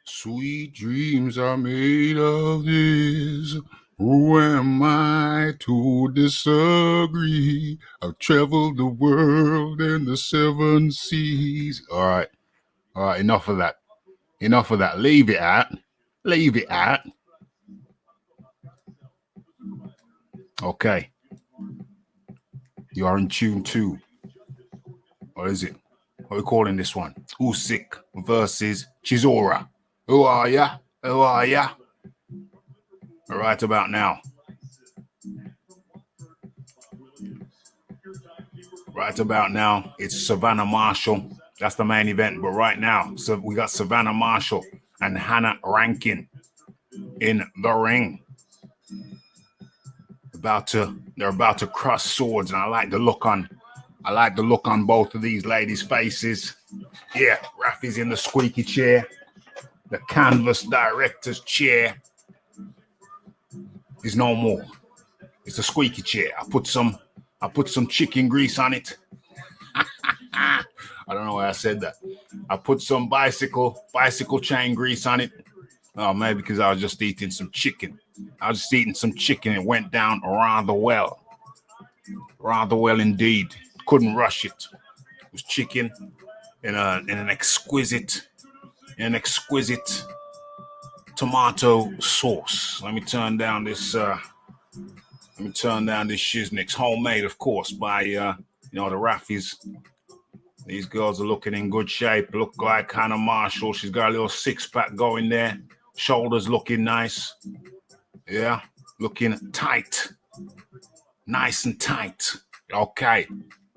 Sweet dreams are made of this. Who am I to disagree? I've traveled the world and the seven seas. All right, enough of that. Enough of that. Leave it at. Leave it at. Okay. You are in tune two. What is it? What are we calling this one? Usyk versus Chisora. Who are ya? Who are ya? Right about now. Right about now, it's Savannah Marshall. That's the main event. But right now, so we got Savannah Marshall and Hannah Rankin in the ring. They're about to cross swords, and I like the look on both of these ladies' faces. Yeah, Rafi's in the squeaky chair, the canvas director's chair is no more. It's a squeaky chair. I put some chicken grease on it. I don't know why I said that. I put some bicycle chain grease on it. Oh, maybe because I was just eating some chicken. It went down rather well. Rather well indeed. Couldn't rush it. It was chicken in an exquisite tomato sauce. Let me turn down this shiznix. Homemade, of course, by the Raffies. These girls are looking in good shape. Look like Hannah Marshall. She's got a little six-pack going there. Shoulders looking nice. Yeah, looking tight. Nice and tight. Okay.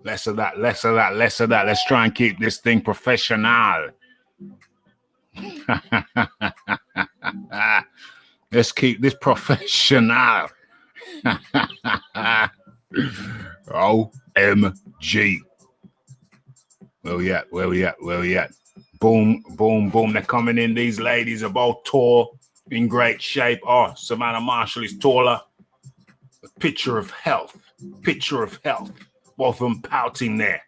Less of that. Let's try and keep this thing professional. Let's keep this professional. OMG. Where we at? Boom. They're coming in. These ladies are both tall, in great shape. Oh, Savannah Marshall is taller. A picture of health. Both of them pouting there.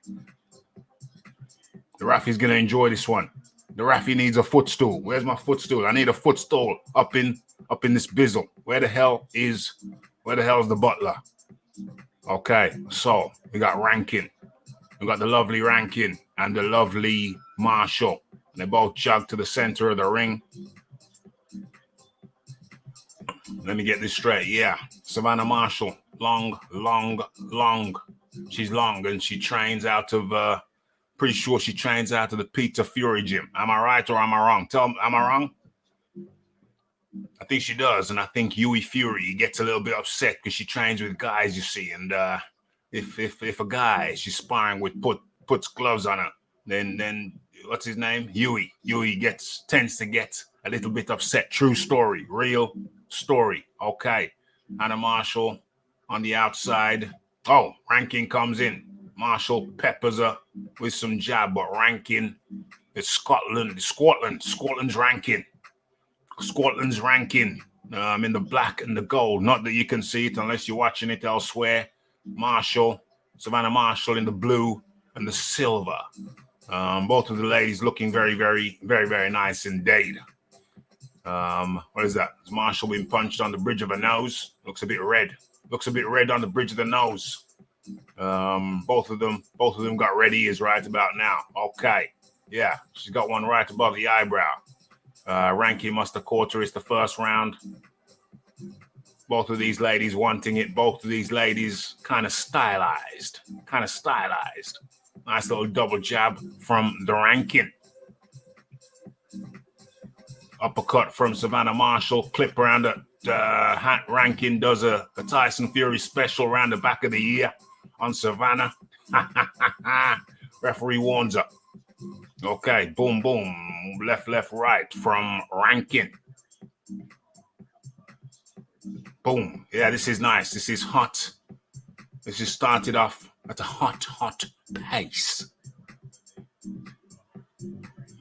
The Raffi's going to enjoy this one. The Raffi needs a footstool. Where's my footstool? I need a footstool up in this bizzle. Where the hell is the butler? Okay, so we got Rankin. We got the lovely Rankin and the lovely Marshall. They both jog to the center of the ring. Let me get this straight. Yeah, Savannah Marshall, long. She's long, and she trains out of, pretty sure she trains out of the Peter Fury gym. Am I right or am I wrong? Tell me, am I wrong? I think she does, and I think Huey Fury gets a little bit upset because she trains with guys, you see, and if a guy she's sparring with puts gloves on her, then what's his name? Huey tends to get a little bit upset. True story, real story. Okay, Hannah Marshall on the outside. Oh, Rankin comes in. Marshall peppers her with some jab, but Rankin is Scotland's Rankin. Scotland's Rankin in the black and the gold. Not that you can see it unless you're watching it elsewhere. Savannah Marshall in the blue and the silver. Both of the ladies looking very, very, very, very nice indeed. What is that? Is Marshall being punched on the bridge of her nose? Looks a bit red. On the bridge of the nose. Both of them got red ears right about now. Okay. Yeah, she's got one right above the eyebrow. Rankin must have caught her. It's the first round. Both of these ladies wanting it. Both of these ladies kind of stylized. Nice little double jab from the Rankin. Uppercut from Savannah Marshall. Clip around the Rankin does a Tyson Fury special around the back of the ear on Savannah. Referee warns her. Okay, boom, left, right from Rankin. Boom. Yeah, this is nice. This is hot. This just started off at a hot pace.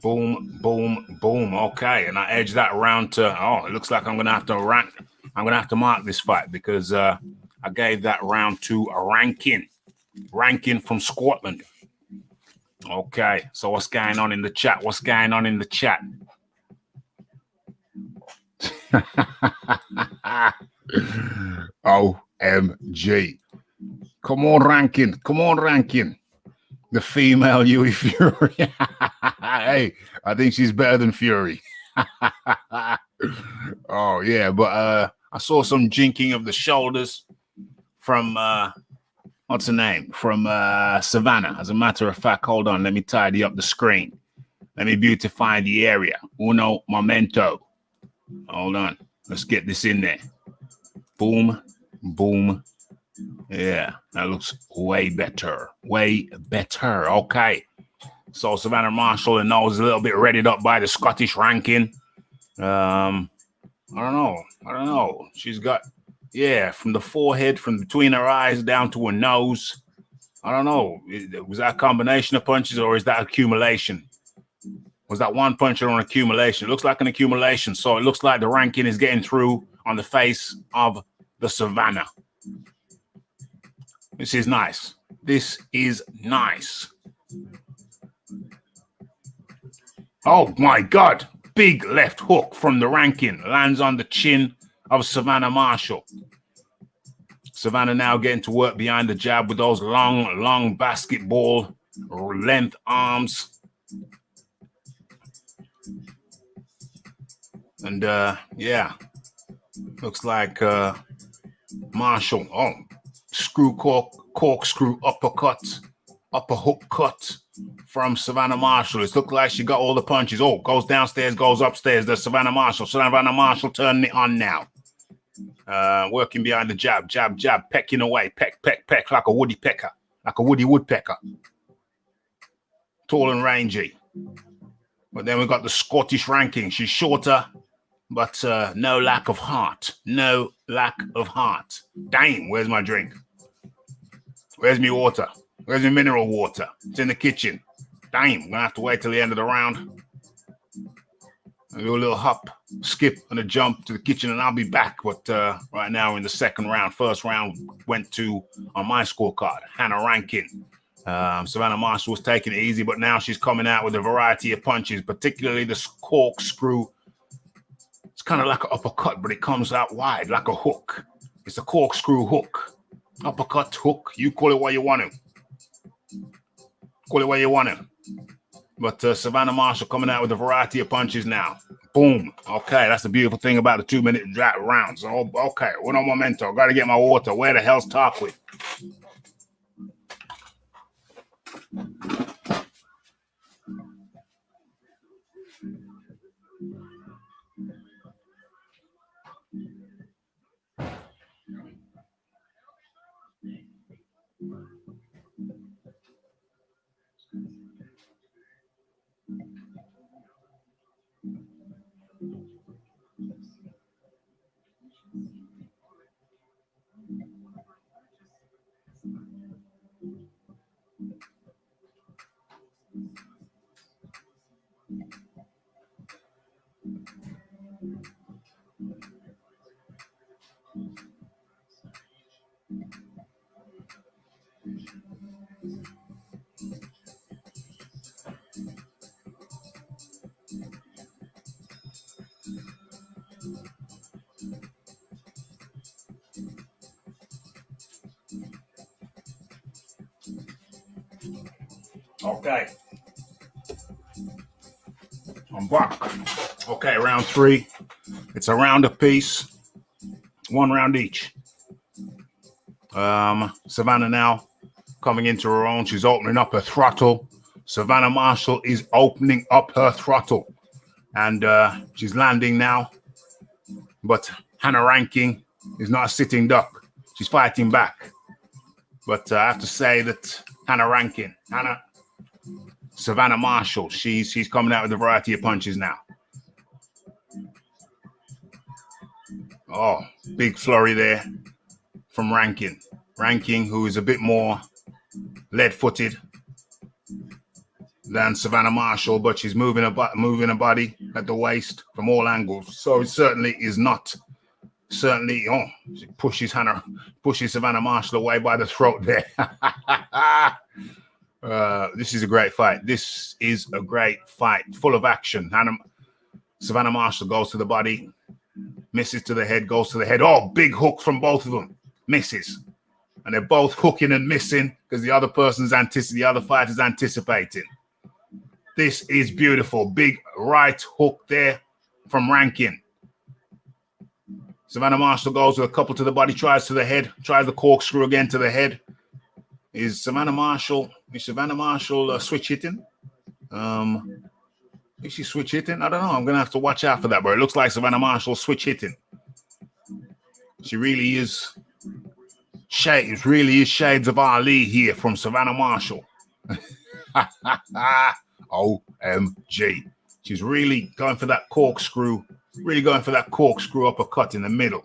Boom. Okay, and I edged that round to. Oh, it looks like I'm gonna have to mark this fight because I I gave that round to a Rankin from Scotland. Okay, so what's going on in the chat? What's going on in the chat? OMG. Come on, Rankin. Come on, Rankin. The female Yui Fury. Hey, I think she's better than Fury. Oh, yeah, but I saw some jinking of the shoulders from, what's her name? From Savannah. As a matter of fact, hold on. Let me tidy up the screen. Let me beautify the area. Uno momento. Hold on. Let's get this in there. Boom, boom. Yeah, that looks way better. Way better. Okay. So Savannah Marshall, the nose a little bit readied up by the Scottish Rankin. I don't know. She's got, yeah, from the forehead, from between her eyes down to her nose. I don't know. Was that a combination of punches or is that accumulation? Was that one punch or an accumulation? It looks like an accumulation. So it looks like the Rankin is getting through on the face of the Savannah. This is nice. This is nice. Oh my God. Big left hook from the Rankin. Lands on the chin of Savannah Marshall. Savannah now getting to work behind the jab with those long basketball length arms. And yeah, looks like Marshall. Oh, corkscrew uppercut, upper hook cut from Savannah Marshall. It looked like she got all the punches. Oh, goes downstairs, goes upstairs. There's Savannah Marshall. Savannah Marshall turning it on now. Working behind the jab, pecking away, peck like a woody pecker, like a woody woodpecker. Tall and rangy. But then we got the Scottish Rankin. She's shorter, but no lack of heart. No lack of heart. Damn, where's my drink? Where's my water? Where's my mineral water? It's in the kitchen. Damn, I'm going to have to wait till the end of the round. I'll do a little hop, skip, and a jump to the kitchen, and I'll be back. But right now we're in the second round. First round went to, on my scorecard, Hannah Rankin. Savannah Marshall was taking it easy, but now she's coming out with a variety of punches, particularly the corkscrew. It's kind of like an uppercut, but it comes out wide like a hook. It's a corkscrew hook. Uppercut, hook. You call it what you want to. Call it what you want to. But Savannah Marshall coming out with a variety of punches now. Boom. Okay, that's the beautiful thing about the 2-minute rounds. Oh, okay, uno momento. Got to get my water. Where the hell's Tarquin? Okay. I'm back. Okay, round 3. It's a round apiece. 1 round each. Savannah now coming into her own. She's opening up her throttle. Savannah Marshall is opening up her throttle. And she's landing now. But Hannah Rankin is not a sitting duck. She's fighting back. But I have to say that Savannah Marshall, she's coming out with a variety of punches now. Oh, big flurry there from Rankin. Rankin, who is a bit more lead-footed than Savannah Marshall, but she's moving her body at the waist from all angles. So it certainly is not certainly, she pushes Savannah Marshall away by the throat there. This is a great fight. This is a great fight, full of action. Savannah Marshall goes to the body, misses to the head, goes to the head. Oh, big hook from both of them. Misses. And they're both hooking and missing because the other fighter's anticipating. This is beautiful. Big right hook there from Rankin. Savannah Marshall goes with a couple to the body, tries to the head, tries the corkscrew again to the head. Is Savannah Marshall switch hitting? Is she switch hitting? I don't know. I'm going to have to watch out for that, but it looks like Savannah Marshall switch hitting. She really is. It really is shades of Ali here from Savannah Marshall. OMG. She's really going for that corkscrew. Really going for that corkscrew uppercut in the middle.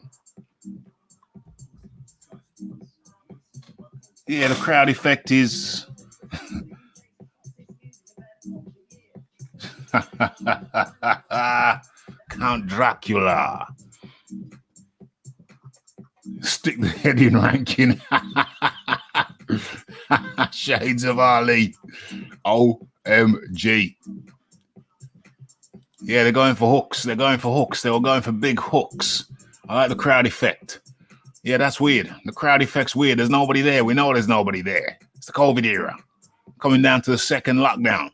Yeah, the crowd effect is... Count Dracula. Stick the head in Rankin. Shades of Ali. OMG. Yeah, they're going for hooks. They were going for big hooks. I like the crowd effect. Yeah, that's weird. The crowd effect's weird. There's nobody there. We know there's nobody there. It's the COVID era. Coming down to the second lockdown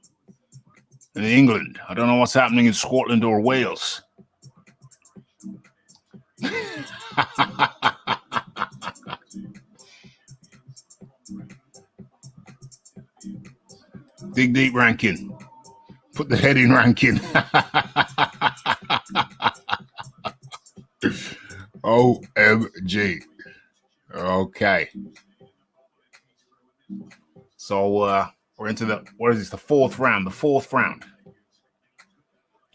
in England. I don't know what's happening in Scotland or Wales. Dig deep, Rankin. Put the head in, Rankin. OMG. Okay. So we're into the fourth round.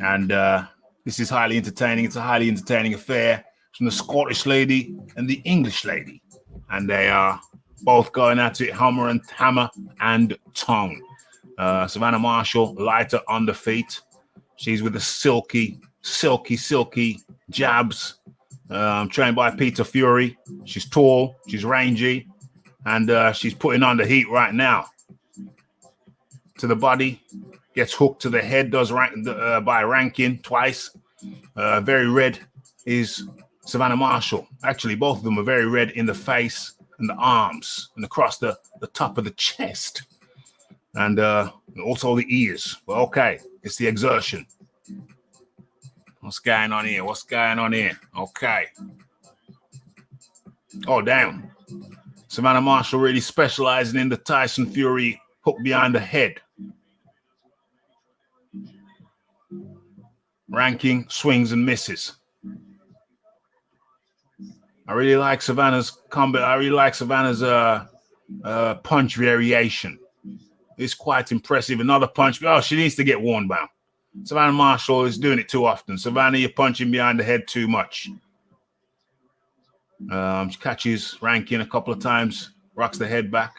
And this is highly entertaining. It's a highly entertaining affair from the Scottish lady and the English lady. And they are both going at it hammer and tongue. Savannah Marshall, lighter on the feet. She's with the silky jabs. Trained by Peter Fury. She's tall, she's rangy, and she's putting on the heat right now. To the body, gets hooked to the head, by Rankin twice. Very red is Savannah Marshall. Actually, both of them are very red in the face and the arms and across the top of the chest. And also the ears. Well, okay, it's the exertion. What's going on here? Okay. Oh, damn. Savannah Marshall really specializing in the Tyson Fury hook behind the head. Rankin swings and misses. I really like Savannah's combat. I really like Savannah's punch variation. It's quite impressive. Another punch. Oh, she needs to get worn down. Savannah Marshall is doing it too often. Savannah, you're punching behind the head too much. She catches Rankin a couple of times, rocks the head back.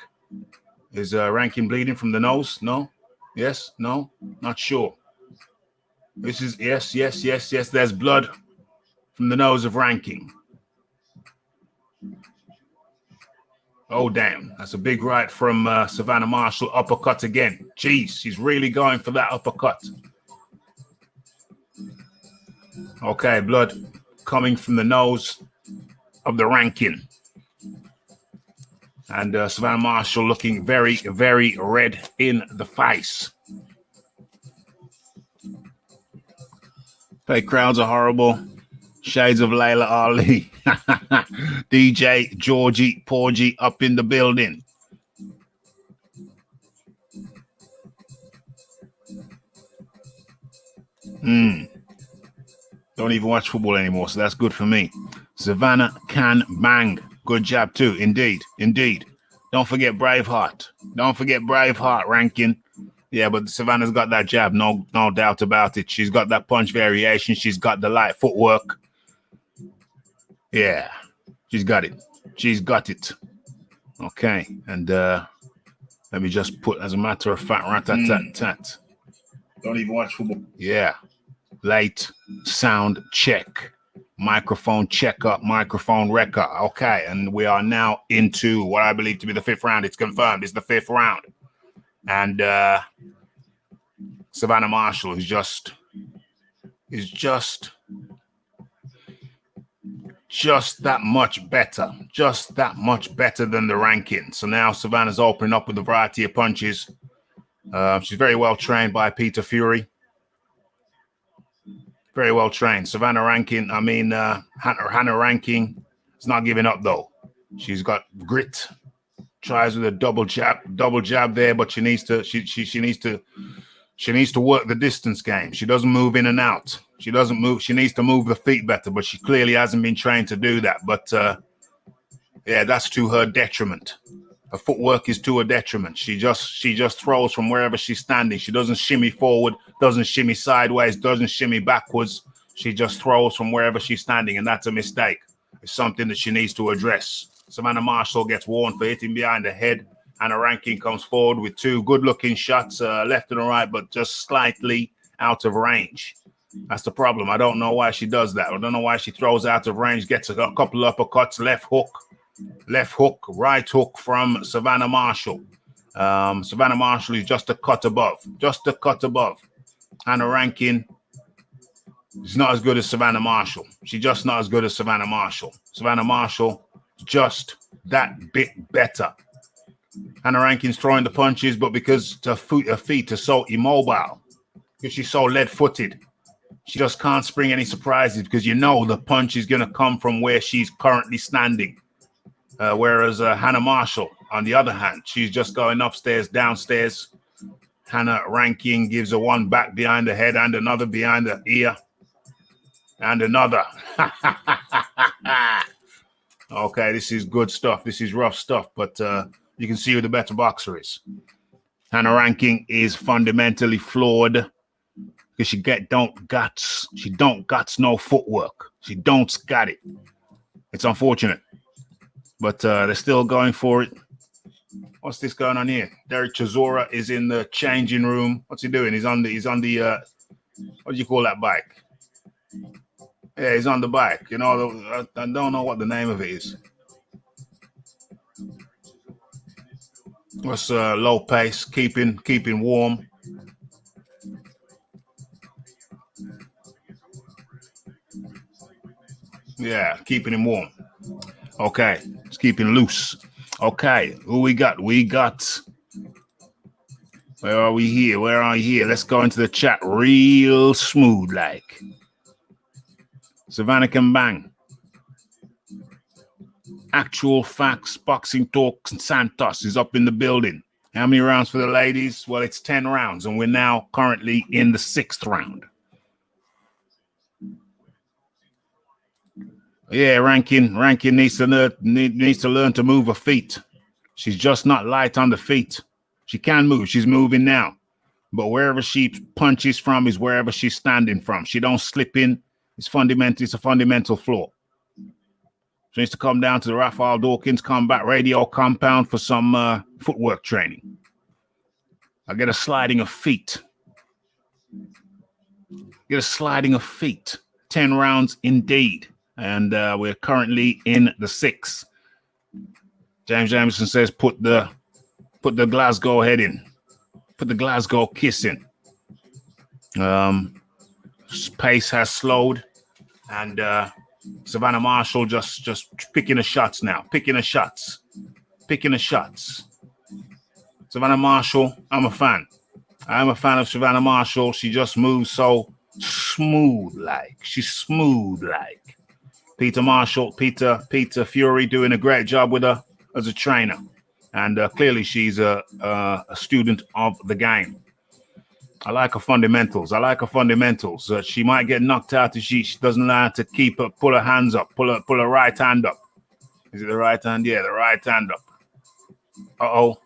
Is Rankin bleeding from the nose? No? Yes? No? Not sure. This is yes. There's blood from the nose of Rankin. Oh, damn. That's a big right from Savannah Marshall. Uppercut again. Jeez, she's really going for that uppercut. Okay, blood coming from the nose of the Rankin. And Savannah Marshall looking very, very red in the face. Hey, crowds are horrible. Shades of Layla Ali. DJ Georgie Porgy up in the building. Don't even watch football anymore, so that's good for me. Savannah can bang. Good job too. Indeed. Don't forget Braveheart. Rankin. Yeah, but Savannah's got that jab, no doubt about it. She's got that punch variation. She's got the light footwork. Yeah, she's got it. Okay, and let me just put, as a matter of fact, rat-tat-tat-tat. Don't even watch football. Yeah, light sound check. Microphone checker, microphone wrecker. Okay, and we are now into what I believe to be the 5th round. It's confirmed. It's the 5th round. And Savannah Marshall is just that much better. Just that much better than the ranking. So now Savannah's opening up with a variety of punches. She's very well trained by Peter Fury. Very well trained. Savannah Rankin, Hannah Rankin is not giving up though. She's got grit. Tries with a double jab there, but she needs to work the distance game. She doesn't move in and out. She doesn't move. She needs to move the feet better, but she clearly hasn't been trained to do that. But yeah, that's to her detriment. Her footwork is to her detriment. She just throws from wherever she's standing. She doesn't shimmy forward, doesn't shimmy sideways, doesn't shimmy backwards. She just throws from wherever she's standing, and that's a mistake. It's something that she needs to address. Savannah Marshall gets warned for hitting behind the head. Hannah Rankin comes forward with 2 good-looking shots, left and right, but just slightly out of range. That's the problem. I don't know why she does that. I don't know why she throws out of range, gets a couple of uppercuts, left hook, right hook from Savannah Marshall. Savannah Marshall is just a cut above. Hannah Rankin is not as good as Savannah Marshall. She's just not as good as Savannah Marshall. Savannah Marshall, just that bit better. Hannah Rankin's throwing the punches, but because her feet are so immobile, because she's so lead-footed, she just can't spring any surprises because you know the punch is going to come from where she's currently standing. Whereas Hannah Marshall, on the other hand, she's just going upstairs, downstairs. Hannah Rankin gives her one back behind the head and another behind the ear. And another. Okay, this is good stuff. This is rough stuff, but you can see who the better boxer is. Hannah Rankin is fundamentally flawed because she don't guts no footwork. She don't got it. It's unfortunate. But they're still going for it. What's this going on here? Derek Chisora is in the changing room. What's he doing? He's on the what do you call that bike? Yeah, he's on the bike. You know, I don't know what the name of it is. What's low pace, keeping warm. Yeah, keeping him warm. Okay, it's keeping loose. Okay, who we got? Where are we here? Let's go into the chat real smooth like. Savannah can bang. Actual Facts, Boxing Talk, Santos is up in the building. How many rounds for the ladies? Well, it's 10 rounds, and we're now currently in the 6th round. Yeah, Rankin needs to learn to move her feet. She's just not light on the feet. She can move. She's moving now. But wherever she punches from is wherever she's standing from. She don't slip in. It's a fundamental flaw. She needs to come down to the Raphael Dawkins Combat Radio compound for some footwork training. I get a sliding of feet. 10 rounds indeed. And we're currently in the 6th. James Jameson says, put the Glasgow head in. Put the Glasgow kiss in. Pace has slowed. And Savannah Marshall just picking the shots now. Picking the shots. Savannah Marshall, I'm a fan. I'm a fan of Savannah Marshall. She just moves so smooth like. She's smooth like. Peter Fury doing a great job with her as a trainer. And clearly she's a student of the game. I like her fundamentals. She might get knocked out if she doesn't know how to pull her hands up, pull her right hand up. Is it the right hand? Yeah, the right hand up. Uh-oh.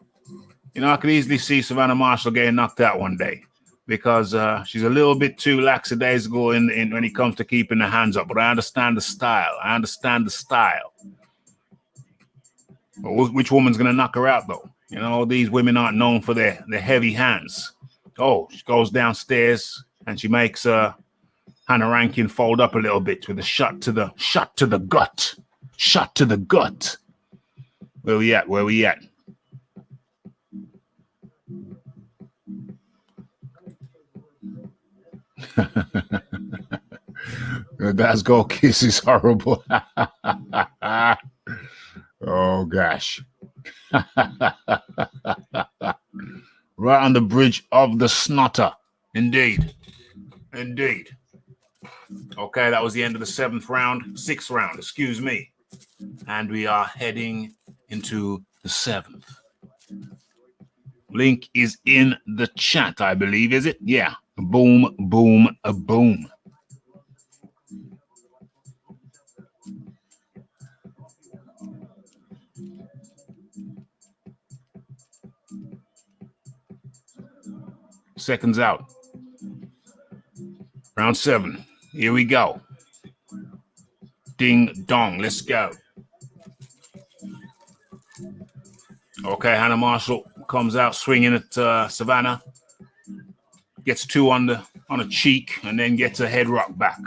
You know, I could easily see Savannah Marshall getting knocked out one day because she's a little bit too lackadaisical in when it comes to keeping the hands up. But I understand the style. But which woman's going to knock her out, though? You know, these women aren't known for their heavy hands. Oh, she goes downstairs and she makes Hannah Rankin fold up a little bit with a shot to the gut. Shot to the gut. Where we at? Where we at? That's go kiss is horrible. Oh gosh. Right on the bridge of the snotter. Indeed. Indeed. Okay, that was the end of the sixth round, excuse me. And we are heading into the seventh. Link is in the chat, I believe, is it? Yeah. Boom, boom, a boom. Seconds out. Round 7. Here we go. Ding dong. Let's go. Okay, Hannah Marshall comes out swinging at Savannah. Gets 2 on a cheek and then gets a head rock back.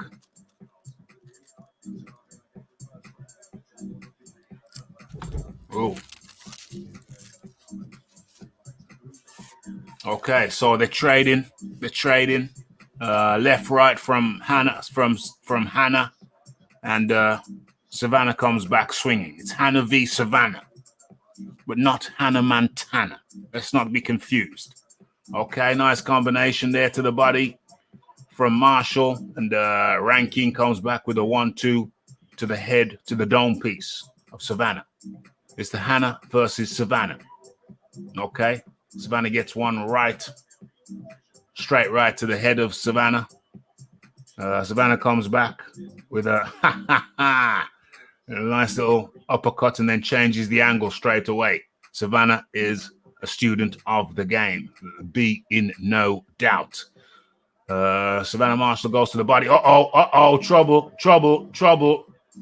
Oh. Okay, so they're trading. Left, right from Hannah, from Hannah, and Savannah comes back swinging. It's Hannah v Savannah, but not Hannah Montana. Let's not be confused. Okay, nice combination there to the body from Marshall, and Rankin comes back with a 1-2 to the head, to the dome piece of Savannah. It's the Hannah versus Savannah. Okay, Savannah gets one right. Straight right to the head of Savannah. Savannah comes back with a nice little uppercut and then changes the angle straight away. Savannah is a student of the game. Be in no doubt. Savannah Marshall goes to the body.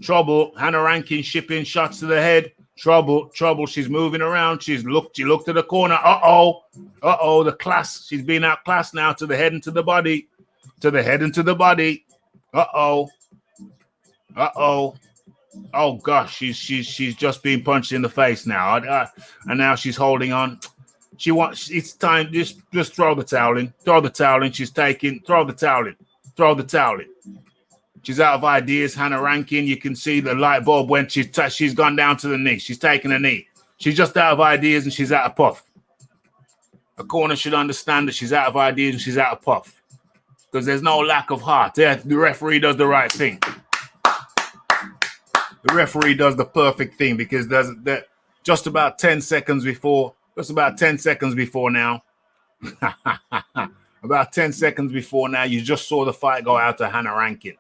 Trouble. Hannah Rankin shipping shots to the head. Trouble. She's moving around. She looked to the corner. The class. She's being outclassed now to the head and to the body. Oh gosh, she's just being punched in the face now. And now she's holding on. It's time. Just throw the towel in. Throw the towel in. She's taking. Throw the towel in. She's out of ideas. Hannah Rankin, you can see the light bulb when she's gone down to the knee. She's taking a knee. She's just out of ideas and she's out of puff. A corner should understand that she's out of ideas and she's out of puff. Because there's no lack of heart. The referee does the right thing. The referee does the perfect thing because just about 10 seconds before now, about 10 seconds before now, you just saw the fight go out to Hannah Rankin.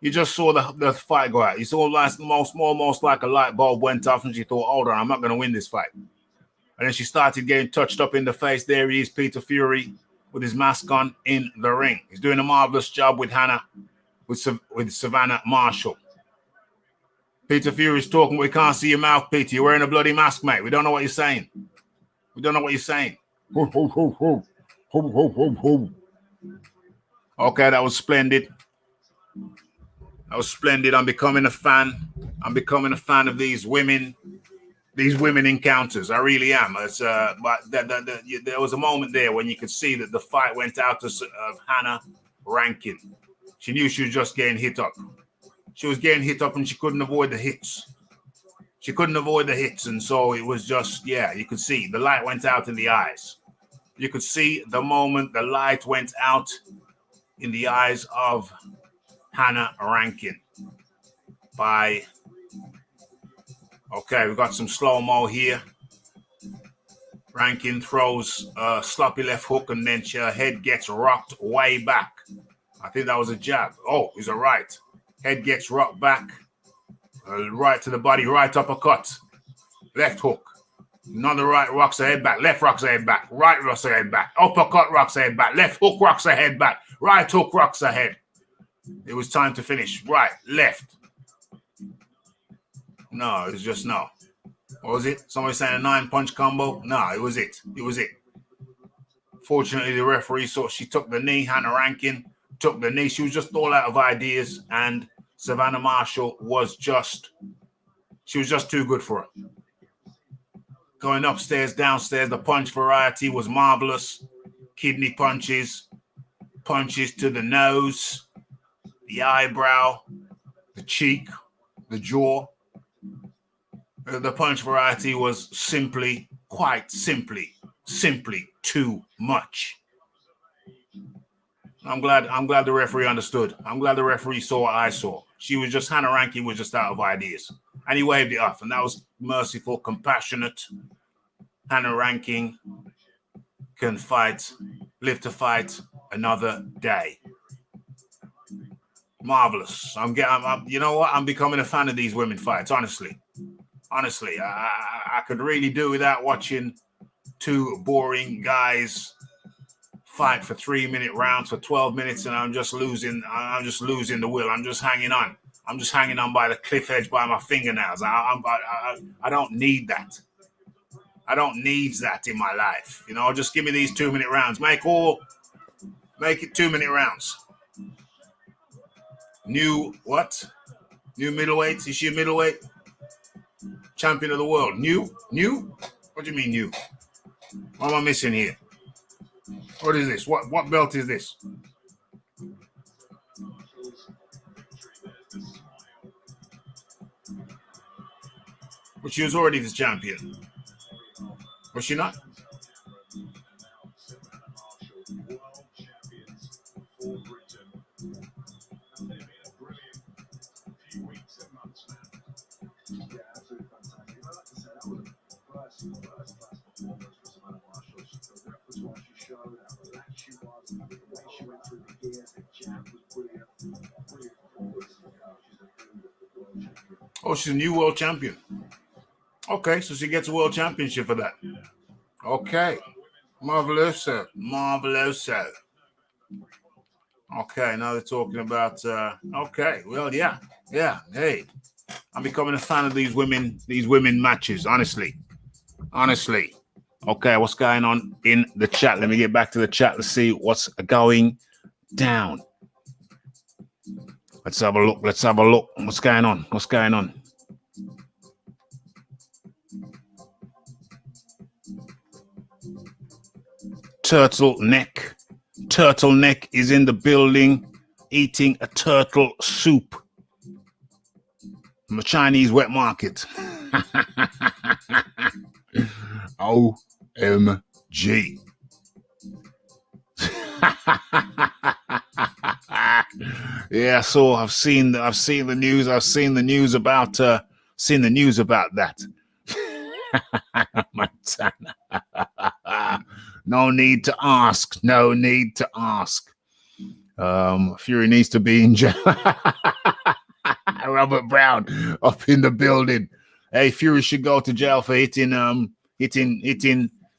You just saw the fight go out. You saw almost like a light bulb went off and she thought, hold on, I'm not going to win this fight. And then she started getting touched up in the face. There he is, Peter Fury, with his mask on in the ring. He's doing a marvelous job with Hannah, with Savannah Marshall. Peter Fury's talking. We can't see your mouth, Peter. You're wearing a bloody mask, mate. We don't know what you're saying. Okay, that was splendid. I'm becoming a fan. I'm becoming a fan of these women encounters. I really am. But there was a moment there when you could see that the fight went out of Hannah Rankin. She knew she was just getting hit up. She was getting hit up and she couldn't avoid the hits. And so it was just, you could see the light went out in the eyes. You could see the moment the light went out in the eyes of Hannah Rankin. Okay, we've got some slow-mo here. Rankin throws a sloppy left hook and then her head gets rocked way back. I think that was a jab. Oh, it was a right. Head gets rocked back. Right to the body, right uppercut. Left hook. Another right rocks her head back. Left rocks her head back. Right rocks her head back. Uppercut rocks her head back. Left hook rocks her head back. Right hook rocks her head. It was time to finish. Right, left. No, it was just no. What was it? Somebody saying a 9-punch combo? No, it was it. Fortunately, the referee saw she took the knee, Hannah Rankin, took the knee. She was just all out of ideas, and Savannah Marshall was just too good for her. Going upstairs, downstairs, the punch variety was marvelous. Kidney punches, punches to the nose, the eyebrow, the cheek, the jaw. The punch variety was simply too much. I'm glad the referee understood. I'm glad the referee saw what I saw. Hannah Rankin was just out of ideas. And he waved it off, and that was merciful, compassionate. Hannah Rankin can live to fight another day. Marvelous. You know what? I'm becoming a fan of these women fights, honestly. Honestly, I could really do without watching two boring guys fight for 3-minute rounds for 12 minutes, and I'm just losing the will. I'm just hanging on. I'm just hanging on by the cliff edge by my fingernails. I don't need that. I don't need that in my life. You know, just give me these 2-minute rounds. Make it 2-minute rounds. New middleweight? Is she a middleweight? Champion of the world. New? What do you mean new? What am I missing here? What is this? What belt is this? But she was already the champion. Was she not? Oh, she's a new world champion. Okay, so she gets a world championship for that. Okay. Marveloso. Okay, now they're talking about okay. Well, yeah. Hey. I'm becoming a fan of these women matches, honestly. Okay, what's going on in the chat? Let me get back to the chat to see what's going down. Let's have a look. What's going on? Turtleneck is in the building eating a turtle soup from a Chinese wet market. OMG. Yeah, so I've seen the news. I've seen the news about that. Montana. No need to ask. Fury needs to be in jail. Robert Brown up in the building. Hey, Fury should go to jail for hitting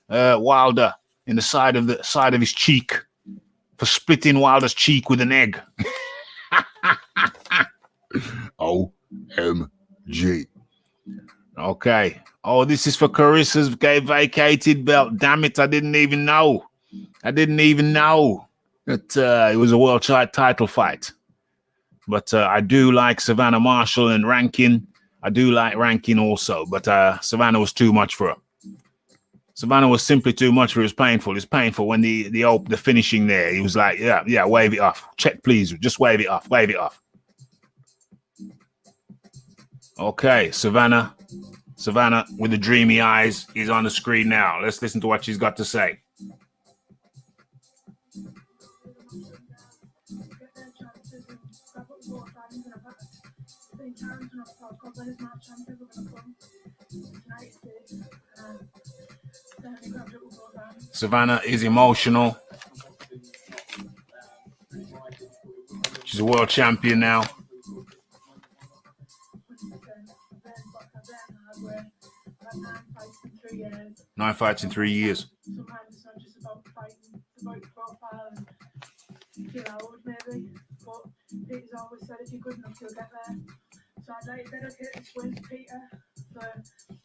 Wilder in the side of his cheek, for splitting Wilder's cheek with an egg. OMG. Okay. Oh, this is for Carissa's vacated belt. Damn it, I didn't even know that it was a world title fight. But I do like Savannah Marshall and Rankin. I do like Rankin also, but Savannah was too much for her. Savannah was simply too much for her. It was painful. It's painful when the finishing there. He was like, yeah, wave it off. Check, please. Just wave it off. Okay, Savannah with the dreamy eyes is on the screen now. Let's listen to what she's got to say. Savannah is emotional. She's a world champion now. 9 fights in 3 years. Sometimes it's not just about fighting, it's about your profile and feel old maybe. But Peter's always said if you're good enough, you'll get there. So I'd like to dedicate this win to Peter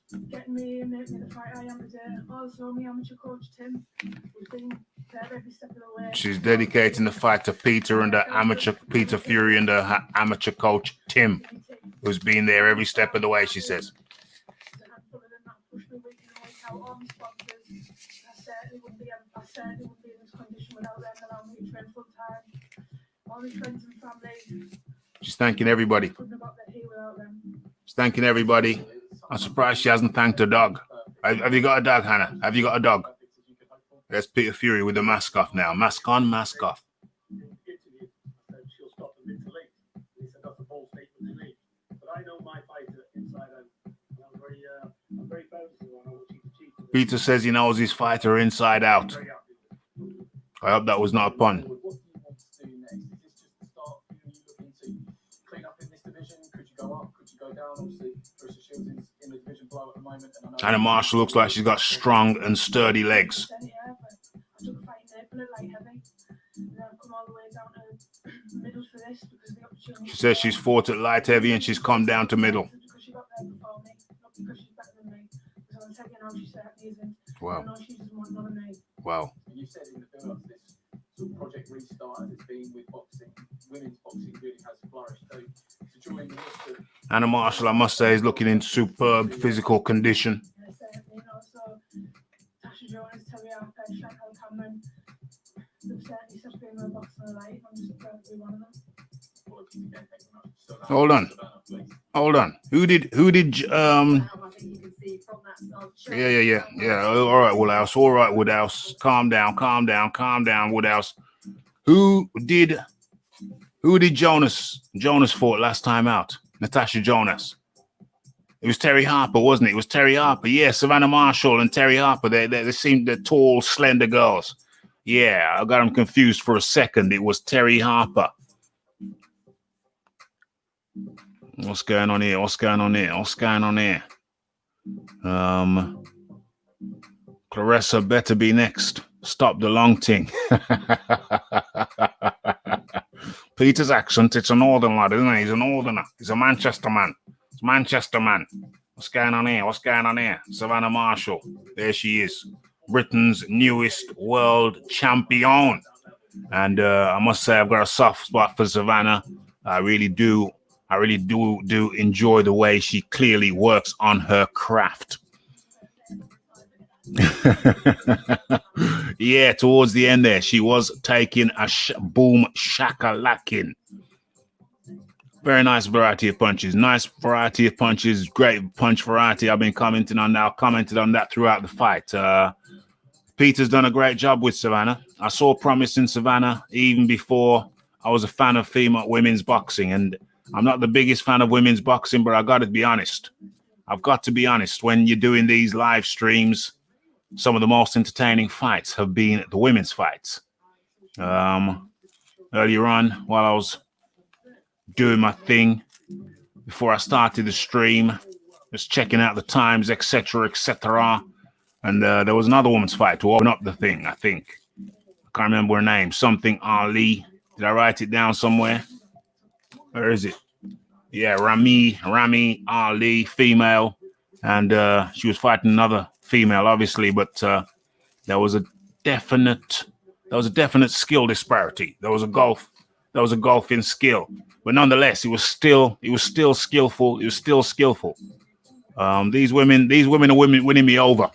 for getting me and making me the fight I am today. Also, my amateur coach Tim, who's been there every step of the way. She's dedicating the fight to Peter and the amateur Peter Fury and the amateur coach Tim, who's been there every step of the way, she says. I certainly wouldn't be in this condition without them allowing me to train full time. All my friends and family. She's thanking everybody. Couldn't have got there here without them. She's thanking everybody. I'm surprised she hasn't thanked her dog. Have you got a dog, Hannah? Have you got a dog? There's Peter Fury with the mask off now. Mask on, mask off. Peter says he knows his fighter inside out. I hope that was not a pun. Hannah Marshall looks like she's got strong and sturdy legs. She says she's fought at light heavy and she's come down to middle. Wow. Wow. You said in the build-up to this sort of project restart as it's been with boxing, women's boxing really has flourished. So to join the list of Hannah Marshall, I must say, is looking in superb physical condition. Hold on. Who did yeah. All right, Woodhouse. Calm down, Woodhouse. Who did Jonas fought last time out? Natasha Jonas. It was Terry Harper, wasn't it? It was Terry Harper. Yeah, Savannah Marshall and Terry Harper. They seemed the tall, slender girls. Yeah, I got them confused for a second. It was Terry Harper. What's going on here? Clarissa better be next. Stop the long thing. Peter's accent, it's a northern lad, isn't it? He's a northerner. He's a Manchester man. It's Manchester man. What's going on here? Savannah Marshall. There she is. Britain's newest world champion. And I must say I've got a soft spot for Savannah. I really do enjoy the way she clearly works on her craft. Yeah, towards the end there, she was taking a boom shakalacking. Very nice variety of punches. Great punch variety. I've been commented on that throughout the fight. Peter's done a great job with Savannah. I saw promise in Savannah even before I was a fan of women's boxing. And I'm not the biggest fan of women's boxing, but I got to be honest. I've got to be honest. When you're doing these live streams, some of the most entertaining fights have been the women's fights. Earlier on, while I was doing my thing, before I started the stream, just checking out the times, etc. And there was another women's fight to open up the thing, I think. I can't remember her name. Something Ali. Did I write it down somewhere? Where is it? Yeah, Rami Ali, female. And she was fighting another female, obviously, but there was a definite skill disparity. There was a gulf in skill. But nonetheless, it was still skillful. These women are winning me over.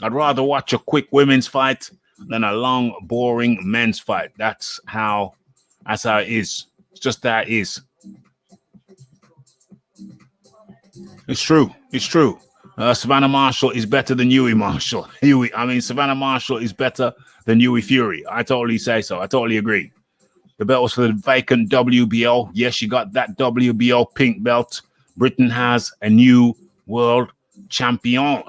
I'd rather watch a quick women's fight than a long, boring men's fight. That's how it is. It's just that it is. It's true. Savannah Marshall is better than Savannah Marshall is better than Hughie Fury. I totally say so. I totally agree. The belt was for the vacant WBO. Yes, she got that WBO pink belt. Britain has a new world champion.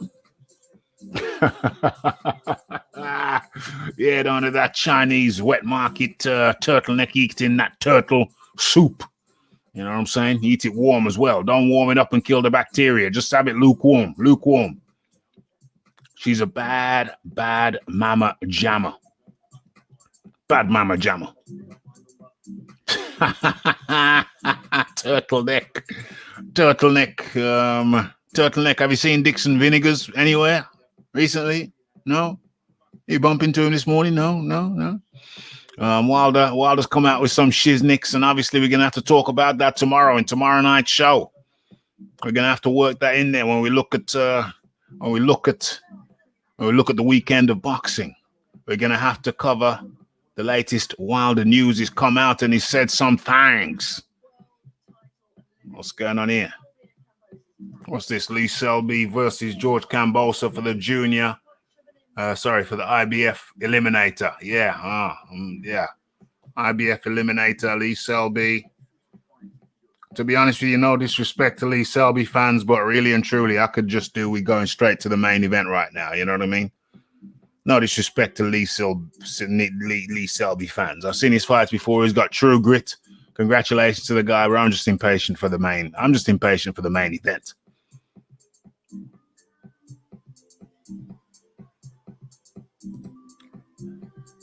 Yeah, down to that Chinese wet market turtleneck eating that turtle soup. You know what I'm saying? Eat it warm as well. Don't warm it up and kill the bacteria. Just have it lukewarm. She's a bad mama jammer. Bad mama jammer. Turtleneck. Turtleneck, have you seen Dixon Vinegars anywhere recently? No? You bump into him this morning? No. Wilder's come out with some shiznicks, and obviously we're gonna have to talk about that tomorrow in tomorrow night's show. We're gonna have to work that in there when we look at the weekend of boxing. We're gonna have to cover the latest Wilder news. He's come out and he said some things. What's going on here? What's this? Lee Selby versus George Cambosa for the junior. For the IBF Eliminator. Yeah. IBF Eliminator, Lee Selby. To be honest with you, no disrespect to Lee Selby fans, but really and truly, I could just do we going straight to the main event right now. You know what I mean? No disrespect to Lee Selby fans. I've seen his fights before. He's got true grit. Congratulations to the guy, but I'm just impatient for the main event.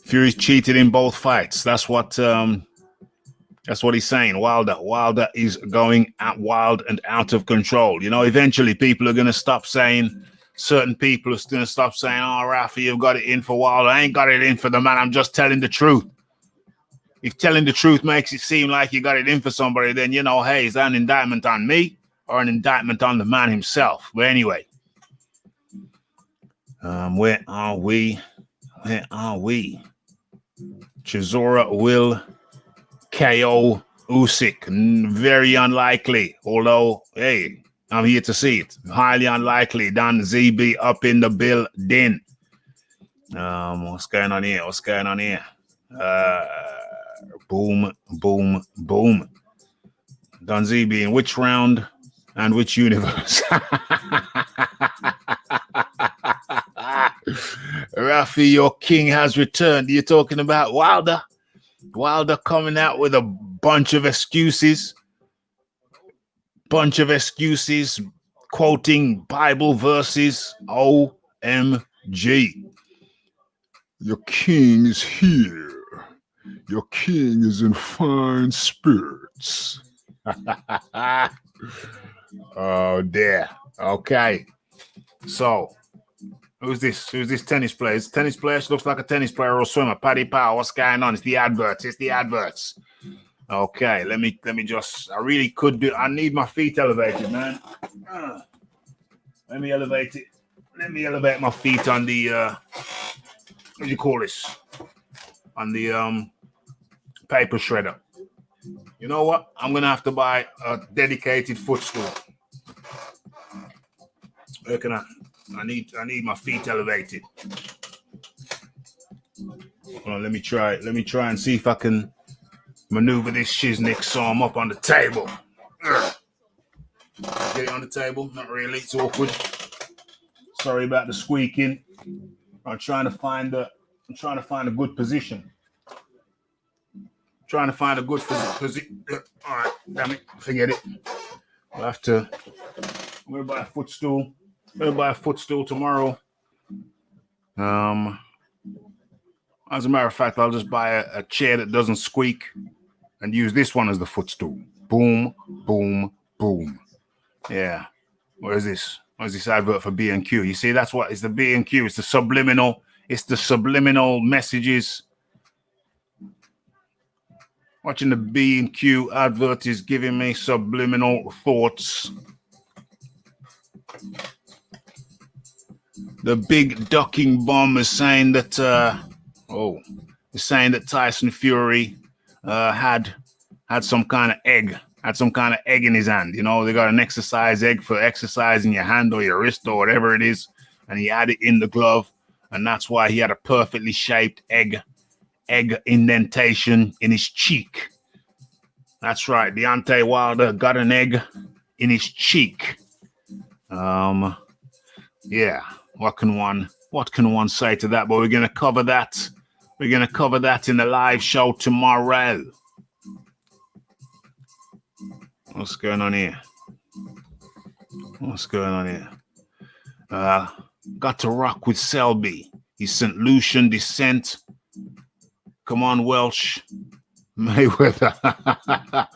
Fury's cheated in both fights. That's what he's saying. Wilder is going out wild and out of control. You know, eventually people are going to stop saying, certain people are going to stop saying, oh, Rafa, you've got it in for Wilder. I ain't got it in for the man. I'm just telling the truth. If telling the truth makes it seem like you got it in for somebody, then, you know, hey, is that an indictment on me or an indictment on the man himself? But anyway, where are we? Chisora will KO Usyk. Very unlikely. Although, hey, I'm here to see it. Highly unlikely. Don ZB up in the building. What's going on here? Boom. Don ZB, in which round and which universe? Rafi, your king has returned. You're talking about Wilder? Wilder coming out with a bunch of excuses, quoting Bible verses. OMG. Your king is here. Your king is in fine spirits. Oh, dear. Okay. So, who's this tennis player? Tennis player? She looks like a tennis player or a swimmer. Paddy Power. What's going on? It's the adverts. Okay, let me just. I really could do. I need my feet elevated, man. Let me elevate it. Let me elevate my feet on the. What do you call this? On the paper shredder. You know what? I'm gonna have to buy a dedicated footstool. Where can I need my feet elevated. Hold on, let me try and see if I can maneuver this shiznick so I'm up on the table. Get it on the table? Not really. It's awkward. Sorry about the squeaking. I'm trying to find a good position. All right, damn it, forget it. We'll have to. We'll buy a footstool. Tomorrow. As a matter of fact, I'll just buy a chair that doesn't squeak and use this one as the footstool. Boom, boom, boom. Yeah. What is this? What is this advert for B&Q? You see, that's what it's the B&Q. It's the subliminal messages. Watching the B&Q advert is giving me subliminal thoughts. The big ducking bomb is saying that Tyson Fury had some kind of egg in his hand. You know, they got an exercise egg for exercising your hand or your wrist or whatever it is, and he had it in the glove, and that's why he had a perfectly shaped egg indentation in his cheek. That's right. Deontay Wilder got an egg in his cheek. Yeah. What can one say to that? But we're gonna cover that. We're gonna cover that in the live show tomorrow. What's going on here? Got to rock with Selby. He's St. Lucian descent. Come on, Welsh. Mayweather.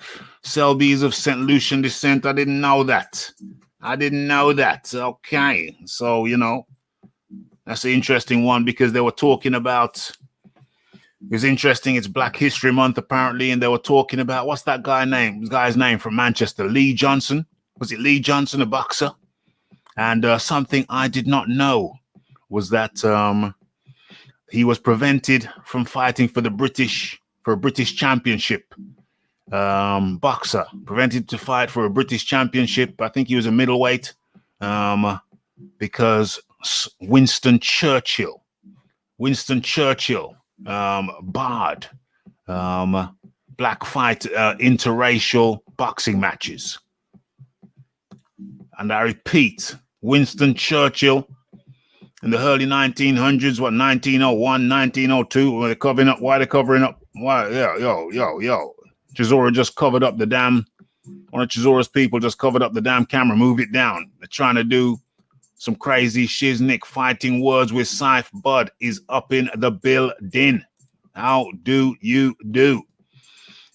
Selby is of St. Lucian descent. I didn't know that. I didn't know that. Okay. So, you know, that's an interesting one because they were talking about, it was interesting. It's Black History Month, apparently. And they were talking about, what's that guy's name from Manchester? Lee Johnson. Was it Lee Johnson, a boxer? And something I did not know was that he was prevented from fighting for a British championship. Boxer prevented to fight for a British championship. I think he was a middleweight because Winston Churchill barred black fight interracial boxing matches. And I repeat, Winston Churchill in the early 1900s, 1901, 1902, were they covering up? Why are they covering up? Why? Yo. Chisora just covered up the damn, one of Chisora's people just covered up the damn camera, moved it down. They're trying to do some crazy shiznick fighting words with Saif Bud is up in the building. How do you do?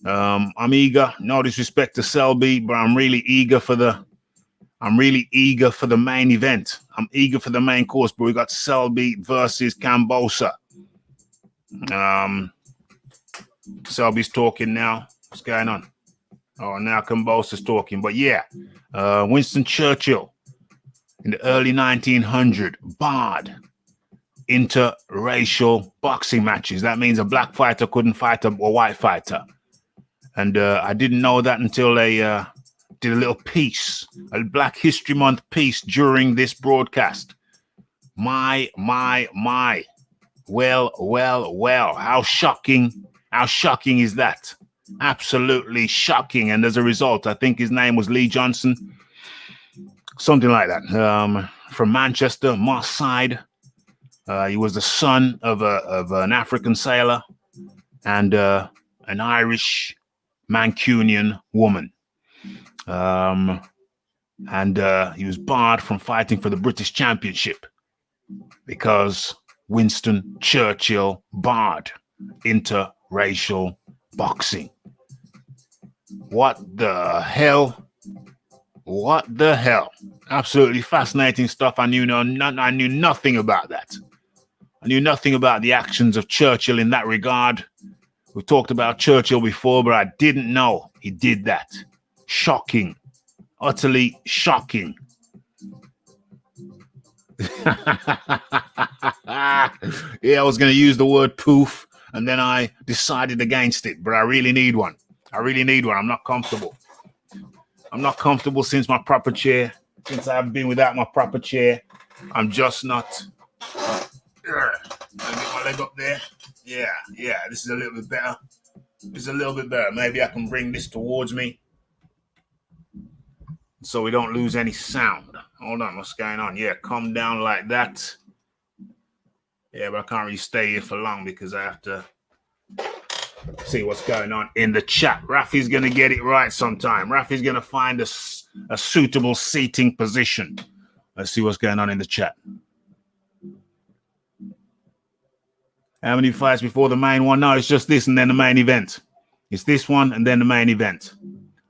I'm eager, no disrespect to Selby, but I'm really eager for the main event. I'm eager for the main course, but we got Selby versus Kambosa. Selby's talking now. What's going on? Oh, now Kambosa's talking. But yeah, Winston Churchill in the early 1900s barred interracial boxing matches. That means a black fighter couldn't fight a white fighter. And I didn't know that until they did a little piece, a Black History Month piece during this broadcast. My. Well. How shocking is that? Absolutely shocking. And as a result, I think his name was Lee Johnson, something like that. From Manchester, Moss Side. He was the son of an African sailor and an Irish Mancunian woman. And he was barred from fighting for the British Championship because Winston Churchill barred interracial boxing. What the hell? Absolutely fascinating stuff. I knew nothing about that. I knew nothing about the actions of Churchill in that regard. We talked about Churchill before, but I didn't know he did that. Shocking. Utterly shocking. Yeah, I was going to use the word poof, and then I decided against it, but I really need one. I'm not comfortable. Since my proper chair. Since I've been without my proper chair, I'm just not. I'll get my leg up there. Yeah. This is a little bit better. Maybe I can bring this towards me so we don't lose any sound. Hold on, what's going on? Yeah, come down like that. Yeah, but I can't really stay here for long because I have to see what's going on in the chat. Rafi's going to get it right sometime. Rafi's going to find a suitable seating position. Let's see what's going on in the chat. How many fights before the main one? No, it's just this and then the main event. It's this one and then the main event.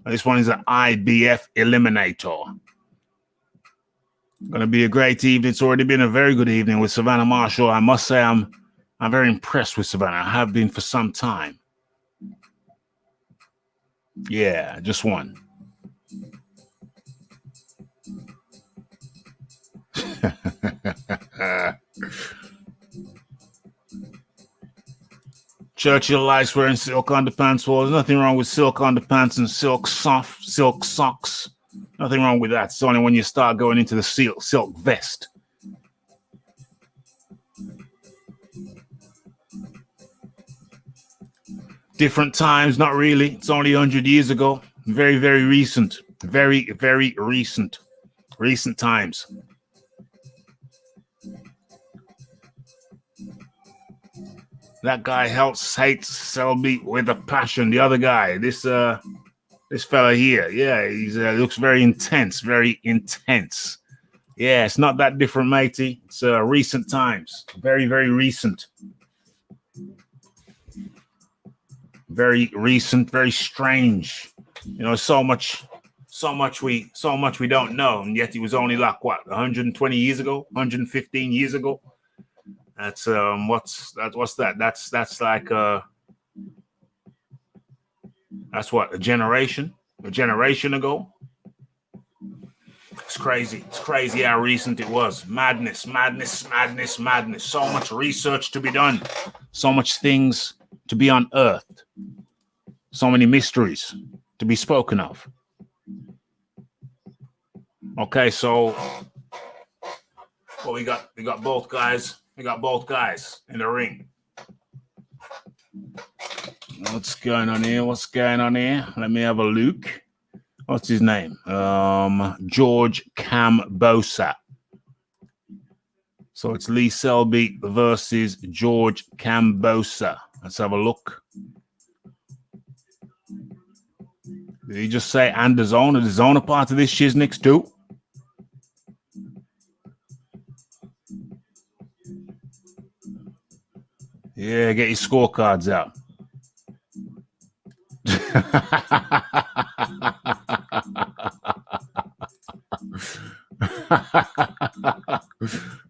This one is an IBF Eliminator. Going to be a great evening. It's already been a very good evening with Savannah Marshall. I must say I'm very impressed with Savannah. I have been for some time. Yeah, just one. Churchill likes wearing silk underpants. Well, there's nothing wrong with silk underpants and silk socks. Nothing wrong with that. It's only when you start going into the silk vest. Different times, not really. It's only 100 years ago. Very, very recent. Very, very recent. Recent times. That guy hates Selby with a passion. The other guy, this fella here, yeah, he looks very intense. Yeah, it's not that different, matey. It's recent times. Very, very recent. Very recent, very strange. You know, so much So much we don't know, and yet it was only like what 120 years ago, 115 years ago. That's what's that? That's like that's what a generation ago. It's crazy. It's crazy how recent it was. Madness. So much research to be done. So much things to be unearthed. So many mysteries to be spoken of. Okay, so well, we got both guys. We got both guys in the ring. What's going on here? Let me have a look. What's his name? George Kambosos. So it's Lee Selby versus George Kambosos. Let's have a look. Did he just say and the zone? Is the zone a part of this shiznix too? Yeah, get your scorecards out.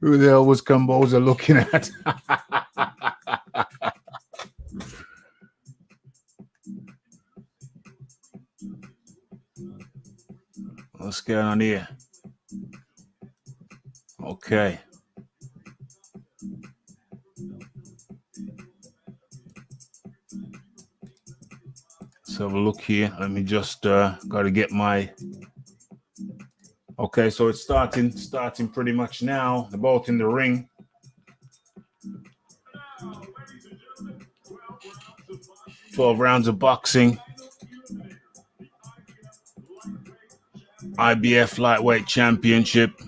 Who the hell was Kambosos looking at? What's going on here? Okay. Let's have a look here. Let me just got to get my. Okay, so it's starting pretty much now. They're both in the ring. Now, 12 rounds of boxing. IBF Lightweight Championship.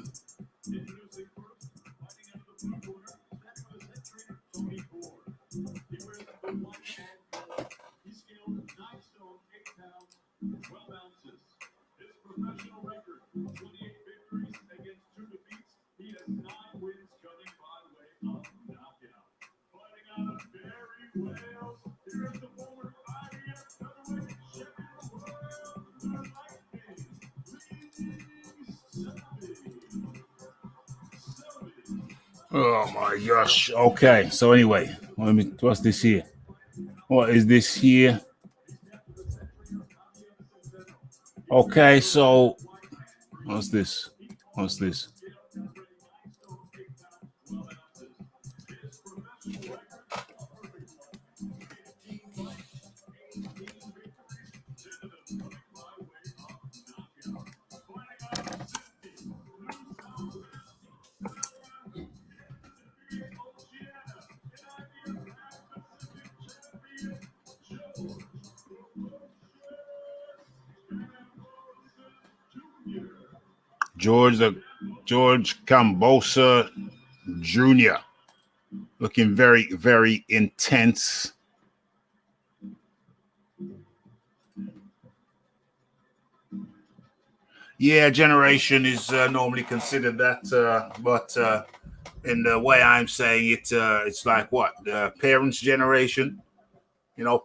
Oh my gosh. Okay. So anyway, what's this here? What is this here? Okay, so what's this? George Kambosos Jr. looking very, very intense. Yeah, generation is normally considered that, but in the way I'm saying it, it's like what? The parents' generation,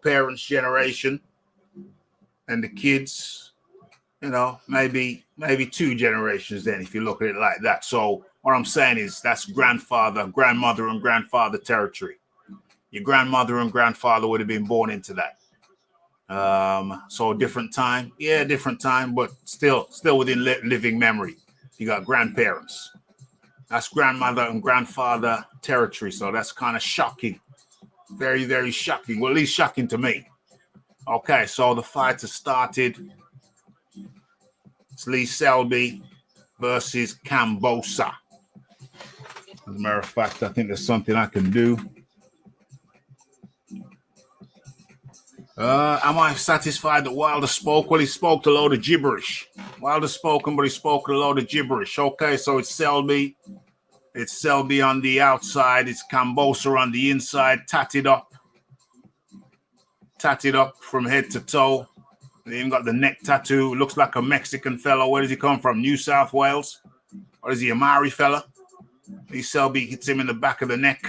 parents' generation, and the kids, maybe 2 generations then, if you look at it like that. So what I'm saying is that's grandmother, and grandfather territory. Your grandmother and grandfather would have been born into that. So different time, but still within living memory. You got grandparents. That's grandmother and grandfather territory. So that's kind of shocking. Very, very shocking. Well, at least shocking to me. Okay, so the fight has started. It's Lee Selby versus Kambosos. As a matter of fact, I think there's something I can do. Am I satisfied that Wilder spoke? Well, he spoke a load of gibberish. Wilder spoken, but he spoke a load of gibberish. Okay, so it's Selby. It's Selby on the outside. It's Kambosos on the inside, tatted up from head to toe. They even got the neck tattoo. Looks like a Mexican fellow. Where does he come from? New South Wales? Or is he a Maori fella? Lee Selby hits him in the back of the neck.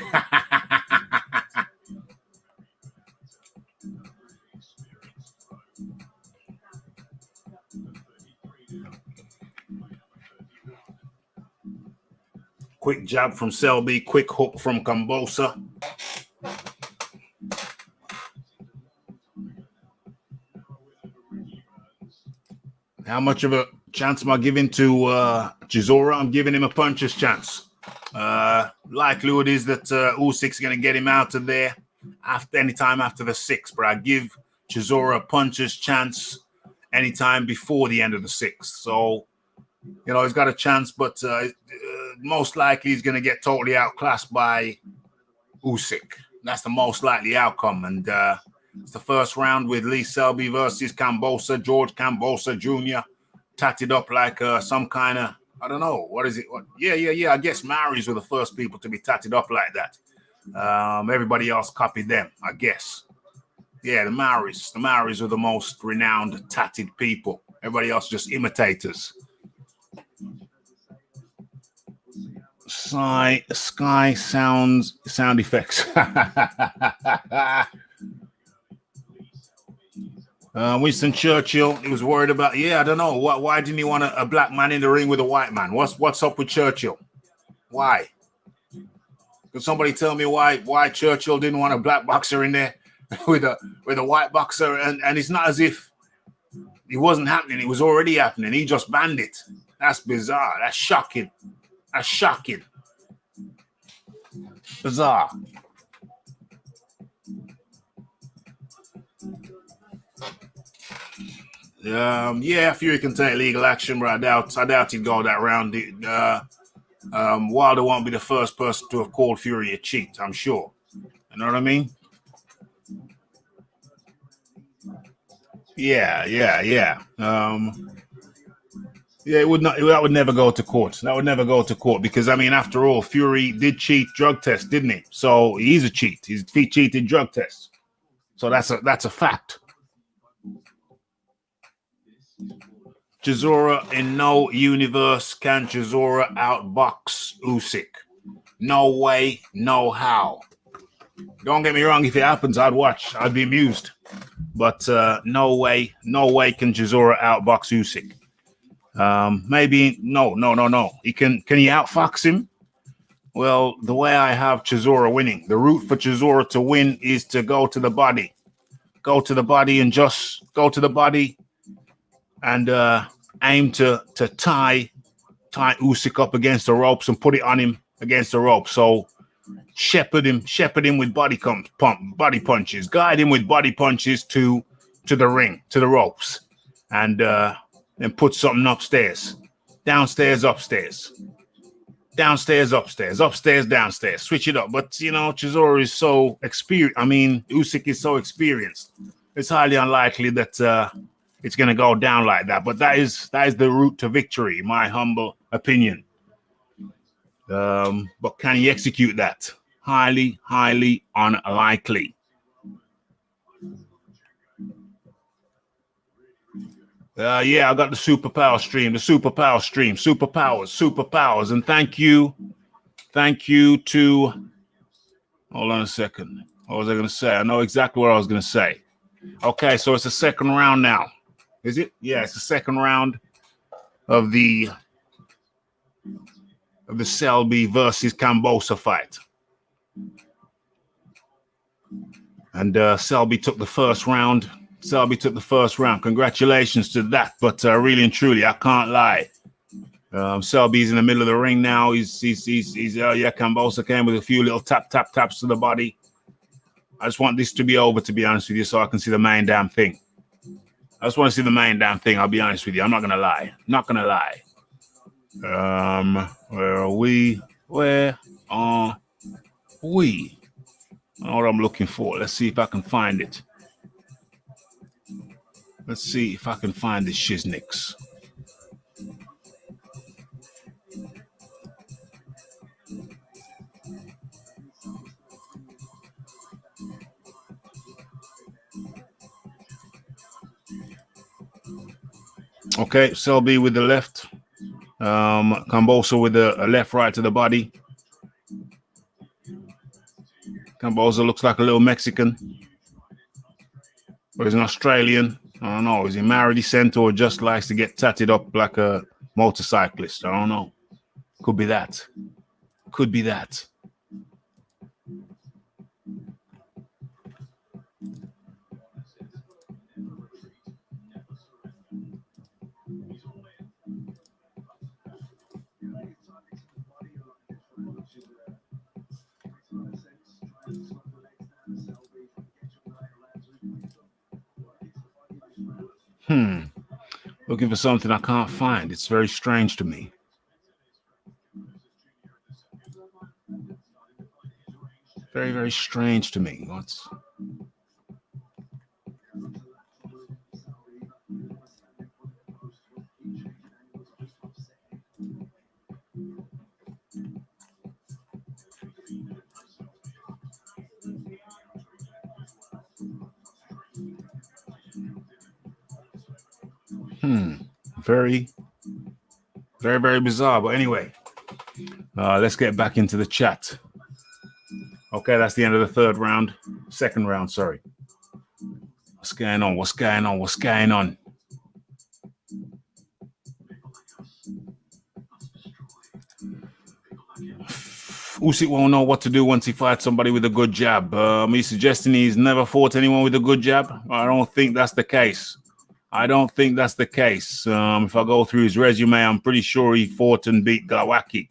Quick jab from Selby, quick hook from Kambosa. How much of a chance am I giving to Chisora? I'm giving him a puncher's chance. Likelihood is that Usyk's going to get him out of there anytime after the 6th, but I give Chisora a puncher's chance anytime before the end of the 6th. So, you know, he's got a chance, but most likely he's going to get totally outclassed by Usyk. That's the most likely outcome. And it's the first round with Lee Selby versus Kambosa, George Kambosa Jr. Tatted up like some kind of, I don't know, what is it? Yeah. I guess Maoris were the first people to be tatted up like that. Everybody else copied them, I guess. Yeah, the Maoris were the most renowned tatted people. Everybody else just imitators. Sky sound effects. Winston Churchill, he was worried about. I don't know why didn't he want a black man in the ring with a white man? What's up with Churchill? Why? Could somebody tell me why Churchill didn't want a black boxer in there with a white boxer? And it's not as if it wasn't happening; it was already happening. He just banned it. That's bizarre. That's shocking. That's shocking. Bizarre. Fury can take legal action, but I doubt he'd go that round. Wilder won't be the first person to have called Fury a cheat, I'm sure. You know what I mean? Yeah. That would never go to court. That would never go to court because, I mean, after all, Fury did cheat drug test, didn't he? So he's a cheat. He cheated drug test. So that's a fact. Chisora, in no universe can Chisora outbox Usyk. No way, no how. Don't get me wrong. If it happens, I'd watch. I'd be amused. But no way can Chisora outbox Usyk. Maybe no. Can he outfox him? Well, the way I have Chisora winning, the route for Chisora to win is to go to the body. Go to the body and just go to the body and aim to tie Usyk up against the ropes and put it on him against the ropes. So shepherd him with body punches, guide him with body punches to the ring, to the ropes, and then put something upstairs, downstairs, upstairs, downstairs, upstairs, upstairs, downstairs. Switch it up. But you know, Chisora is so experienced. I mean, Usyk is so experienced. It's highly unlikely that it's going to go down like that. But that is the route to victory, my humble opinion. But can he execute that? Highly unlikely. I got the superpower stream, superpowers. And thank you to, hold on a second. What was I going to say? I know exactly what I was going to say. Okay, so it's the second round now. Is it? Yeah, it's the second round of the Selby versus Kambosa fight. And Selby took the first round. Congratulations to that. But really and truly, I can't lie. Selby's in the middle of the ring now. Kambosa came with a few little taps to the body. I just want this to be over, to be honest with you, so I can see the main damn thing. I just want to see the main damn thing. I'll be honest with you. I'm not gonna lie. Where are we? Where are we? I know what I'm looking for. Let's see if I can find it. Let's see if I can find the shiznix. Okay, Selby with the left. Kambosa with the left right to the body. Kambosa looks like a little Mexican. Or he's an Australian. I don't know. Is he Maori descent or just likes to get tatted up like a motorcyclist? I don't know. Could be that. Could be that. Looking for something I can't find. It's very strange to me. Very, very strange to me. What's... Very, very, very bizarre. But anyway, let's get back into the chat. Okay, that's the end of the third round. Second round, sorry. What's going on? What's going on? What's going on? Usyk won't know what to do once he fights somebody with a good jab. Me suggesting he's never fought anyone with a good jab? I don't think that's the case. I don't think that's the case. If I go through his resume, I'm pretty sure he fought and beat Glowacki.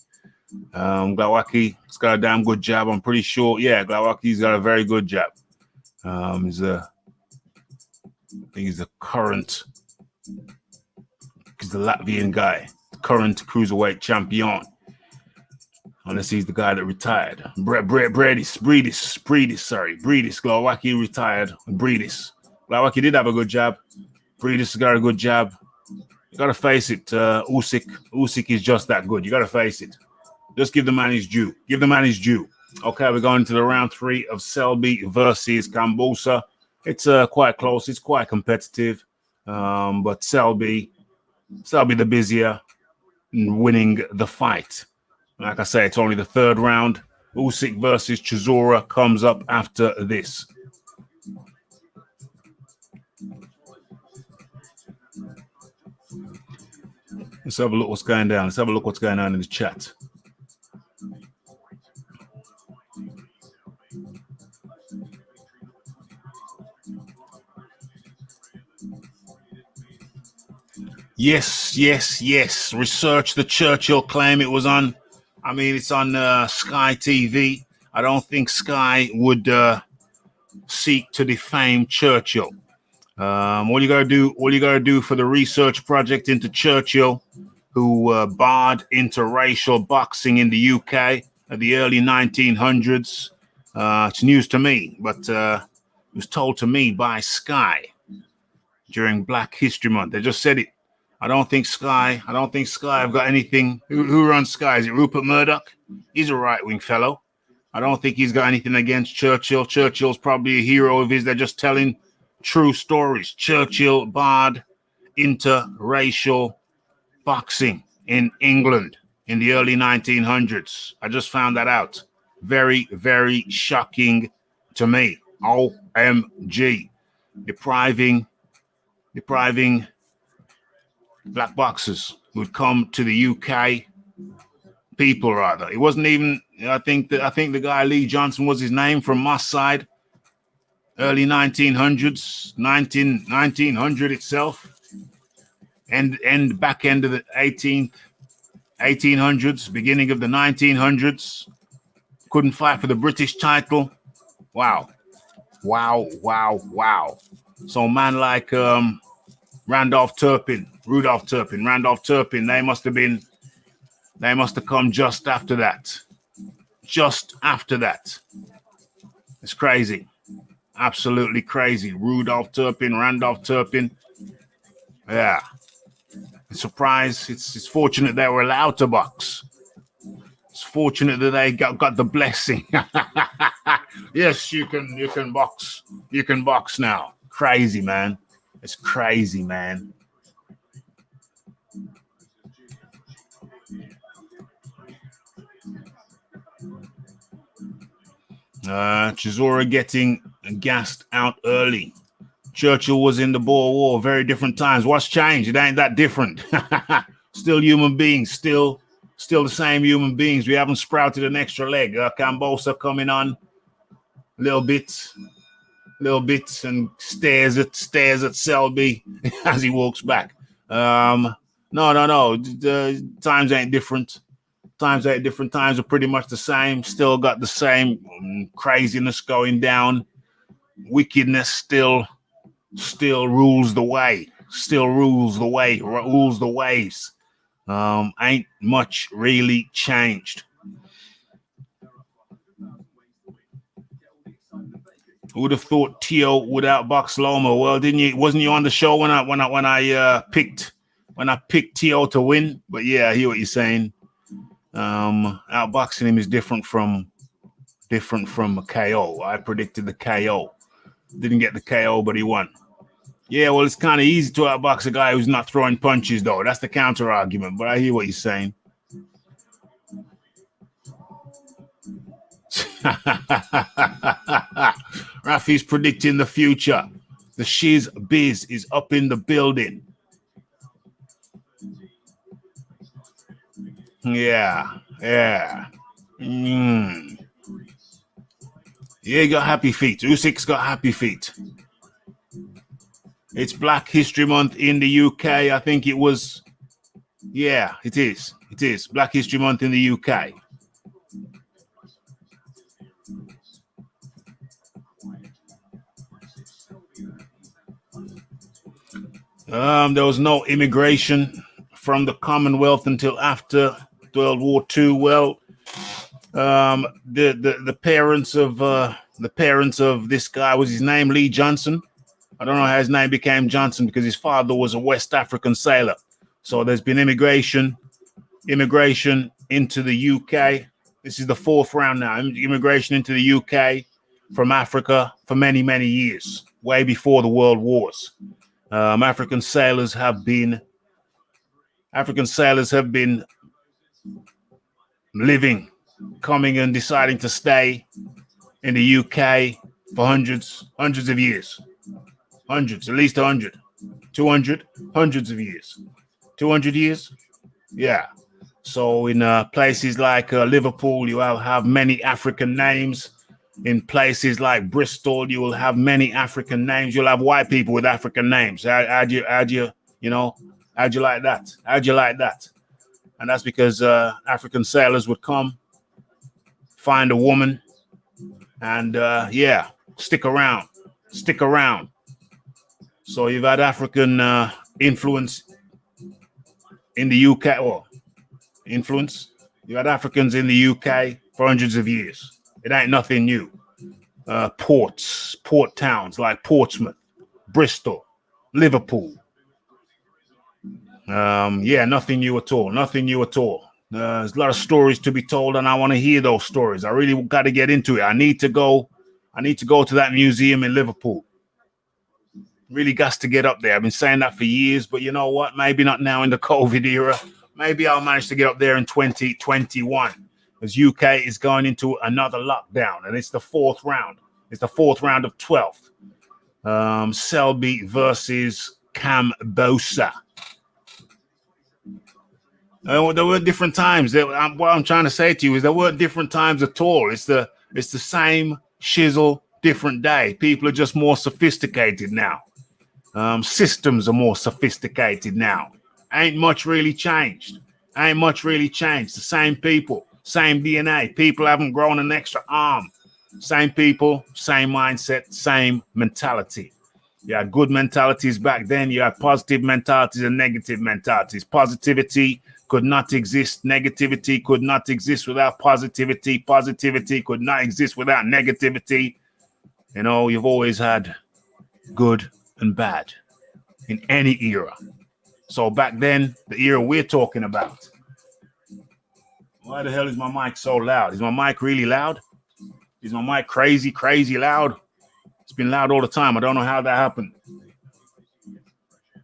Glowacki's got a damn good jab. I'm pretty sure. Yeah, Glowacki's got a very good jab. I think he's the current. He's the Latvian guy, current cruiserweight champion. Unless he's the guy that retired. Breedis. Glowacki retired. Breedis. Glowacki did have a good jab. Breedis has got a good jab. You got to face it. Usyk is just that good. You got to face it. Just give the man his due. Give the man his due. Okay, we're going to the round 3 of Selby versus Kambosa. It's quite close. It's quite competitive. But Selby the busier, winning the fight. Like I say, it's only the third round. Usyk versus Chisora comes up after this. Let's have a look what's going down. Let's have a look what's going on in the chat. Yes. Research the Churchill claim. It was on, it's on Sky TV. I don't think Sky would seek to defame Churchill. All you gotta do for the research project into Churchill, who barred interracial boxing in the UK at the early 1900s. It's news to me, but it was told to me by Sky during Black History Month. They just said it. I don't think Sky have got anything. Who runs Sky? Is it Rupert Murdoch? He's a right-wing fellow. I don't think he's got anything against Churchill. Churchill's probably a hero of his. They're just telling true stories. Churchill barred interracial boxing in England in the early 1900s. I just found that out. Very, very shocking to me. OMG. Depriving black boxers who'd come to the UK, people rather. It wasn't even, I think the guy Lee Johnson was his name, from Moss Side. Early 1900s, 1900 itself, and back end of the 1800s, beginning of the 1900s. Couldn't fight for the British title. Wow. So man like Rudolph Turpin, they must have come just after that. It's crazy. Absolutely crazy. Randolph Turpin. Yeah. Surprise. It's fortunate they were allowed to box. It's fortunate that they got the blessing. Yes, you can box. You can box now. Crazy, man. It's crazy, man. Chisora getting gassed out early. Churchill was in the Boer War, very different times. What's changed? It ain't that different. Still human beings, still Still the same human beings. We haven't sprouted an extra leg. Cambosa coming on a little bit, and stares at Selby as he walks back. No. The times ain't different. Times are pretty much the same. Still got the same craziness going down. Wickedness still rules the way. Rules the waves. Ain't much really changed. Who would have thought Tio would outbox Loma? Well, wasn't you on the show when I picked Tio to win? But yeah, I hear what you're saying. Outboxing him is different from a KO. I predicted the KO. Didn't get the KO, but he won. Yeah, well, it's kind of easy to outbox a guy who's not throwing punches, though. That's the counter argument, but I hear what you're saying. Rafi's predicting the future. The Shiz Biz is up in the building. Yeah. Yeah, he got happy feet. Usyk's got happy feet. It's Black History Month in the UK. I think it was. Yeah, it is. It is Black History Month in the UK. There was no immigration from the Commonwealth until after World War II. Well, the parents of this guy, was his name Lee Johnson? I don't know how his name became Johnson because his father was a West African sailor. So there's been immigration into the UK. This is the fourth round now. Immigration into the UK from Africa for many, many years, way before the World Wars. African sailors have been living, coming and deciding to stay in the UK for hundreds of years. Hundreds, at least 100, 200, hundreds of years. 200 years? Yeah. So in places like Liverpool, you will have many African names. In places like Bristol, you will have many African names. You'll have white people with African names. How'd you like that? How'd you like that? And that's because African sailors would come, find a woman, and stick around. So you've had African influence in the UK, or influence. You had Africans in the UK for hundreds of years. It ain't nothing new. Port towns like Portsmouth, Bristol, Liverpool. Nothing new at all. There's a lot of stories to be told, and I want to hear those stories. I really got to get into it. I need to go to that museum in Liverpool. Really got to get up there. I've been saying that for years, but you know what? Maybe not now in the COVID era. Maybe I'll manage to get up there in 2021. Because UK is going into another lockdown, and it's the fourth round. It's the fourth round of 12th. Selby versus Cambosa. There were different times. What I'm trying to say to you is there weren't different times at all. It's the same shizzle, different day. People are just more sophisticated now. Systems are more sophisticated now. Ain't much really changed. The same people, same DNA. People haven't grown an extra arm. Same people, same mindset, same mentality. You had good mentalities back then. You had positive mentalities and negative mentalities. Positivity could not exist. Negativity could not exist without positivity. Positivity could not exist without negativity. You know, you've always had good and bad in any era. So back then, the era we're talking about. Why the hell is my mic so loud? Is my mic really loud? Is my mic crazy loud? It's been loud all the time. I don't know how that happened.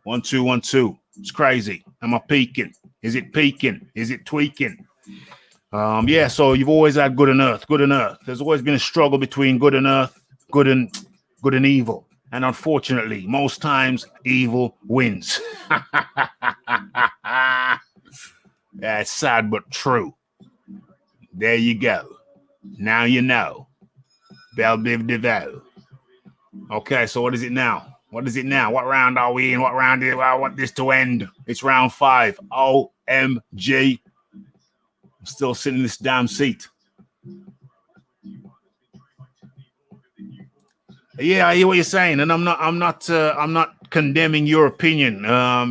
1 2 1 2. It's crazy. Am I peaking? Is it peaking? Is it tweaking? So you've always had good and earth. There's always been a struggle between good and earth, good and evil. And unfortunately, most times evil wins. Yeah, it's sad but true. There you go. Now you know. Bell Biv DeVoe. Okay, so what is it now? What is it now? What round are we in? What round is I want this to end? It's round 5. OMG. I'm still sitting in this damn seat. Yeah, I hear what you're saying, and I'm not condemning your opinion.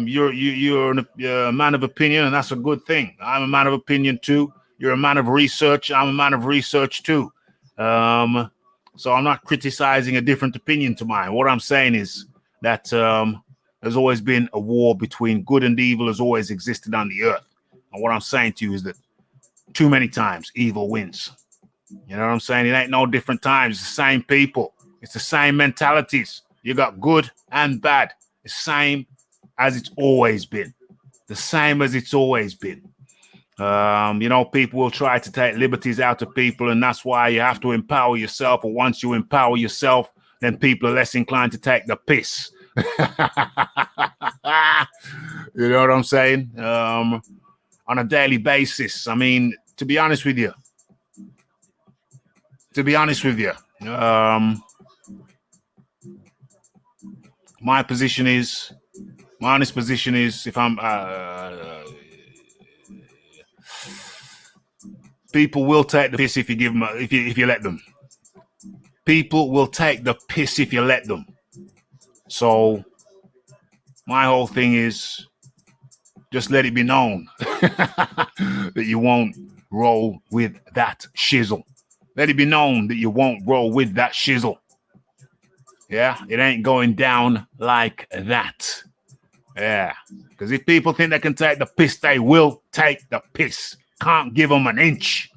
You're a man of opinion, and that's a good thing. I'm a man of opinion too. You're a man of research. I'm a man of research too. So I'm not criticizing a different opinion to mine. What I'm saying is that there's always been a war between good and evil has always existed on the earth. And what I'm saying to you is that too many times evil wins. You know what I'm saying? It ain't no different times. It's the same people. It's the same mentalities. You got good and bad. The same as it's always been. The same as it's always been. People will try to take liberties out of people, and that's why you have to empower yourself. And once you empower yourself, then people are less inclined to take the piss. You know what I'm saying? On a daily basis. I mean, to be honest with you, my honest position is, if I'm people will take the piss if you give them, if you let them. People will take the piss if you let them. So my whole thing is just let it be known that you won't roll with that shizzle. Let it be known that you won't roll with that shizzle. Yeah, it ain't going down like that. Yeah, because if people think they can take the piss, they will take the piss. Can't give them an inch.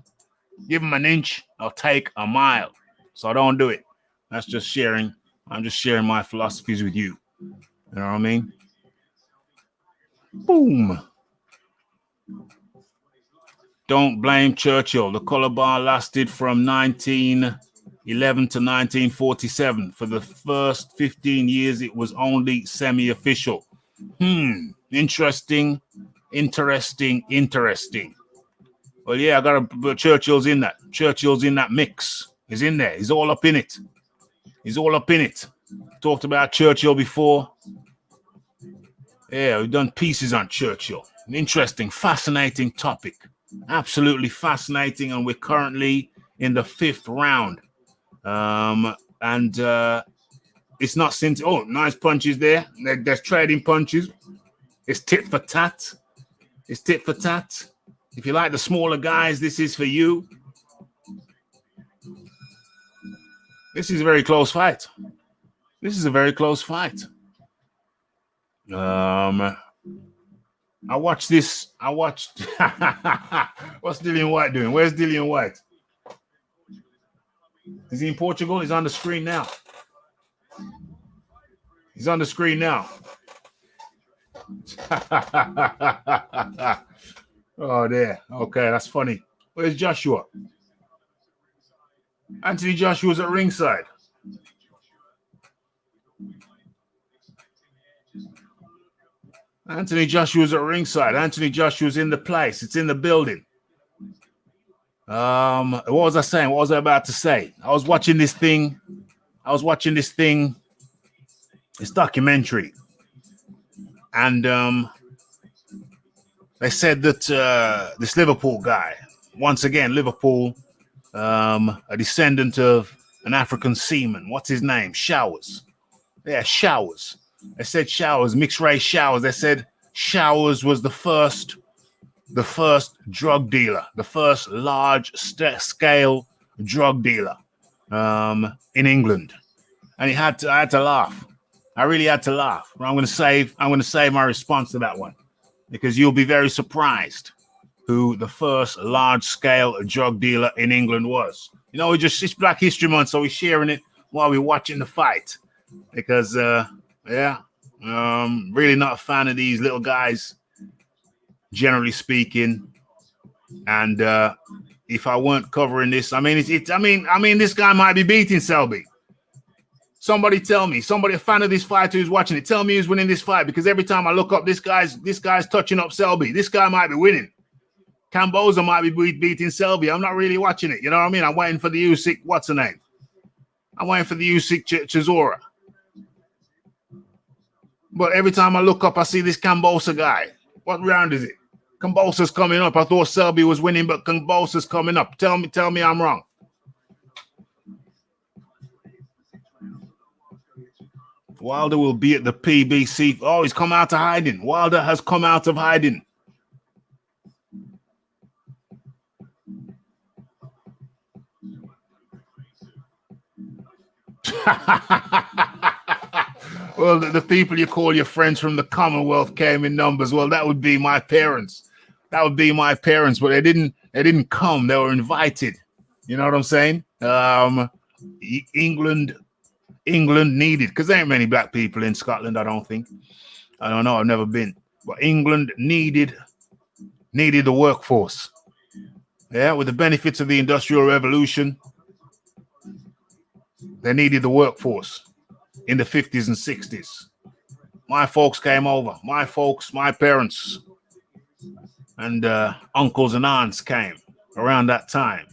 Give them an inch, they'll take a mile. So don't do it. That's just sharing. I'm just sharing my philosophies with you. You know what I mean? Boom. Don't blame Churchill. The color bar lasted from 1911 to 1947. For the first 15 years, it was only semi-official. Interesting. Well, yeah, but Churchill's in that. Churchill's in that mix. He's in there. He's all up in it. Talked about Churchill before. Yeah, we've done pieces on Churchill. An interesting, fascinating topic. Absolutely fascinating. And we're currently in the 5th round. It's not since. Oh, nice punches there. There's trading punches. It's tit for tat. If you like the smaller guys, this is for you. This is a very close fight. I watched this. What's Dillian White doing? Where's Dillian White? Is he in Portugal? He's on the screen now. Oh, there. Okay, that's funny. Where's Joshua? Anthony Joshua's at ringside. Anthony Joshua's in the place. It's in the building. What was I saying? What was I about to say? I was watching this thing. This documentary. And they said that this Liverpool guy, once again, Liverpool, a descendant of an African seaman. What's his name? Showers. Yeah, Showers. They said Showers, mixed race Showers. They said Showers was the first drug dealer, the first large scale drug dealer in England. And I had to laugh. I really had to laugh. I'm going to save my response to that one, because you'll be very surprised who the first large-scale drug dealer in England was. You know, it's Black History Month, so we're sharing it while we're watching the fight. Because, really not a fan of these little guys, generally speaking. And if I weren't covering this, I mean, this guy might be beating Selby. Somebody tell me, a fan of this fighter who's watching it, tell me who's winning this fight, because every time I look up, this guy's touching up Selby. This guy might be winning. Camboza might be beating Selby. I'm not really watching it. You know what I mean? I'm waiting for the Usyk. What's the name? I'm waiting for the Usyk Chisora. But every time I look up, I see this Camboza guy. What round is it? Camboza's coming up. I thought Selby was winning, but Camboza's coming up. Tell me I'm wrong. Wilder will be at the PBC. Oh, he's come out of hiding. Wilder has come out of hiding. Well, the people you call your friends from the Commonwealth came in numbers. Well, that would be my parents. That would be my parents, but they didn't come. They were invited. You know what I'm saying? England needed, because there ain't many black people in Scotland, I don't think. I don't know. I've never been. But England needed the workforce. Yeah, with the benefits of the Industrial Revolution, they needed the workforce in the 50s and 60s. My folks came over. My folks, my parents, and uncles and aunts came around that time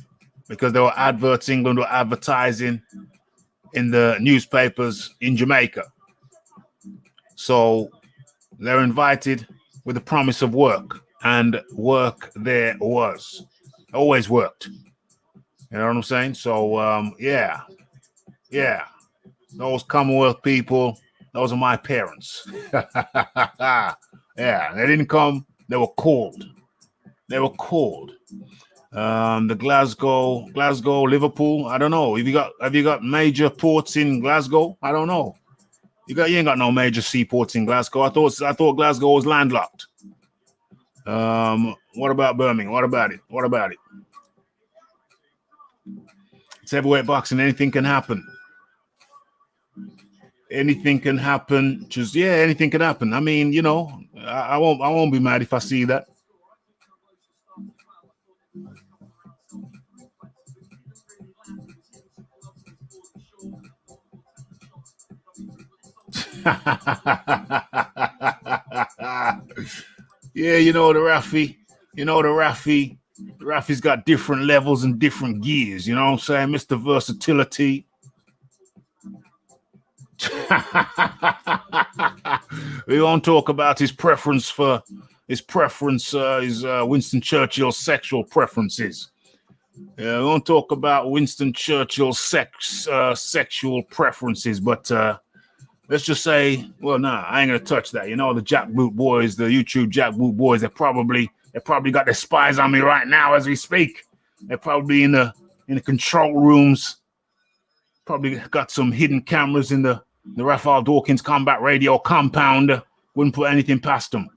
because there were adverts. England were advertising in the newspapers in Jamaica. So they're invited with the promise of work, and work there was. Always worked. You know what I'm saying? So, yeah. Those Commonwealth people, those are my parents. Yeah, they didn't come. They were called. The Glasgow, Liverpool. I don't know. Have you got major ports in Glasgow? I don't know. You ain't got no major seaports in Glasgow. I thought Glasgow was landlocked. What about Birmingham? What about it? It's heavyweight boxing. Anything can happen. Anything can happen. Anything can happen. I mean, you know, I won't be mad if I see that. Yeah, you know the Rafi's got different levels and different gears, you know what I'm saying? Mr. Versatility. We won't talk about his Winston Churchill's sexual preferences. Yeah, we won't talk about Winston Churchill's sexual preferences, but let's just say, well, I ain't gonna touch that. You know, the Jackboot boys, the YouTube Jackboot boys, they probably got their spies on me right now as we speak. They're probably in the control rooms. Probably got some hidden cameras in the Raphael Dawkins Combat Radio compound. Wouldn't put anything past them.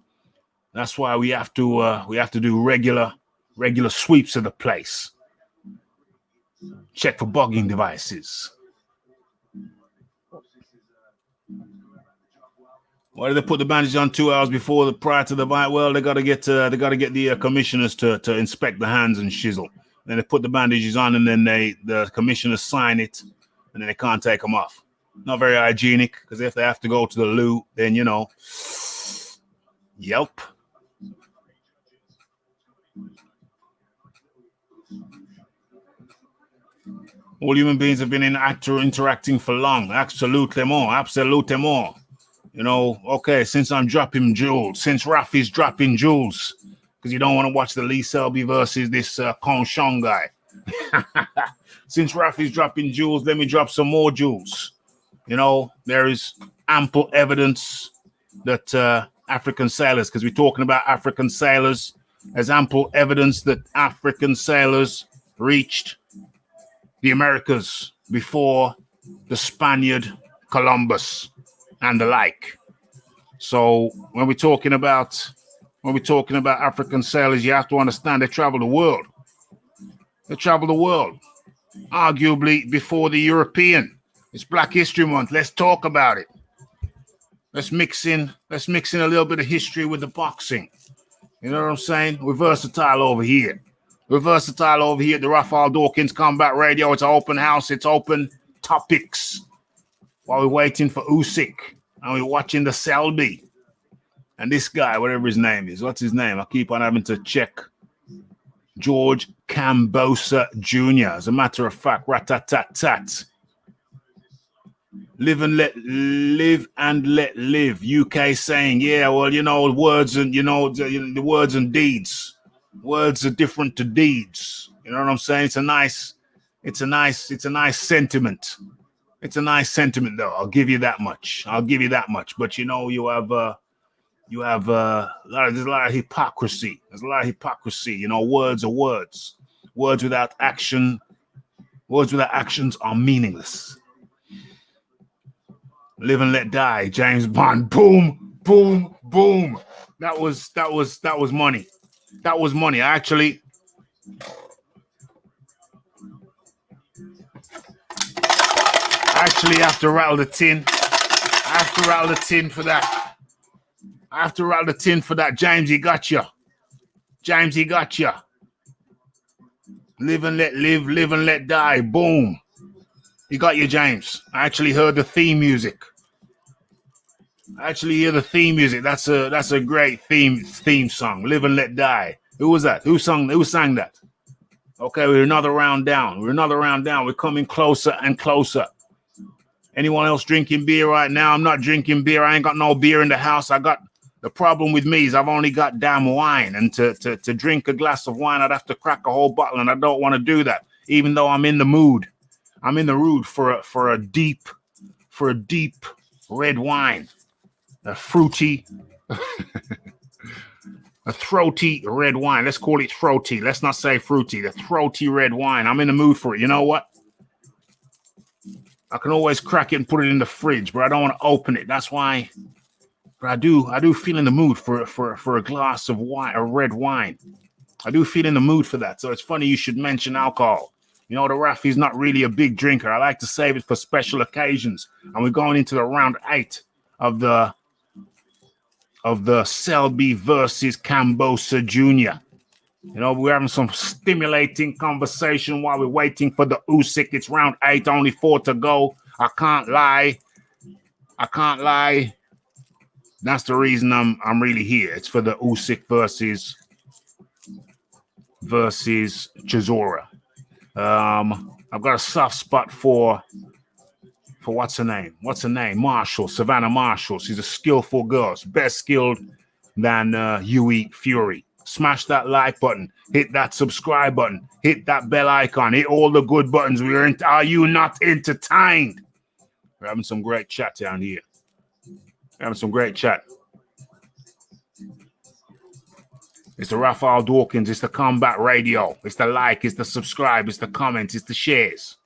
That's why we have to do regular sweeps of the place. Check for bugging devices. Why did they put the bandage on 2 hours prior to the fight? Well, they got to get the commissioners to inspect the hands and shizzle. Then they put the bandages on, and then the commissioners sign it, and then they can't take them off. Not very hygienic, because if they have to go to the loo, then you know, yelp. All human beings have been interacting for long. Absolutely more. You know, okay, since I'm dropping jewels, since Rafi's dropping jewels, because you don't want to watch the Lee Selby versus this Conchon guy. Since Rafi's dropping jewels, let me drop some more jewels. You know, there is ample evidence that African sailors, because we're talking about African sailors, there's ample evidence that African sailors reached the Americas before the Spaniard Columbus and the like. So when we're talking about African sailors, you have to understand they travel the world. Arguably before the European. It's Black History Month. Let's talk about it. Let's mix in a little bit of history with the boxing. You know what I'm saying? We're versatile over here. At the Raphael Dawkins Combat Radio. It's an open house. It's open topics. While we're waiting for Usyk. And we're watching the Selby. And this guy, whatever his name is. What's his name? I keep on having to check George Cambosa Jr. As a matter of fact, rat-tat-tat-tat. Live and let live. UK saying, yeah, well, you know, words and, you know, the words and deeds. Words are different to deeds. You know what I'm saying? It's a nice sentiment. It's a nice sentiment, though. I'll give you that much. But, you know, there's a lot of hypocrisy. You know, words are words. Words without actions are meaningless. Live and let die. James Bond. Boom, boom, boom. That was money. That was money. I actually have to rattle the tin. I have to rattle the tin for that. James, he got you. Live and let live, live and let die. Boom. He got you, James. I actually heard the theme music. That's a great theme song. Live and let die. Who was that? Who sang that? Okay, we're another round down. We're coming closer and closer. Anyone else drinking beer right now? I'm not drinking beer. I ain't got no beer in the house. The problem with me is I've only got damn wine, and to drink a glass of wine, I'd have to crack a whole bottle, and I don't want to do that, even though I'm in the mood. I'm in the mood for a deep red wine, a fruity, a throaty red wine. Let's call it throaty. Let's not say fruity. The throaty red wine. I'm in the mood for it. You know what? I can always crack it and put it in the fridge, but I don't want to open it. That's why. But I do feel in the mood for a glass of wine, a red wine. I do feel in the mood for that. So it's funny you should mention alcohol. You know, the Rafi's not really a big drinker. I like to save it for special occasions. And we're going into the round 8 of the Selby versus Cambosa Jr. You know, we're having some stimulating conversation while we're waiting for the Usyk. It's round 8, only 4 to go. I can't lie. That's the reason I'm really here. It's for the Usyk versus Chisora. I've got a soft spot for what's her name? Marshall, Savannah Marshall. She's a skillful girl. She's better skilled than Yui Fury. Smash that like button. Hit that subscribe button. Hit that bell icon. Hit all the good buttons. Are you not entertained? We're having some great chat down here. It's the Raphael Dawkins. It's the Combat Radio. It's the like. It's the subscribe. It's the comments. It's the shares.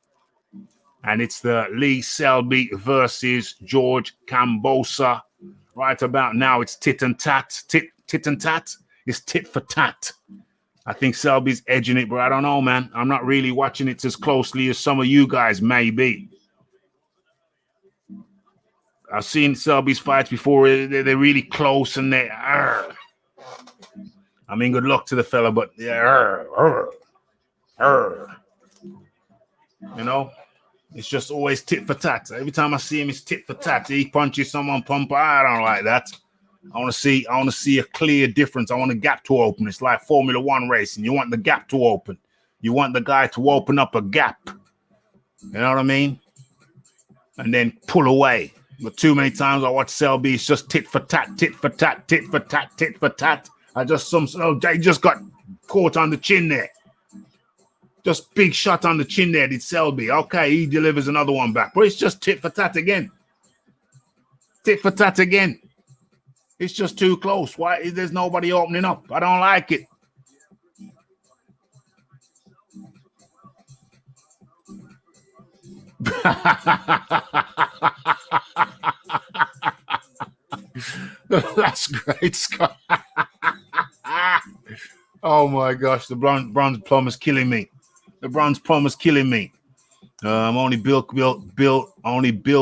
And it's the Lee Selby versus George Cambosa. Right about now, it's tit and tat. Tit and tat. It's tit for tat. I think Selby's edging it, but I don't know, man. I'm not really watching it as closely as some of you guys may be. I've seen Selby's fights before. They're really close and they. I mean, good luck to the fella, but yeah, you know, it's just always tit for tat. Every time I see him, it's tit for tat. He punches someone, pump. I don't like that. I want to see a clear difference. I want a gap to open. It's like Formula One racing. You want the gap to open. You want the guy to open up a gap. You know what I mean? And then pull away. But too many times I watch Selby, it's just tit for tat, tit for tat, tit for tat, tit for tat. They just got caught on the chin there. Just big shot on the chin there, did Selby. Okay, he delivers another one back. But it's just tit for tat again. Tit for tat again. It's just too close. Why? There's nobody opening up. I don't like it. That's great, Scott. Oh my gosh, the bronze plum is killing me. Only Bill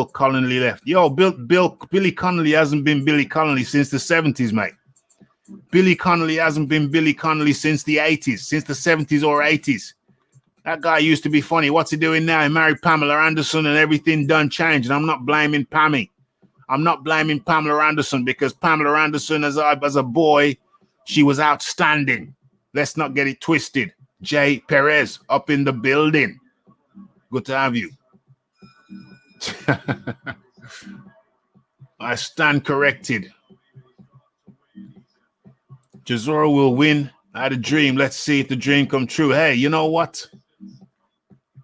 Connolly left. Yo, Billy Connolly hasn't been Billy Connolly since the 70s, mate. Billy Connolly hasn't been Billy Connolly since the 80s, since the 70s or 80s. That guy used to be funny. What's he doing now? He married Pamela Anderson and everything done changed. And I'm not blaming Pammy. I'm not blaming Pamela Anderson because Pamela Anderson, as a boy, she was outstanding. Let's not get it twisted. J. Perez up in the building. Good to have you. I stand corrected. Chisora will win. I had a dream. Let's see if the dream come true. Hey, you know what?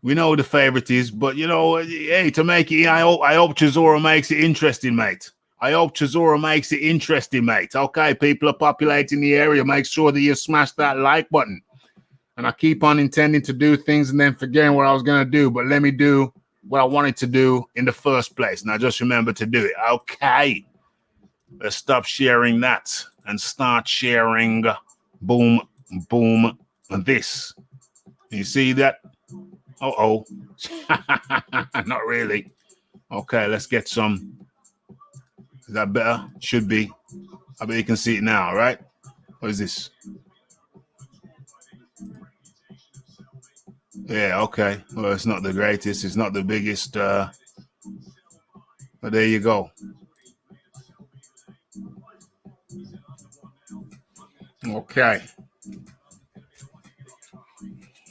We know who the favorite is, but you know, hey, to make it, I hope Chisora makes it interesting, mate. I hope Chisora makes it interesting, mate. Okay, people are populating the area. Make sure that you smash that like button. And I keep on intending to do things and then forgetting what I was going to do. But let me do what I wanted to do in the first place. Now just remember to do it. Okay. Let's stop sharing that and start sharing. Boom, boom, and this. You see that? Uh-oh. Not really. Okay, let's get some. Is that better? Should be. I bet you can see it now, right? What is this? Yeah, okay. Well, it's not the greatest. It's not the biggest. But there you go. Okay.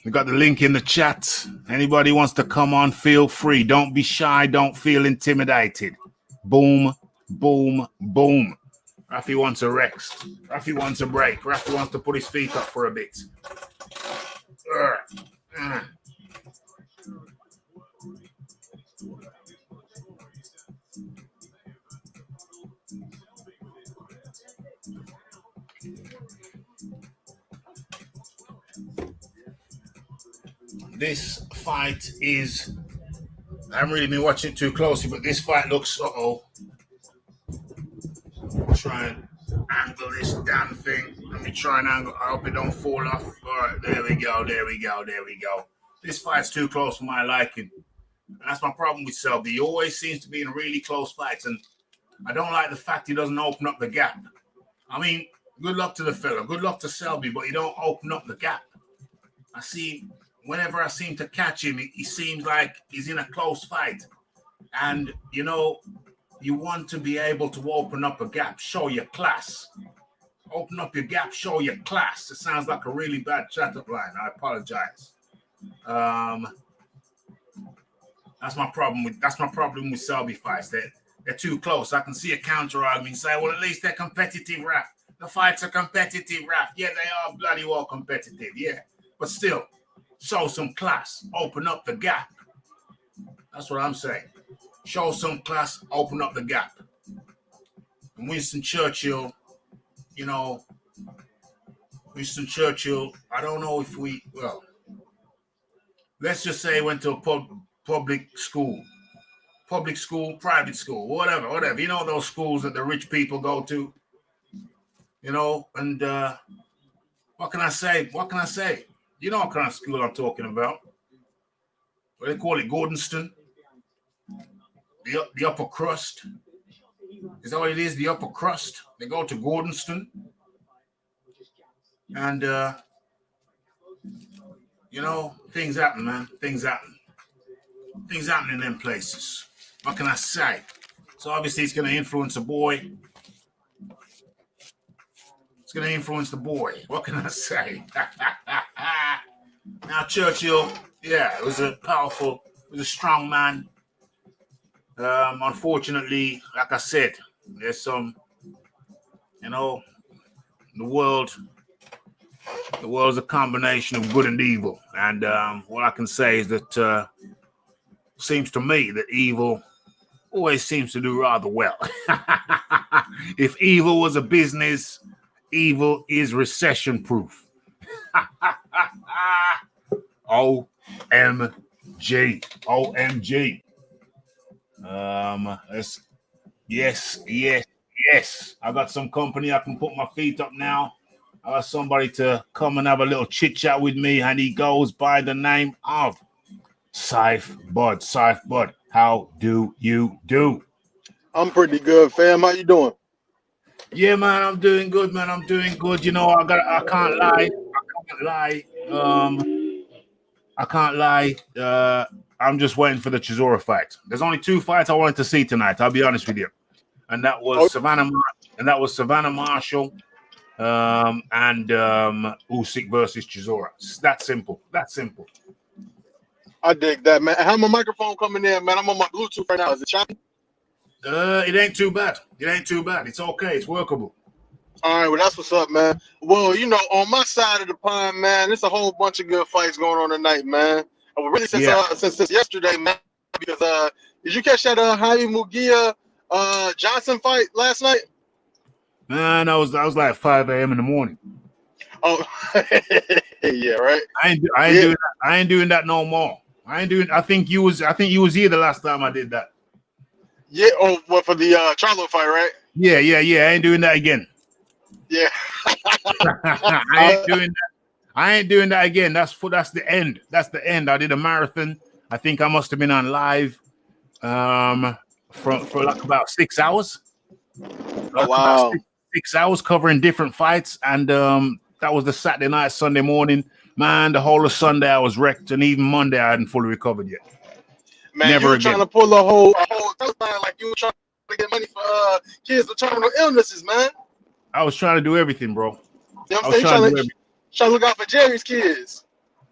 We got the link in the chat. Anybody wants to come on, feel free. Don't be shy. Don't feel intimidated. Boom, boom, boom. Rafi wants a rest. Rafi wants a break. Rafi wants to put his feet up for a bit. This fight is, I haven't really been watching it too closely, but this fight looks, try and angle this damn thing. Let me try and angle, I hope it don't fall off. All right, there we go. This fight's too close for my liking. And that's my problem with Selby. He always seems to be in really close fights, and I don't like the fact he doesn't open up the gap. I mean, good luck to the fella, good luck to Selby, but he don't open up the gap. I see, whenever I seem to catch him, he seems like he's in a close fight. And, you know, you want to be able to open up a gap, show your class. Open up your gap, show your class. It sounds like a really bad chat-up line. I apologize. That's my problem with Selby fights. They're too close. I can see a counter argument say, well, at least they're competitive, Raf. The fights are competitive, Raf. Yeah, they are bloody well competitive, yeah. But still, show some class. Open up the gap. That's what I'm saying. Show some class. Open up the gap. And Winston Churchill, you know, I don't know if let's just say went to a public school, private school, whatever. You know those schools that the rich people go to, you know, and what can I say? You know what kind of school I'm talking about. What they call it, Gordonston? The upper crust. Is that what it is, the upper crust? They go to Gordonston. And, you know, things happen, man. Things happen in them places. What can I say? So obviously it's going to influence a boy. It's going to influence the boy. What can I say? Now, Churchill, yeah, it was a strong man. Unfortunately, like I said, there's some, you know, the world's a combination of good and evil. And what I can say is that seems to me that evil always seems to do rather well. If evil was a business, evil is recession-proof. OMG. Yes. I got some company. I can put my feet up now. I got somebody to come and have a little chit chat with me, and he goes by the name of Saif Bud. How do you do? I'm pretty good, fam. How you doing? Yeah, man, I'm doing good, man. You know, I can't lie. I'm just waiting for the Chisora fight. There's only 2 fights I wanted to see tonight. I'll be honest with you, and that was Savannah Marshall and Usyk versus Chisora. It's that simple. That simple. I dig that, man. How my microphone coming in, man? I'm on my Bluetooth right now. Is it choppy? It ain't too bad. It ain't too bad. It's okay. It's workable. All right, well, that's what's up, man. Well, you know, on my side of the pond, man, there's a whole bunch of good fights going on tonight, man. Well, really since yesterday, man. Because did you catch that Jaime Mugia Johnson fight last night? Man, I was like 5 a.m. in the morning. Oh, yeah, right. I ain't doing that no more. I think you was here the last time I did that. Yeah. Oh, what, for the Charlo fight, right? Yeah. I ain't doing that again. Yeah. I ain't doing that again. That's the end. That's the end. I did a marathon. I think I must have been on live for like about 6 hours. Oh, wow. 6 hours covering different fights, and that was the Saturday night, Sunday morning. Man, the whole of Sunday I was wrecked, and even Monday I hadn't fully recovered yet. Man, Never you were again. trying to pull a whole touchdown like you were trying to get money for kids with terminal illnesses, man. I was trying to do everything, bro. You know what I I'm was saying? Trying to look out for Jerry's kids.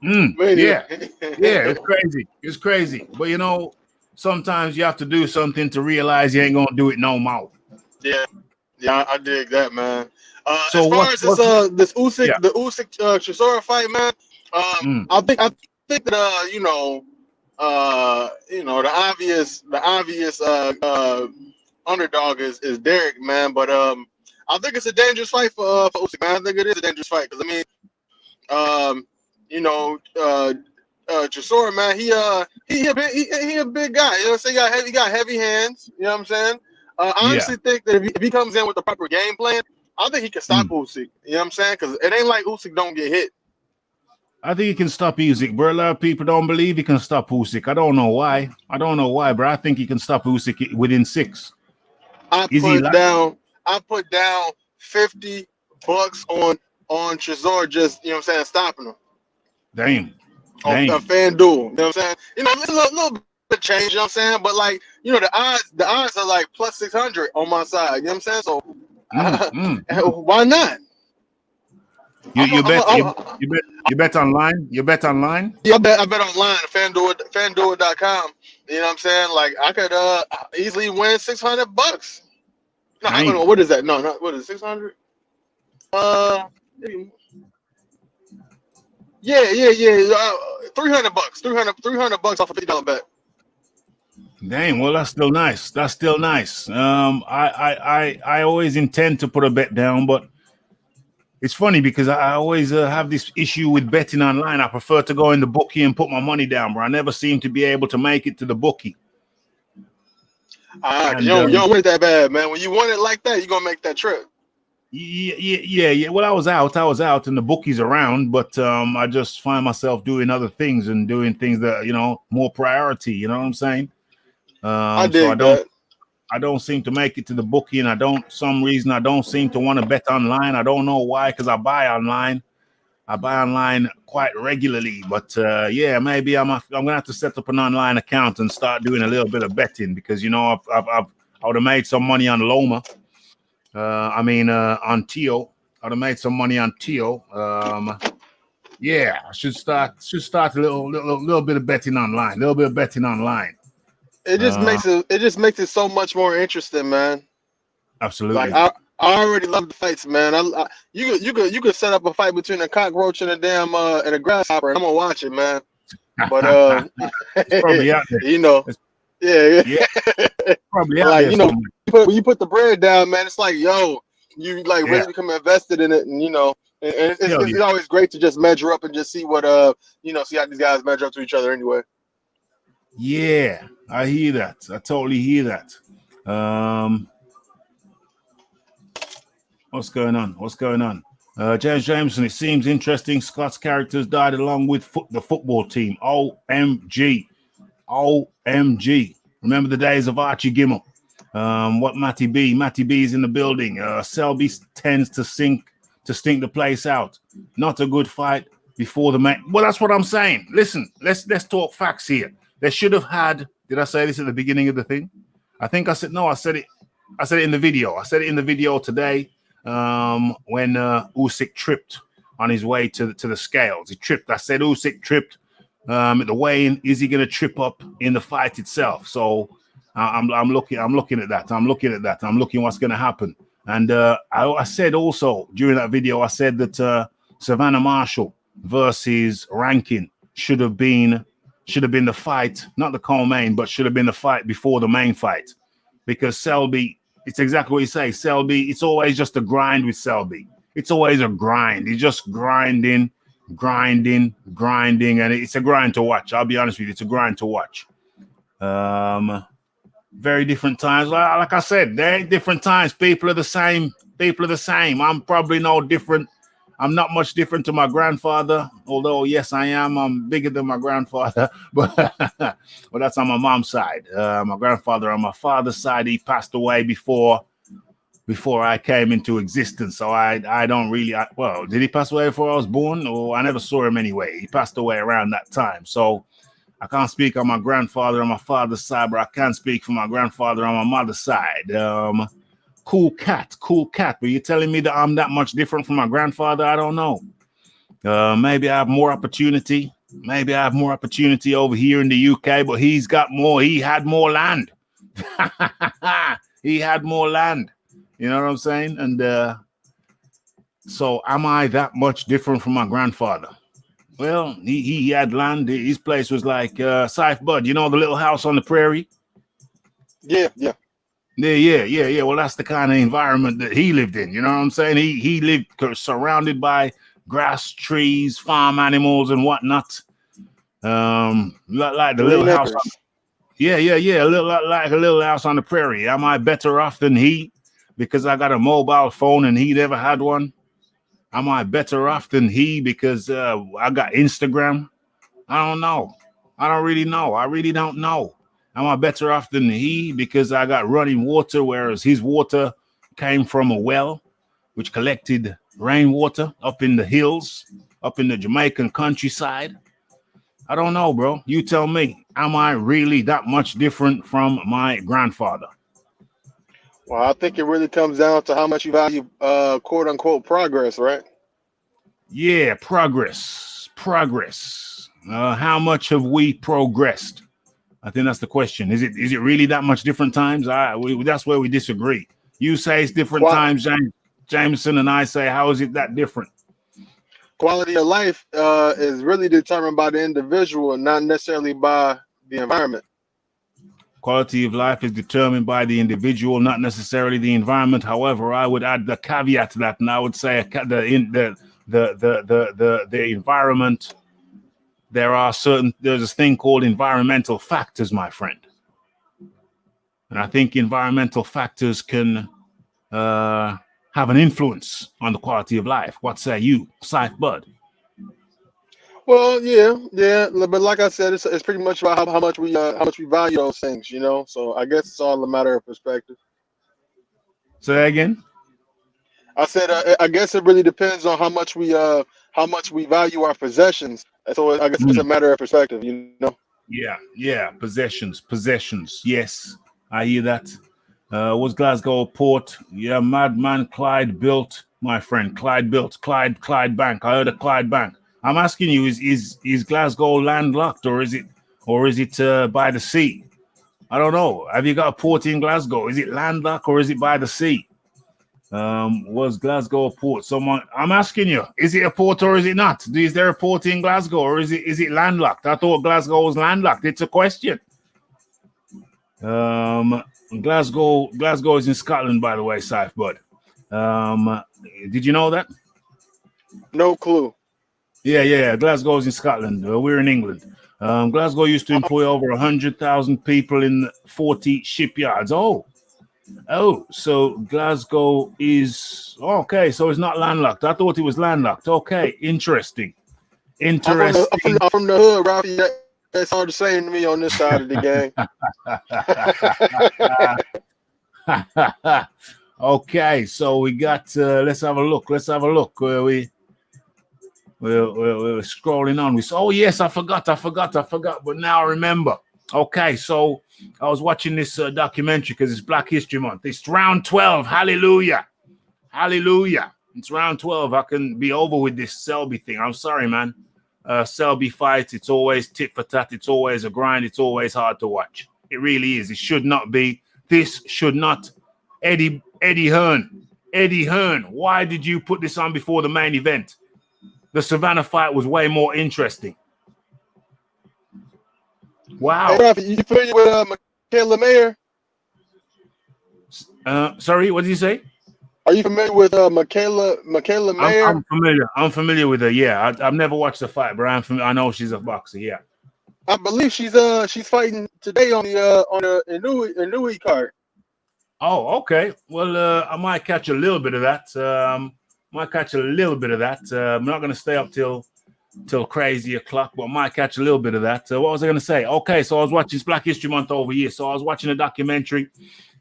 Yeah, it's crazy. It's crazy. But you know, sometimes you have to do something to realize you ain't gonna do it no more. Yeah, I dig that, man. So as far as this Usyk, the Usyk Chisora fight, man, I think that the obvious underdog is Derek, man. But I think it's a dangerous fight for Usyk, man. I think it is a dangerous fight because Chisora, man, he a big guy. You know what I'm saying? He got heavy hands. You know what I'm saying? I honestly think that if he comes in with the proper game plan, I think he can stop Usyk. You know what I'm saying? Because it ain't like Usyk don't get hit. I think he can stop Usyk, bro. A lot of people don't believe he can stop Usyk. I don't know why, bro. I think he can stop Usyk within 6. I put down $50 on Chisora, just, you know what I'm saying, stopping him. Damn. On FanDuel. You know what I'm saying? You know, it's a little bit change, you know what I'm saying? But like, you know, the odds are like plus 600 on my side. You know what I'm saying? So why not? You bet online? You bet online? Yeah, I bet online at FanDuel.com. You know what I'm saying? Like I could easily win $600. No, I don't know, what is that? No, not what is it, 600? Yeah. $300. $300 off a $50 bet. Dang, well, that's still nice. I always intend to put a bet down, but it's funny because I always have this issue with betting online. I prefer to go in the bookie and put my money down, but I never seem to be able to make it to the bookie. You don't want it that bad, man. When you want it like that, you're gonna make that trip. Yeah. Well, I was out, and the bookie's around, but I just find myself doing other things and doing things that, you know, more priority. You know what I'm saying? I don't seem to make it to the bookie, and I don't seem to want to bet online. I don't know why, because I buy online quite regularly. But maybe I'm gonna have to set up an online account and start doing a little bit of betting, because, you know, I would have made some money on Loma. On Tio. I would have made some money on Tio. I should start a little bit of betting online. It just makes it so much more interesting, man. Absolutely. Like I already love the fights, man. You could set up a fight between a cockroach and a damn and a grasshopper, and I'm gonna watch it, man. But it's probably out there. You know, yeah. Probably out like, there. You know, when you put the bread down, man, it's like, yo, you like really become invested in it, and you know, and it's always great to just measure up and just see what see how these guys measure up to each other anyway. Yeah, I hear that. I totally hear that. What's going on? James Jameson, it seems interesting. Scott's characters died along with the football team. OMG. Remember the days of Archie Gimmel. What Matty B is in the building. Selby tends to stink the place out. Not a good fight before the match. Well, that's what I'm saying. Listen, let's talk facts here. They should have had. Did I say this at the beginning of the thing? I think I said no. I said it in the video. I said it in the video today. when Usyk tripped on his way to the scales. He tripped. I said Usyk tripped at the weigh-in. Is he going to trip up in the fight itself? So I'm looking at that. I'm looking what's going to happen. And I said also during that video, I said that Savannah Marshall versus Rankin should have been the fight, not the co-main, but should have been the fight before the main fight, because Selby, it's exactly what you say. Selby, it's always just a grind with Selby. It's always a grind. He's just grinding, and it's a grind to watch. I'll be honest with you, it's a grind to watch. Very different times. Like I said, there ain't different times. People are the same. I'm probably no different. I'm not much different to my grandfather, although yes, I am. I'm bigger than my grandfather, but that's on my mom's side. My grandfather on my father's side, he passed away before I came into existence. So I don't really. Well, did he pass away before I was born? Or I never saw him anyway. He passed away around that time. So I can't speak on my grandfather on my father's side, but I can speak for my grandfather on my mother's side. Cool cat. But you're telling me that I'm that much different from my grandfather? I don't know. Maybe I have more opportunity. Over here in the UK, but he had more land. He had more land. You know what I'm saying? And so am I that much different from my grandfather? Well, he had land. His place was like Scythe Bud. You know the little house on the prairie? Yeah. Yeah. Well, that's the kind of environment that he lived in. You know what I'm saying? He lived surrounded by grass, trees, farm animals, and whatnot. Like the little house. Yeah. A little house on the prairie. Am I better off than he because I got a mobile phone and he never had one? Am I better off than he because I got Instagram? I don't know. I don't really know. I really don't know. Am I better off than he because I got running water, whereas his water came from a well, which collected rainwater up in the hills, up in the Jamaican countryside? I don't know, bro. You tell me. Am I really that much different from my grandfather? Well, I think it really comes down to how much you value quote unquote progress, right? Yeah, progress. How much have we progressed? I think that's the question. Is it really that much different times? That's where we disagree. You say it's different times, Jameson, and I say, how is it that different? Quality of life is really determined by the individual and not necessarily by the environment. Quality of life is determined by the individual, not necessarily the environment. However, I would add the caveat to that, and I would say the environment. There's this thing called environmental factors, my friend. And I think environmental factors can have an influence on the quality of life. What say you, Scythe Bud? Well, yeah, but like I said, it's pretty much about how much we value those things, you know. So I guess it's all a matter of perspective. Say that again. I said I guess it really depends on how much we value our possessions. So I guess it's a matter of perspective, you know. Yeah. Possessions. Yes, I hear that. Was Glasgow a port? Yeah, madman Clyde built, my friend. Clyde Bank. I heard of Clyde Bank. I'm asking you, is Glasgow landlocked or is it by the sea? I don't know. Have you got a port in Glasgow? Is it landlocked or is it by the sea? Was Glasgow a port? I'm asking you, is it a port or is it not? Is there a port in Glasgow or is it landlocked? I thought Glasgow was landlocked. It's a question. Glasgow is in Scotland, by the way, Scythe Bud. Did you know that? No clue. Yeah. Glasgow is in Scotland. We're in England. Glasgow used to employ over 100,000 people in 40 shipyards. Oh, so Glasgow is okay. So it's not landlocked. I thought it was landlocked. Okay, interesting. I'm from the hood, Ralphie. That's hard to say to me on this side of the game. Okay, so we got. Let's have a look. We're scrolling on. Yes, I forgot. But now I remember. Okay, so I was watching this documentary because it's Black History Month. It's round 12. Hallelujah. Hallelujah. It's round 12. I can be over with this Selby thing. I'm sorry, man. Selby fight, it's always tit for tat. It's always a grind. It's always hard to watch. It really is. It should not be. This should not. Eddie Hearn. Eddie Hearn, why did you put this on before the main event? The Savannah fight was way more interesting. Wow. Hey, Rafi, you familiar with Michaela Mayer? Sorry, what did you say? Are you familiar with Michaela Mayer? I'm familiar with her. Yeah, I've never watched the fight, but I know she's a boxer. Yeah. I believe she's fighting today on the Inui card. Oh, okay. Well, I might catch a little bit of that. I'm not going to stay up till crazy o'clock, but I might catch a little bit of that. What was I going to say? Okay, so I was watching Black History Month over here. So I was watching a documentary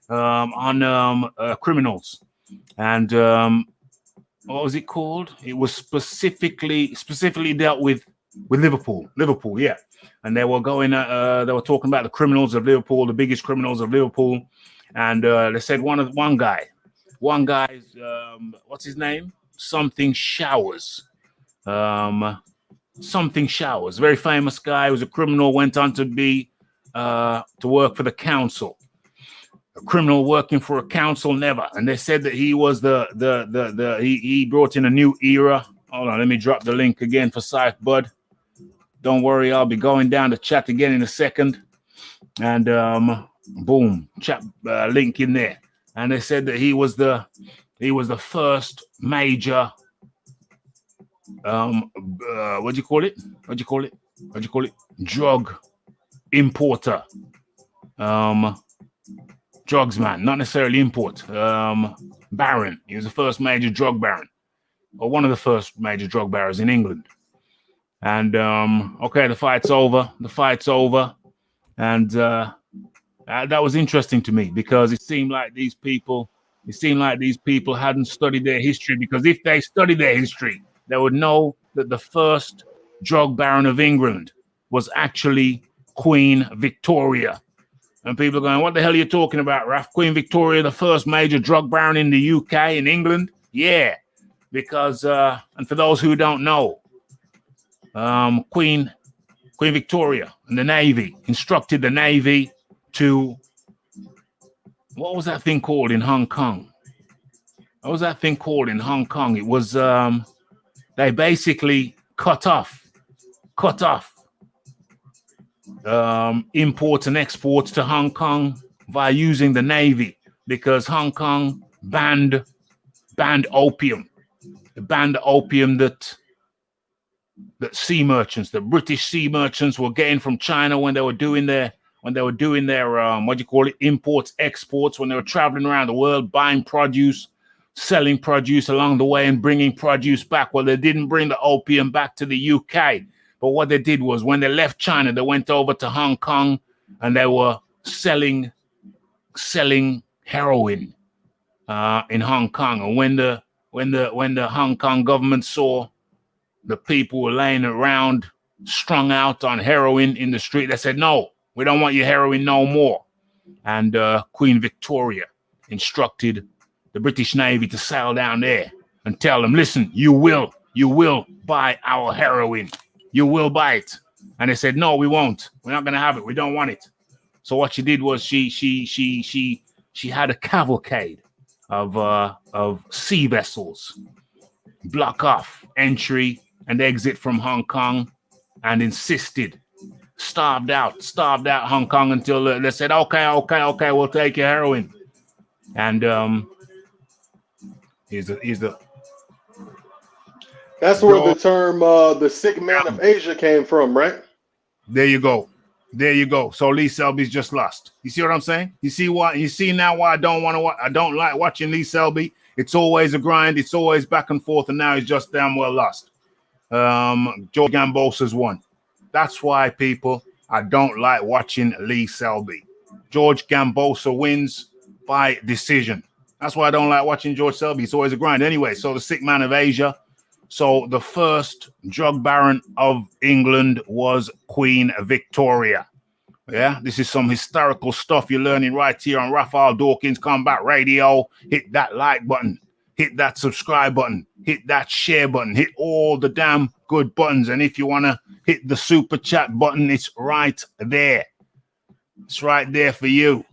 on criminals, and what was it called? It was specifically dealt with Liverpool, yeah. And they were they were talking about the criminals of Liverpool, the biggest criminals of Liverpool. And they said one guy's what's his name? Something Showers. Something Showers. Very famous guy. Was a criminal. Went on to be to work for the council. A criminal working for a council, never. And they said that he was he brought in a new era. Hold on, let me drop the link again for Scythe Bud. Don't worry, I'll be going down the chat again in a second. And boom, chat link in there. And they said that he was the first major what do you call it? Drug importer. Drugs man, not necessarily import. Baron. He was the first major drug baron, or one of the first major drug barons in England. And okay, the fight's over. And that was interesting to me, because it seemed like these people hadn't studied their history, because if they studied their history, they would know that the first drug baron of England was actually Queen Victoria. And people are going, what the hell are you talking about, Raf? Queen Victoria, the first major drug baron in the UK, in England? Yeah, because, and for those who don't know, Queen Victoria and the Navy instructed the Navy to, what was that thing called in Hong Kong? It was, they basically cut off imports and exports to Hong Kong via using the Navy, because Hong Kong banned opium. They banned the opium that sea merchants, the British sea merchants, were getting from China when they were doing their imports, exports, when they were traveling around the world, buying produce, selling produce along the way and bringing produce back. Well, they didn't bring the opium back to the UK. But what they did was, when they left China, they went over to Hong Kong and they were selling heroin in Hong Kong. And when the Hong Kong government saw the people were laying around, strung out on heroin in the street, they said, "No, we don't want your heroin no more." And Queen Victoria instructed the British Navy to sail down there and tell them, "Listen, you will buy our heroin. You will buy it." And they said, "No, we won't. We're not going to have it. We don't want it." So what she did was she had a cavalcade of sea vessels block off entry and exit from Hong Kong, and insisted, starved out Hong Kong until they said, okay, we'll take your heroin. And here's the That's where the term the sick man of Asia came from, right? There you go. So Lee Selby's just lost. You see what I'm saying? You see now why I don't like watching Lee Selby. It's always a grind. It's always back and forth, and now he's just damn well lost. George Gambosa's won. That's why, people, I don't like watching Lee Selby. George Gambosa wins by decision. That's why I don't like watching George Selby. It's always a grind. Anyway, so the sick man of Asia. So the first drug baron of England was Queen Victoria. Yeah, this is some historical stuff you're learning right here on Raphael Dawkins Combat Radio. Hit that like button. hit that subscribe button, hit that share button, hit all the damn good buttons. And if you want to hit the super chat button, it's right there. It's right there for you.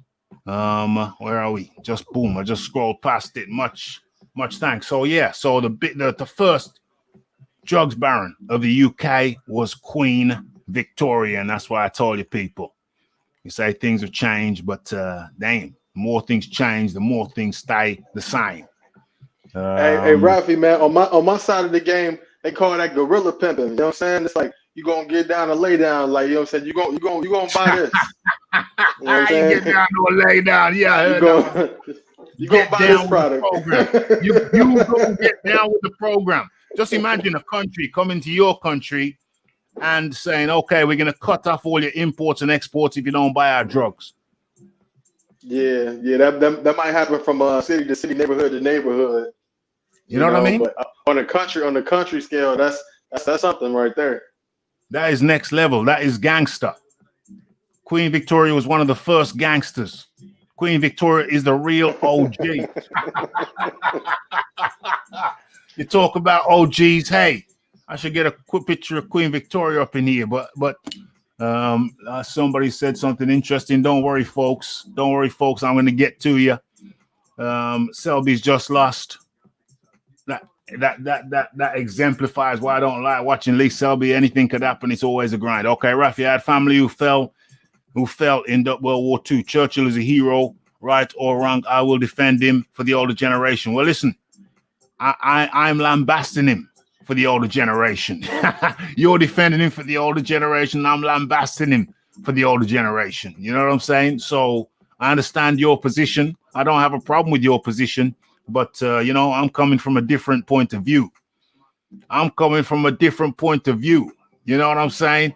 Where are we? Just boom. I just scrolled past it. Much thanks. So yeah, so the first drugs baron of the UK was Queen Victoria, and that's why I told you people. You say things have changed, but damn, the more things change, the more things stay the same. Hey, Rafi, man, on my side of the game, they call that gorilla pimping. You know what I'm saying? It's like you gonna get down and lay down, like you know what I'm saying. You gonna buy this. You know what I'm saying? Get down to a lay down. Yeah, you gonna buy this product. You gonna get down with the program. Just imagine a country coming to your country and saying, "Okay, we're gonna cut off all your imports and exports if you don't buy our drugs." Yeah, that might happen from city to city, neighborhood to neighborhood. You know what I mean? But on the country scale, that's something right there. That is next level. That is gangster. Queen Victoria was one of the first gangsters. Queen Victoria is the real OG. You talk about OGs. Hey, I should get a quick picture of Queen Victoria up in here. But somebody said something interesting. Don't worry, folks. I'm going to get to you. Selby's just lost. That exemplifies why I don't like watching Lee Selby. Anything could happen. It's always a grind. Okay, Rafi, I had family who fell in World War II. Churchill is a hero, right or wrong. I will defend him for the older generation. Well, listen, I'm lambasting him for the older generation. You're defending him for the older generation. I'm lambasting him for the older generation. You know what I'm saying? So I understand your position. I don't have a problem with your position. But, I'm coming from a different point of view. You know what I'm saying?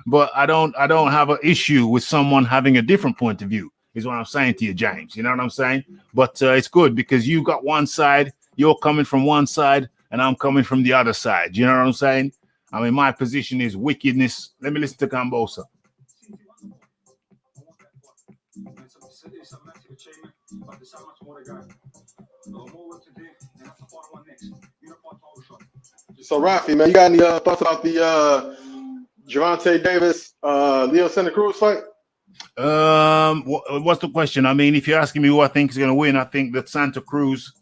But I don't have an issue with someone having a different point of view, is what I'm saying to you, James. You know what I'm saying? But it's good because you got one side, you're coming from one side, and I'm coming from the other side. You know what I'm saying? I mean, my position is wickedness. Let me listen to Cambosa. But there's so much more to go. More work to do, and that's the final one next. Unified title shot. So, Rafi, man, you got any thoughts about the Gervonta Davis, Leo Santa Cruz fight? What's the question? I mean, if you're asking me who I think is going to win, I think the Santa Cruz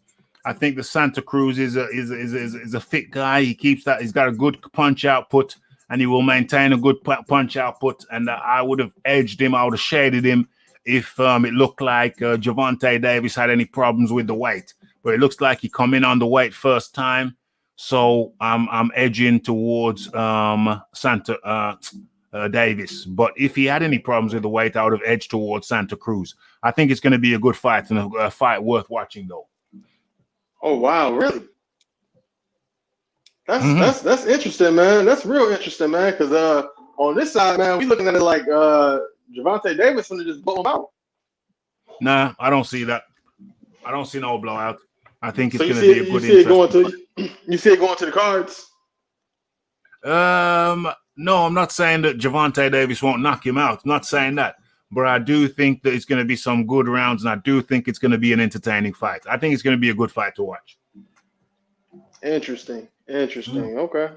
is a fit guy. He keeps that. He's got a good punch output, and he will maintain a good punch output. And I would have edged him. I would have shaded him if it looked like Gervonta Davis had any problems with the weight. But it looks like he come in on the weight first time. So I'm edging towards Santa Davis. But if he had any problems with the weight, I would have edged towards Santa Cruz. I think it's going to be a good fight and a fight worth watching, though. Oh, wow. Really? That's interesting, man. That's real interesting, man. Because on this side, man, we looking at it like Gervonta Davis going to just blow him out. Nah, I don't see that. I don't see no blowout. I think it's so going to be a good You see it going to the cards? No, I'm not saying that Gervonta Davis won't knock him out. I'm not saying that. But I do think that it's going to be some good rounds, and I do think it's going to be an entertaining fight. I think it's going to be a good fight to watch. Interesting. Okay.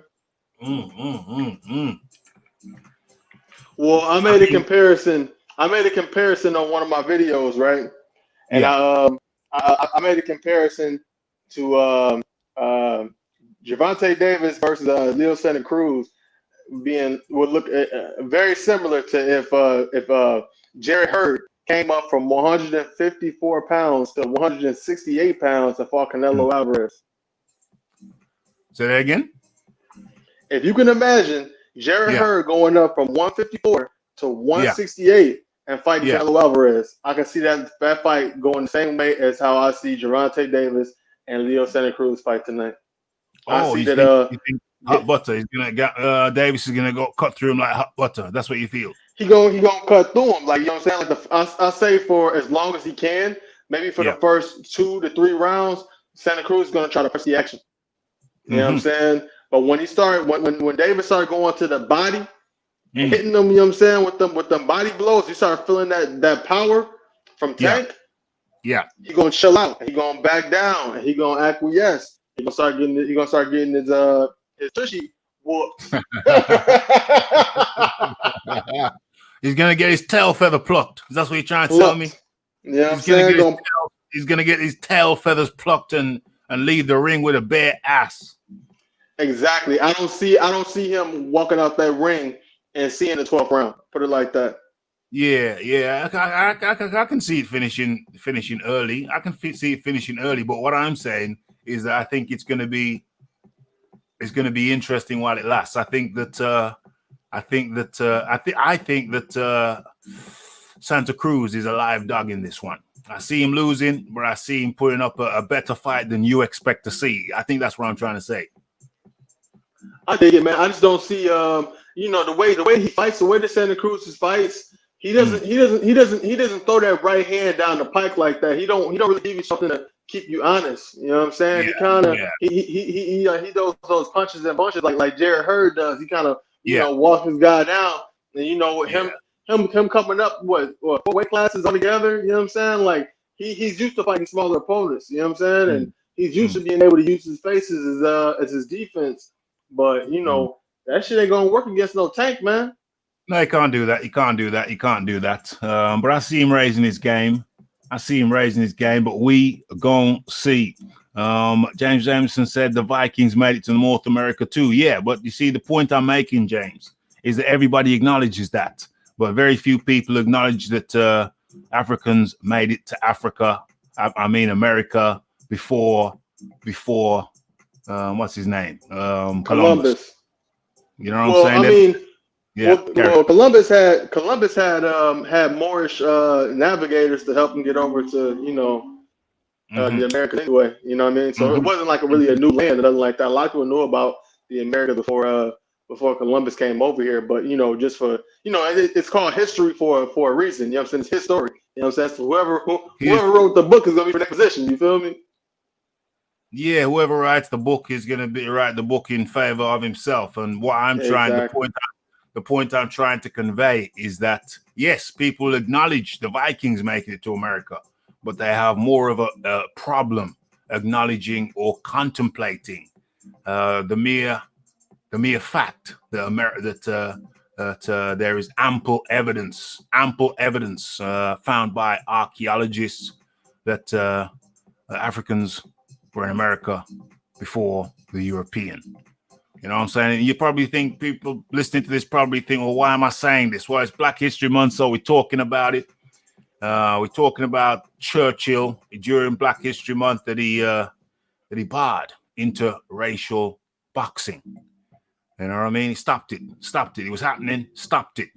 Well, I made a comparison on one of my videos, right? And yeah. I made a comparison to Gervonta Davis versus Leo Santa Cruz would look very similar to if Jerry Hurd came up from 154 pounds to 168 pounds to fought Canelo Alvarez. Say that again? If you can imagine Jerry Hurd going up from 154 to 168 and fighting Canelo Alvarez, I can see that fight going the same way as how I see Gervonta Davis and Leo Santa Cruz fight tonight. You think hot butter is gonna get Davis is gonna go cut through him like hot butter? That's what you feel? He gonna cut through him, like, you know what I'm saying? Like I say for as long as he can, maybe for the first 2 to 3 rounds, Santa Cruz is gonna try to press the action. You know what I'm saying? But when he started, when Davis started going to the body, hitting them, you know what I'm saying, with them body blows, you start feeling that power from Tank. Yeah. He gonna chill out. He gonna back down. And he gonna acquiesce. He gonna start getting. He gonna start getting his tushy whooped. He's gonna get his tail feather plucked. That's what you're trying to tell me. You know what I'm saying? He's gonna get his tail feathers plucked and leave the ring with a bare ass. Exactly. I don't see him walking out that ring and seeing the 12th round. Put it like that. Yeah. I can see it finishing early. I can see it finishing early. But what I'm saying is that I think it's gonna be interesting while it lasts. I think that Santa Cruz is a live dog in this one. I see him losing, but I see him putting up a better fight than you expect to see. I think that's what I'm trying to say. I dig it, man. I just don't see the way he fights, the way that Santa Cruz fights. He doesn't throw that right hand down the pike like that. He don't really give you something to keep you honest. You know what I'm saying? He does those punches and bunches like Jared Hurd does. He kind of walks his guy down, and him coming up what 4 weight classes altogether. You know what I'm saying? Like he's used to fighting smaller opponents. You know what I'm saying? And he's used to being able to use his faces as his defense. But that shit ain't gonna work against no Tank, man. No, he can't do that. He can't do that. But I see him raising his game. But we gonna see. James Jameson said the Vikings made it to North America too. Yeah, but you see, the point I'm making, James, is that everybody acknowledges that, but very few people acknowledge that Africans made it to Africa. I mean, America before what's his name? Columbus. You know what I'm saying? Columbus had Moorish navigators to help him get over to the Americas anyway. You know what I mean? So it wasn't like really a new land or nothing like that. A lot of people knew about the Americas before Columbus came over here. But just for it's called history for a reason. You know what I'm saying? It's his story. You know what I'm saying? So whoever wrote the book is gonna be for that position. You feel me? Yeah, whoever writes the book is going to write the book in favor of himself. And what I'm the point I'm trying to convey is that, yes, people acknowledge the Vikings making it to America, but they have more of a problem acknowledging or contemplating the mere fact that there is ample evidence found by archaeologists that Africans were in America before the European. You know what I'm saying? You probably think, people listening to this probably think, well, why am I saying this? Well, it's Black History Month, so we're talking about it. We're talking about Churchill during Black History Month that he barred interracial boxing. You know what I mean? He stopped it. It was happening. Stopped it.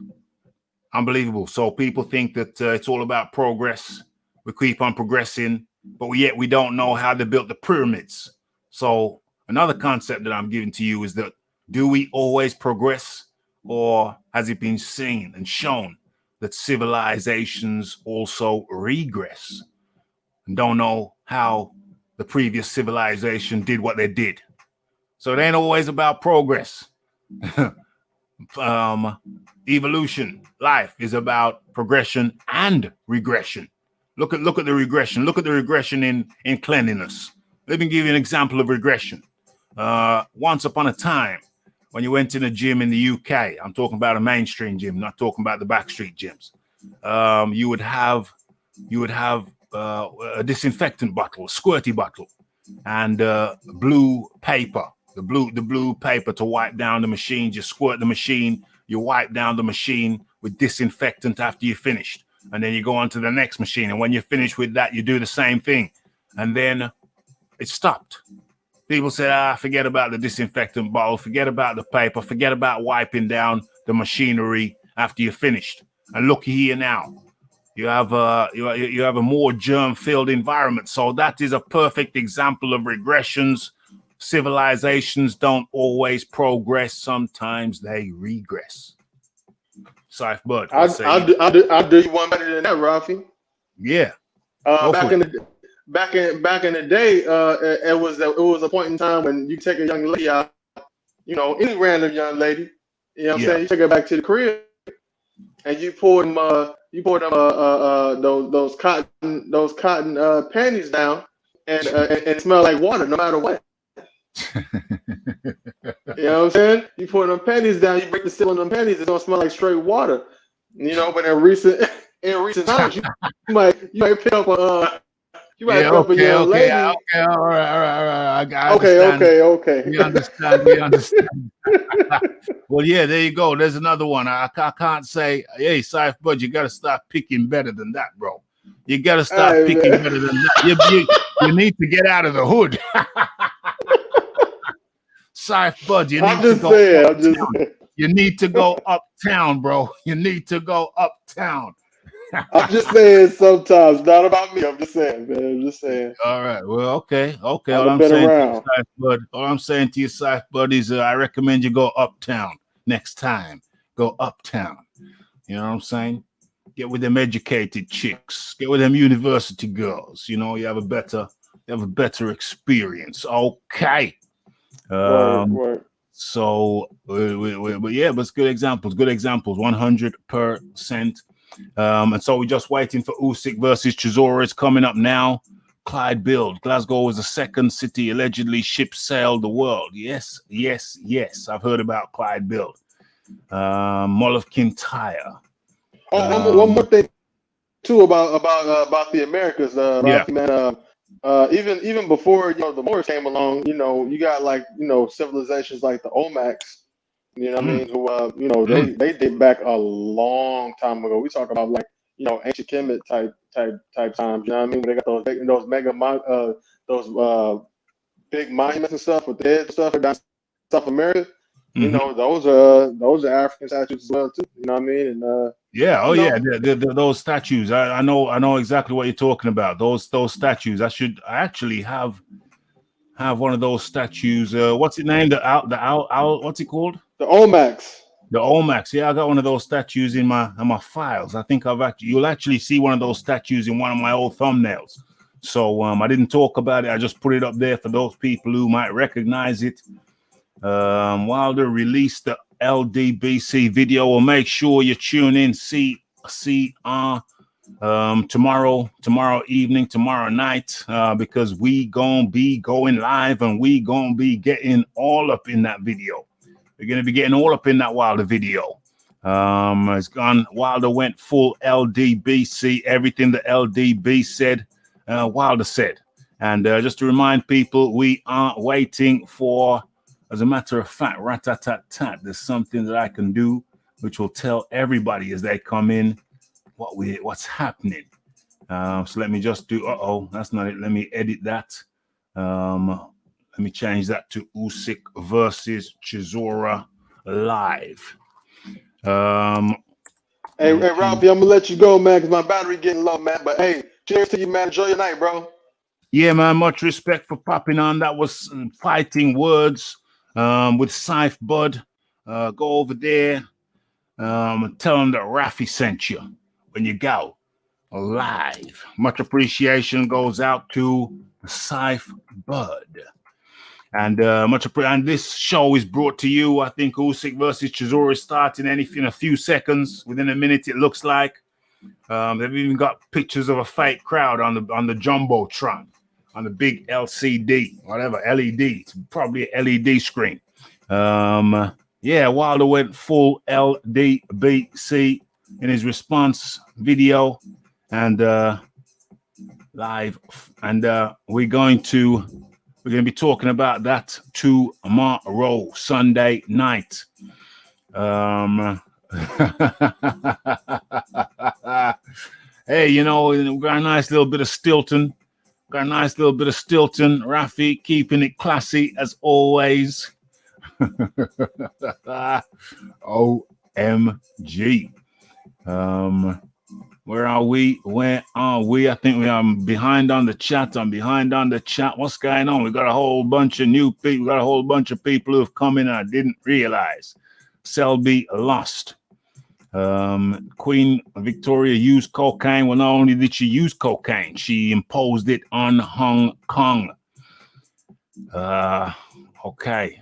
Unbelievable. So people think that it's all about progress. We keep on progressing, but yet we don't know how they built the pyramids. So another concept that I'm giving to you is that, do we always progress, or has it been seen and shown that civilizations also regress and don't know how the previous civilization did what they did? So it ain't always about progress. Evolution, life is about progression and regression. Look at the regression. Look at the regression in cleanliness. Let me give you an example of regression. Once upon a time, when you went to the gym in the UK, I'm talking about a mainstream gym, not talking about the backstreet gyms. You would have a disinfectant bottle, a squirty bottle, and blue paper. The blue paper to wipe down the machine. You squirt the machine. You wipe down the machine with disinfectant after you finished. And then you go on to the next machine. And when you're finished with that, you do the same thing. And then it stopped. People said, forget about the disinfectant bottle, forget about the paper, forget about wiping down the machinery after you're finished. And look here now. You have a more germ-filled environment. So that is a perfect example of regressions. Civilizations don't always progress. Sometimes they regress. Saif Bud. I'll do you one better than that, Rafi. Yeah. Back in the day, it was a point in time when you take a young lady out, any random young lady, you know what I'm saying? You take her back to the crib, and you pour them those cotton panties down, and it smell like water no matter what. You know what I'm saying? You pour them panties down, you break the seal on them panties, it's gonna smell like straight water. You know, but in recent times, you might pick up a you might pick up a young lady. Okay, all right. I Okay. We understand. Well, yeah, there you go. There's another one. I can't say, hey, Saif Bud, you got to start picking better than that, bro. You got to start picking better than that. You need to get out of the hood. Saif Bud, you need to go uptown. You need to go uptown, bro. You need to go uptown. I'm just saying sometimes, not about me. I'm just saying, man. I'm just saying. All right. Well, okay. All I'm saying to you, Saif Bud, is I recommend you go uptown next time. Go uptown. You know what I'm saying? Get with them educated chicks. Get with them university girls. You know, you have a better experience. Okay. Word. So, yeah, but it's good examples. 100%. And so we're just waiting for Usyk versus Chisora. It's coming up now. Clyde Build. Glasgow is the second city allegedly ship sailed the world. Yes. I've heard about Clyde Build. Mall of Kintyre. One more thing too about the Americas, Rocky, man. Even before the Moors came along, you got civilizations like the Olmecs. You know what I mean? Who they date back a long time ago. We talk about ancient Kemet type times. You know what I mean? They got those mega big monuments and stuff with the heads and stuff down South America. You know, those are African statues as well too. You know what I mean? And those statues. I know exactly what you're talking about. Those statues. I actually have one of those statues. What's it named? The owl. What's it called? The Olmecs. The Olmecs. Yeah, I got one of those statues in my files. I think you'll actually see one of those statues in one of my old thumbnails. So I didn't talk about it. I just put it up there for those people who might recognize it. Wilder released the LDBC video. Well, make sure you tune in. CR tomorrow evening, tomorrow night, because we gonna be going live and we gonna be getting all up in that video. We're gonna be getting all up in that Wilder video. It's gone. Wilder went full LDBC. Everything the LDB said, Wilder said. And just to remind people, we aren't waiting for. As a matter of fact, rat-tat-tat-tat, there's something that I can do which will tell everybody as they come in what's happening. So let me just do, that's not it. Let me edit that. Let me change that to Usyk versus Chisora live. Hey, Ralphie, I'm going to let you go, man, because my battery getting low, man. But, hey, cheers to you, man. Enjoy your night, bro. Yeah, man, much respect for popping on. That was Fighting Words. With Saif Bud, go over there, and tell them that Rafi sent you when you go live. Much appreciation goes out to Saif Bud, and and this show is brought to you. I think Usyk versus Chisora is starting in a few seconds. Within a minute, it looks like. They've even got pictures of a fake crowd on the jumbotron. On the big LCD, whatever, LED. It's probably an LED screen. Wilder went full LDBC in his response video and live. And we're going to be talking about that tomorrow, Sunday night. Hey, we got a nice little bit of Stilton. Rafi keeping it classy as always. OMG. Where are we? I think I'm behind on the chat. What's going on? We got a whole bunch of new people. We got a whole bunch of people who have come in and I didn't realize. Selby lost. Queen Victoria used cocaine. Well, not only did she use cocaine, she imposed it on Hong Kong. Okay.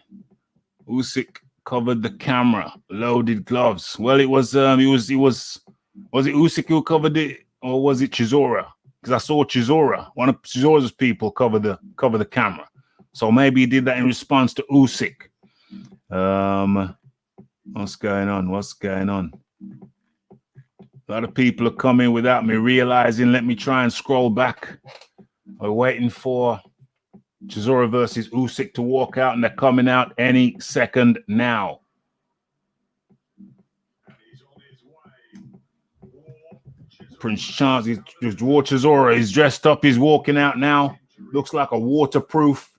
Usyk covered the camera, loaded gloves. Well, it was was it Usyk who covered it, or was it Chisora? Because I saw Chisora, one of Chisora's people, cover the camera. So maybe he did that in response to Usyk. What's going on? What's going on? A lot of people are coming without me realizing. Let me try and scroll back. We're waiting for Chisora versus Usyk to walk out, and they're coming out any second now. Prince Charles, War Chisora is dressed up. He's walking out now. Looks like a waterproof.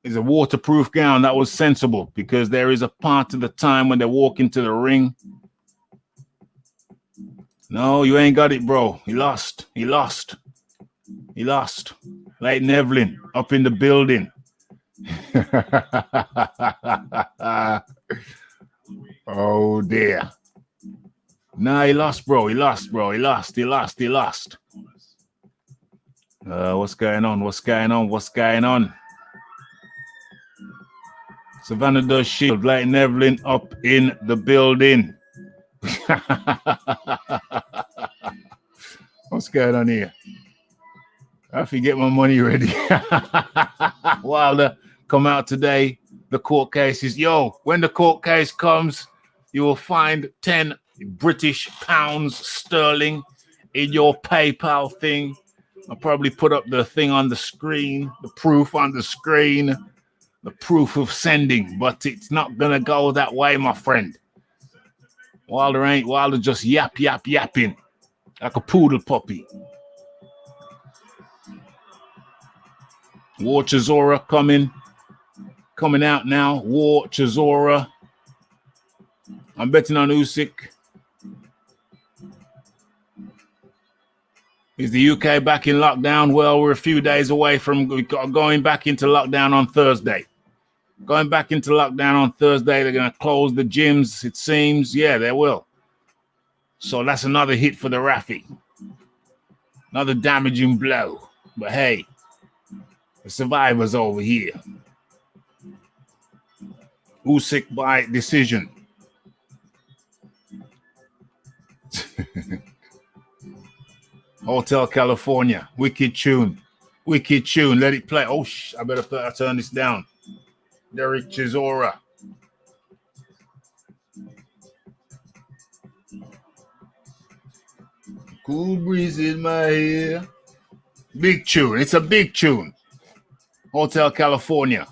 It's a waterproof gown. That was sensible because there is a part of the time when they walk into the ring. No, you ain't got it, bro. He lost. He lost. He lost. Leighton Evelyn up in the building. Oh, dear. Nah, he lost, bro. He lost, bro. He lost. He lost. He lost. What's going on? What's going on? What's going on? Savannah does shield. Leighton Evelyn up in the building. What's going on here? I have to get my money ready. Wilder come out today. The court case is, when the court case comes, you will find 10 British pounds sterling in your PayPal thing. I'll probably put up the thing on the screen, the proof on the screen, the proof of sending, but it's not going to go that way, my friend. Wilder just yapping like a poodle puppy. War Chisora coming out now. War Chisora. I'm betting on Usyk. Is the UK back in lockdown? Well, we're a few days away from going back into lockdown on Thursday. Going back into lockdown on Thursday. They're going to close the gyms, it seems. Yeah, they will. So that's another hit for the Rafi. Another damaging blow. But hey, the survivors over here. Usyk by decision. Hotel California. Wicked tune. Wicked tune. Let it play. Oh, I better turn this down. Derek Chisora. Cool breeze in my ear. Big tune. It's a big tune. Hotel California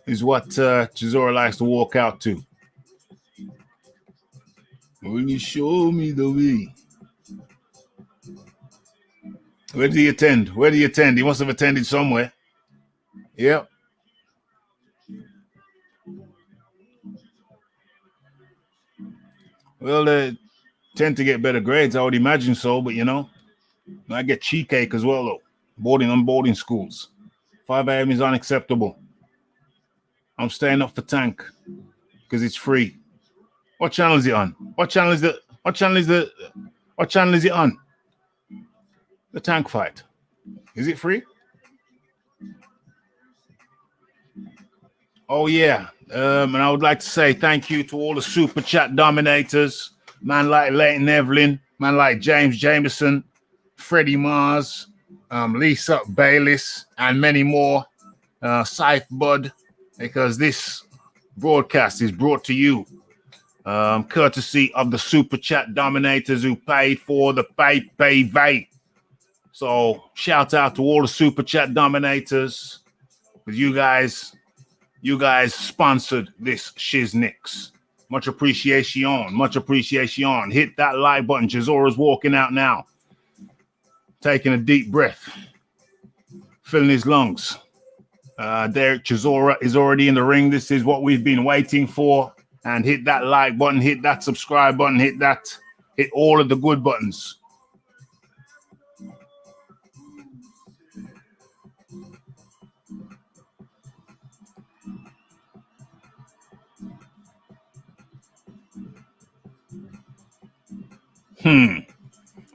is what Chisora likes to walk out to. Will you show me the way? Where did he attend? Where did he attend? He must have attended somewhere. Yep. Well, they tend to get better grades. I would imagine so, but I get cheesecake as well, though. Boarding schools. 5 a.m. is unacceptable. I'm staying up for Tank because it's free. What channel is it on? What channel is it on? The Tank fight. Is it free? Oh, yeah. And I would like to say thank you to all the super chat dominators. Man like Leighton Evelyn, man like James Jameson, Freddie Mars, Lisa Bayliss, and many more. Scythe Bud, because this broadcast is brought to you courtesy of the super chat dominators who paid for the pay. So shout out to all the super chat dominators, because you guys sponsored this shiznix. Much appreciation. Much appreciation. Hit that like button. Chisora's walking out now. Taking a deep breath. Filling his lungs. Derek Chisora is already in the ring. This is what we've been waiting for. And hit that like button. Hit that subscribe button. Hit all of the good buttons.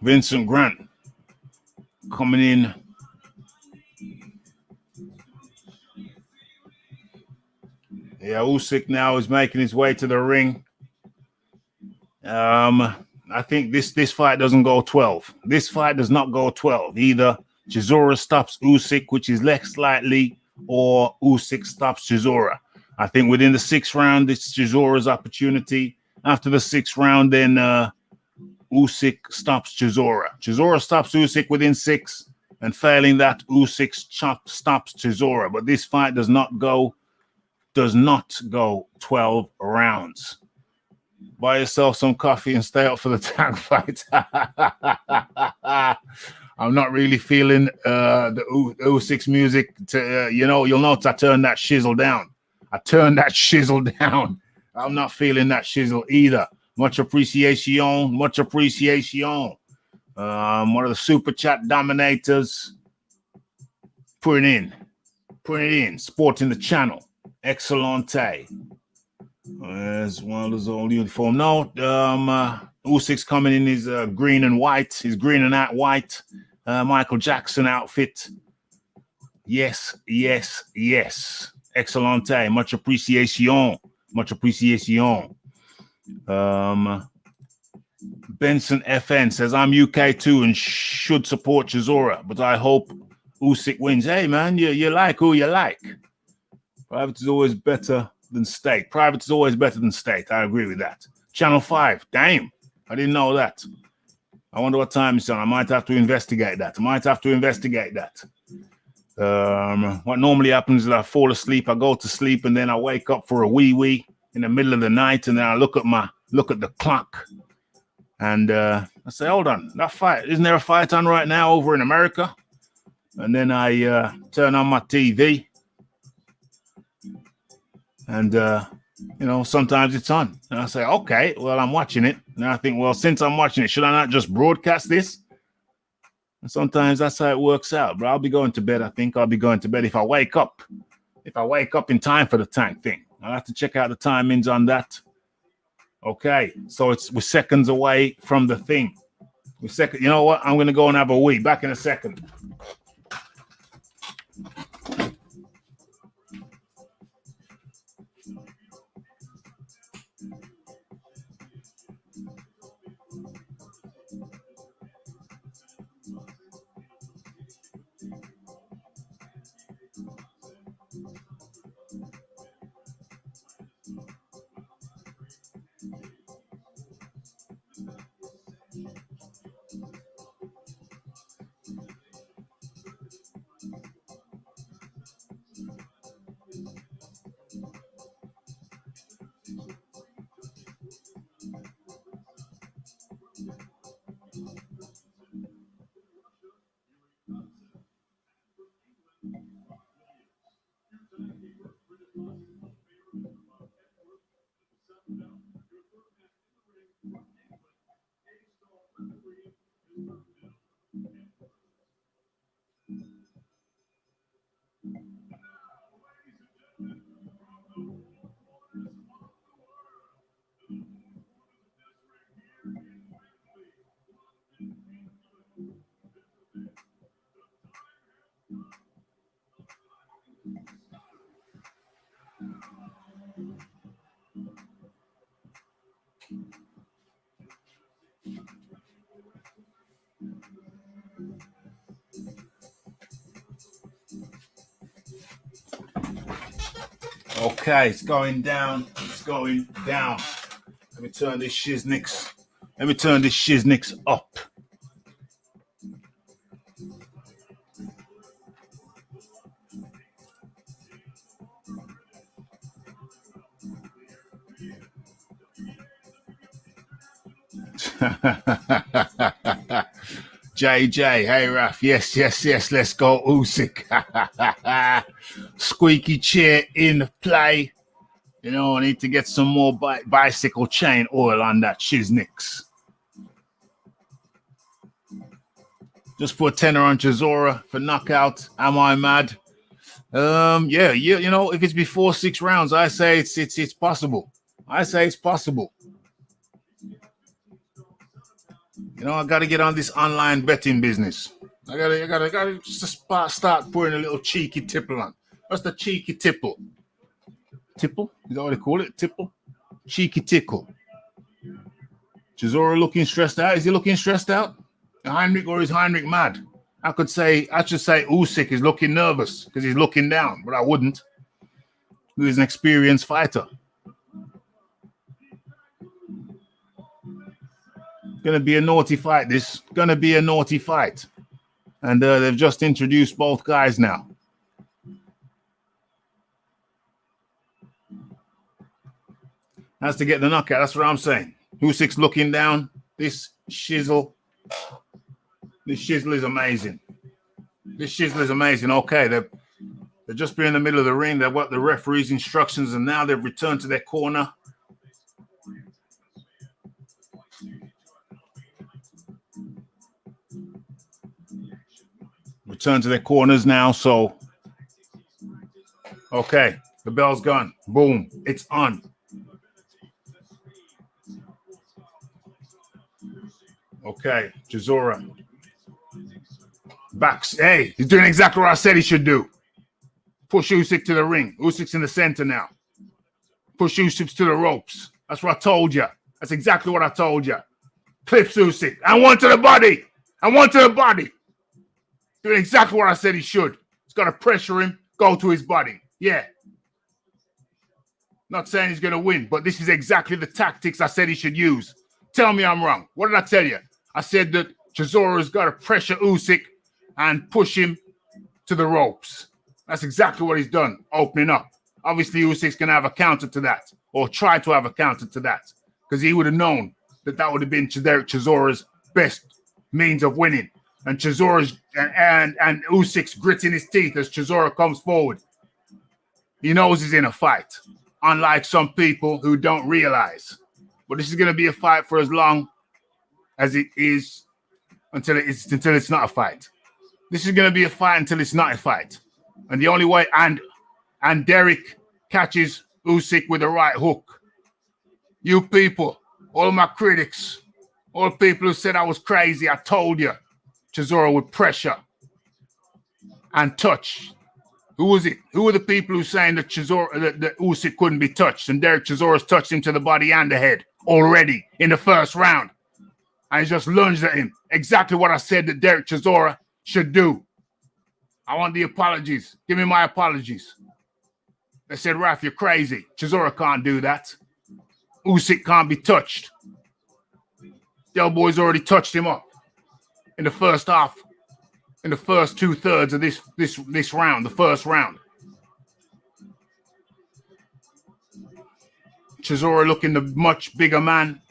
Vincent Grant coming in. Yeah, Usyk now is making his way to the ring. I think this fight doesn't go 12. This fight does not go 12. Either Chisora stops Usyk, which is less likely, or Usyk stops Chisora. I think within the 6th round, it's Chisora's opportunity. After the 6th round, then Usyk stops Chisora. Chisora stops Usyk within 6, and failing that, Usyk stops Chisora. But this fight does not go 12 rounds. Buy yourself some coffee and stay up for the tag fight. I'm not really feeling the Usyk's music. You'll notice I turned that shizzle down. I'm not feeling that shizzle either. Much appreciation. One of the super chat dominators. Put it in. Supporting the channel. Excellente. As well as all uniform. No, Usyk's coming in his green and white. His green and white Michael Jackson outfit. Yes. Excellente. Much appreciation. Benson FN says, I'm UK too and should support Chisora, but I hope Usyk wins. Hey, man, you like who you like. Private is always better than state. I agree with that. Channel 5. Damn. I didn't know that. I wonder what time it's on. I might have to investigate that. What normally happens is I fall asleep, I go to sleep, and then I wake up for a wee in the middle of the night, and then I look at the clock, and I say, hold on, that fight, isn't there a fight on right now over in America? And then I turn on my TV, and sometimes it's on, and I say, okay, well, I'm watching it, and I think, well, since I'm watching it, should I not just broadcast this? And sometimes that's how it works out. But I'll be going to bed. I think I'll be going to bed if I wake up. If I wake up in time for the tank thing. I'll have to check out the timings on that. Okay. So we're seconds away from the thing. You know what? I'm going to go and have a wee. Back in a second. Okay, it's going down. Let me turn this shiznix up. JJ, hey Raf, yes, let's go Usyk. Squeaky chair in play. I need to get some more bicycle chain oil on that shiznix. Just put a tenner on Chisora for knockout. Am I mad? Yeah, if it's before 6 rounds, I say it's possible. I got to get on this online betting business. I gotta just start putting a little cheeky tipple on. Just a cheeky tipple. Tipple? Is that what they call it? Tipple? Cheeky tickle. Chisora looking stressed out. Is he looking stressed out? Heinrich, or is Heinrich mad? I should say Usyk is looking nervous because he's looking down, but I wouldn't. He's an experienced fighter. Gonna be a naughty fight. This gonna be a naughty fight, and they've just introduced both guys now. Has to get the knockout. That's what I'm saying. Usyk's looking down. This shizzle is amazing. This shizzle is amazing. Okay, they've just been in the middle of the ring. They've got the referee's instructions, and now they've returned to their corner. Return to their corners now. So, okay, the bell's gone. Boom, it's on. Okay, Chisora. Backs. Hey, he's doing exactly what I said he should do. Push Usyk to the ring. Usyk's in the center now. Push Usyk to the ropes. That's what I told you. That's exactly what I told you. Clips Usyk. And one to the body. And one to the body. Doing exactly what I said he should. He's got to pressure him, go to his body. Yeah. Not saying he's going to win, but this is exactly the tactics I said he should use. Tell me I'm wrong. What did I tell you? I said that Chisora's got to pressure Usyk and push him to the ropes. That's exactly what he's done, opening up. Obviously, Usyk's going to have a counter to that, or try to have a counter to that, because he would have known that that would have been Chisora's best means of winning. And Chisora's and Usyk's gritting his teeth as Chisora comes forward. He knows he's in a fight, unlike some people who don't realize. But this is going to be a fight for as long as it is until it's not a fight. This is going to be a fight until it's not a fight. And the only way, and Derek catches Usyk with the right hook. You people, all my critics, all people who said I was crazy, I told you. Chisora with pressure and touch. Who was it? Who were the people who saying that that Usyk couldn't be touched? And Derek Chisora's touched him to the body and the head already in the first round. And he just lunged at him. Exactly what I said that Derek Chisora should do. I want the apologies. Give me my apologies. They said, Raf, you're crazy. Chisora can't do that. Usyk can't be touched. Del Boy's already touched him up in the first half, in the first 2/3 of this round, the first round. Chisora looking the much bigger man,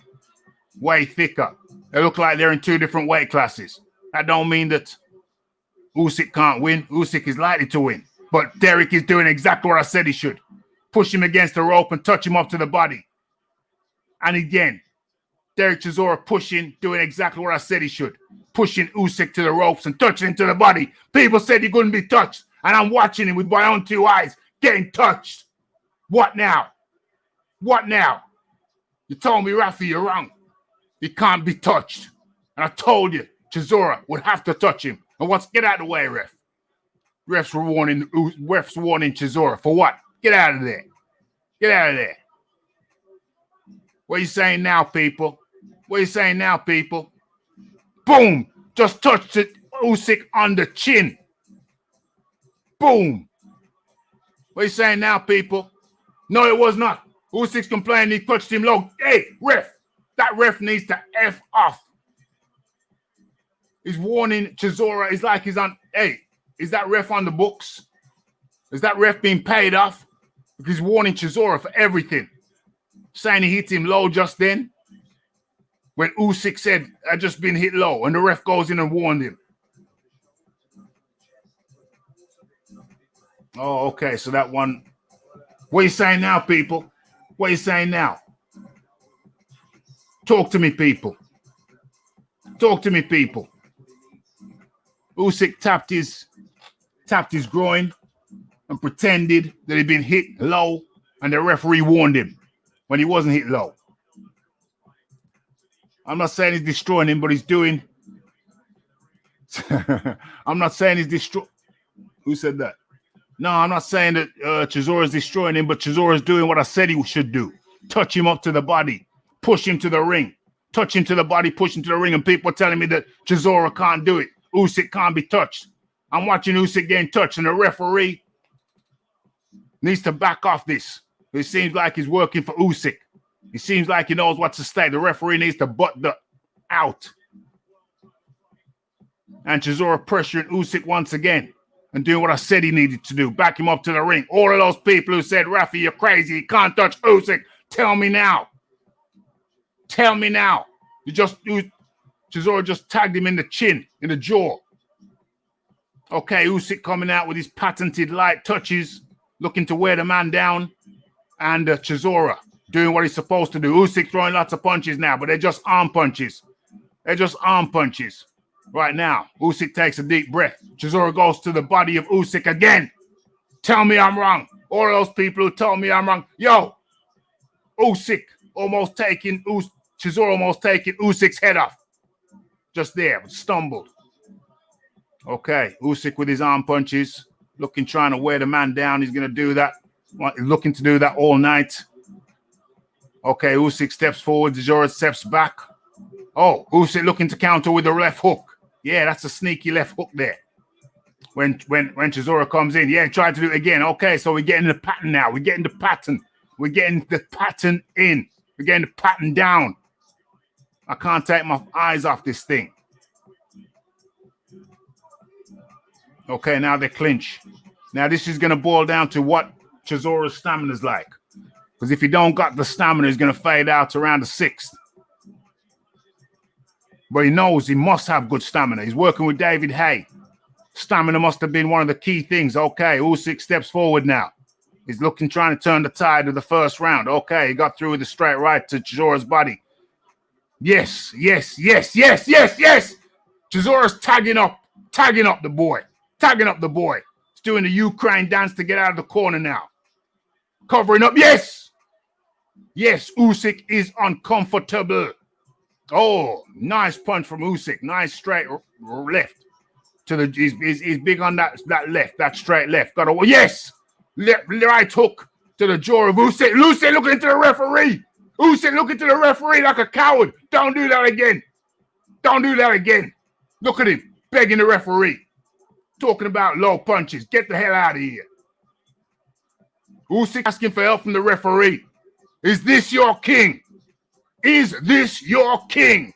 way thicker. They look like they're in two different weight classes. That don't mean that Usyk can't win. Usyk is likely to win. But Derek is doing exactly what I said he should. Push him against the rope and touch him up to the body. And again, Derek Chisora pushing, doing exactly what I said he should. Pushing Usyk to the ropes and touching him to the body. People said he couldn't be touched. And I'm watching him with my own two eyes getting touched. What now? What now? You told me, Rafi, you're wrong. He can't be touched. And I told you, Chisora would have to touch him. And get out of the way, ref. Refs warning Chisora. For what? Get out of there. Get out of there. What are you saying now, people? What are you saying now, people? Boom! Just touched it, Usyk on the chin. Boom! What are you saying now, people? No, it was not. Usyk's complaining he touched him low. Hey, ref! That ref needs to F off. He's warning Chisora. It's like he's on. Hey, is that ref on the books? Is that ref being paid off? Because he's warning Chisora for everything. Saying he hit him low just then. When Usyk said, I just been hit low. And the ref goes in and warned him. Oh, okay. So that one. What are you saying now, people? What are you saying now? Talk to me, people. Talk to me, people. Usyk tapped his groin and pretended that he'd been hit low, and the referee warned him when he wasn't hit low. I'm not saying he's destroying him, but he's doing. I'm not saying he's destroying. Who said that? No, I'm not saying that Chisora is destroying him, but Chisora is doing what I said he should do. Touch him up to the body. Push him to the ring. Touch him to the body, push him to the ring, and people are telling me that Chisora can't do it. Usyk can't be touched. I'm watching Usyk getting touched, and the referee needs to back off this. It seems like he's working for Usyk. It seems like he knows what to say. The referee needs to butt the out. And Chisora pressuring Usyk once again and doing what I said he needed to do. Back him up to the ring. All of those people who said, Rafi, you're crazy. You can't touch Usyk. Tell me now. Tell me now. Chisora just tagged him in the chin, in the jaw. Okay, Usyk coming out with his patented light touches, looking to wear the man down. And Chisora doing what he's supposed to do. Usyk throwing lots of punches now, but they're just arm punches. They're just arm punches. Right now, Usyk takes a deep breath. Chisora goes to the body of Usyk again. Tell me I'm wrong. All those people who told me I'm wrong. Yo, Usyk almost taking, Chisora almost taking Usyk's head off. Just there, stumbled. Okay, Usyk with his arm punches. Trying to wear the man down. He's going to do that. Looking to do that all night. Okay, Usyk steps forward. Chisora steps back. Oh, Usyk looking to counter with the left hook. Yeah, that's a sneaky left hook there. When Chisora comes in. Yeah, try to do it again. Okay, so we're getting the pattern now. We're getting the pattern. We're getting the pattern in. We're getting the pattern down. I can't take my eyes off this thing. Okay, now they clinch. Now this is going to boil down to what Chisora's stamina is like. Because if he don't got the stamina, he's going to fade out around the 6th. But he knows he must have good stamina. He's working with David Hay. Stamina must have been one of the key things. Okay, Usyk steps forward now. He's trying to turn the tide of the first round. Okay, he got through with a straight right to Chisora's body. Yes. Chisora's tagging up the boy. He's doing the Ukraine dance to get out of the corner now. Covering up. Yes, Usyk is uncomfortable. Oh, nice punch from Usyk. Nice straight left. He's big on that left, that straight left. Yes! Right hook to the jaw of Usyk. Usyk looking to the referee. Usyk looking to the referee like a coward. Don't do that again. Look at him begging the referee. Talking about low punches. Get the hell out of here. Usyk asking for help from the referee. Is this your king? Is this your king?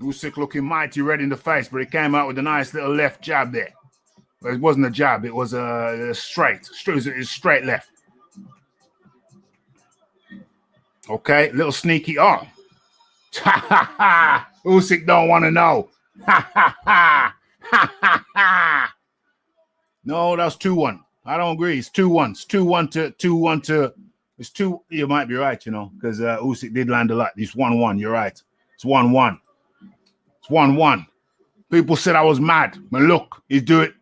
Usyk looking mighty red in the face, but he came out with a nice little left jab there. Well, it wasn't a jab, it was a straight left. Okay, little sneaky arm. Ha ha ha! Usyk don't want to know. Ha ha ha! Ha ha ha! No, that's 2-1. I don't agree. It's 2-1. It's 2-1 to. It's 2. You might be right, because Usyk did land a lot. It's 1-1. You're right. It's 1-1. It's 1-1. People said I was mad, but look, he's doing.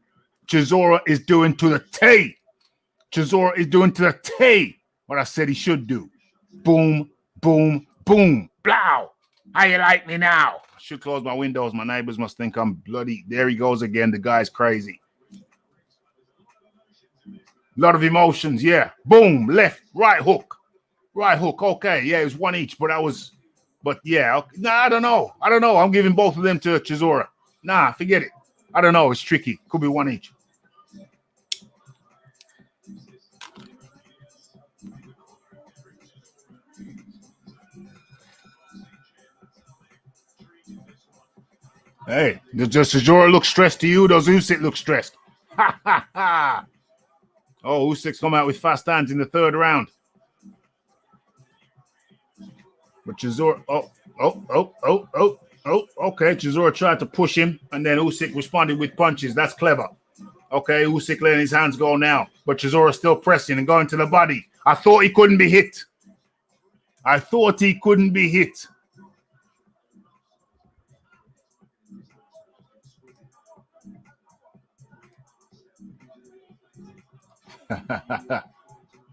Chisora is doing to the T. Chisora is doing to the T what I said he should do. Boom, boom, boom. Blow. How you like me now? I should close my windows. My neighbors must think I'm bloody. There he goes again. The guy's crazy. A lot of emotions, yeah. Boom, left, right hook. Okay, yeah, it was one each, but yeah. Okay. Nah, I don't know. I'm giving both of them to Chisora. Nah, forget it. I don't know. It's tricky. Could be one each. Hey, does Chisora look stressed to you? Does Usyk look stressed? Ha ha ha! Oh, Usyk's come out with fast hands in the 3rd round. But Chisora, okay. Chisora tried to push him, and then Usyk responded with punches. That's clever. Okay, Usyk letting his hands go now, but Chisora still pressing and going to the body. I thought he couldn't be hit.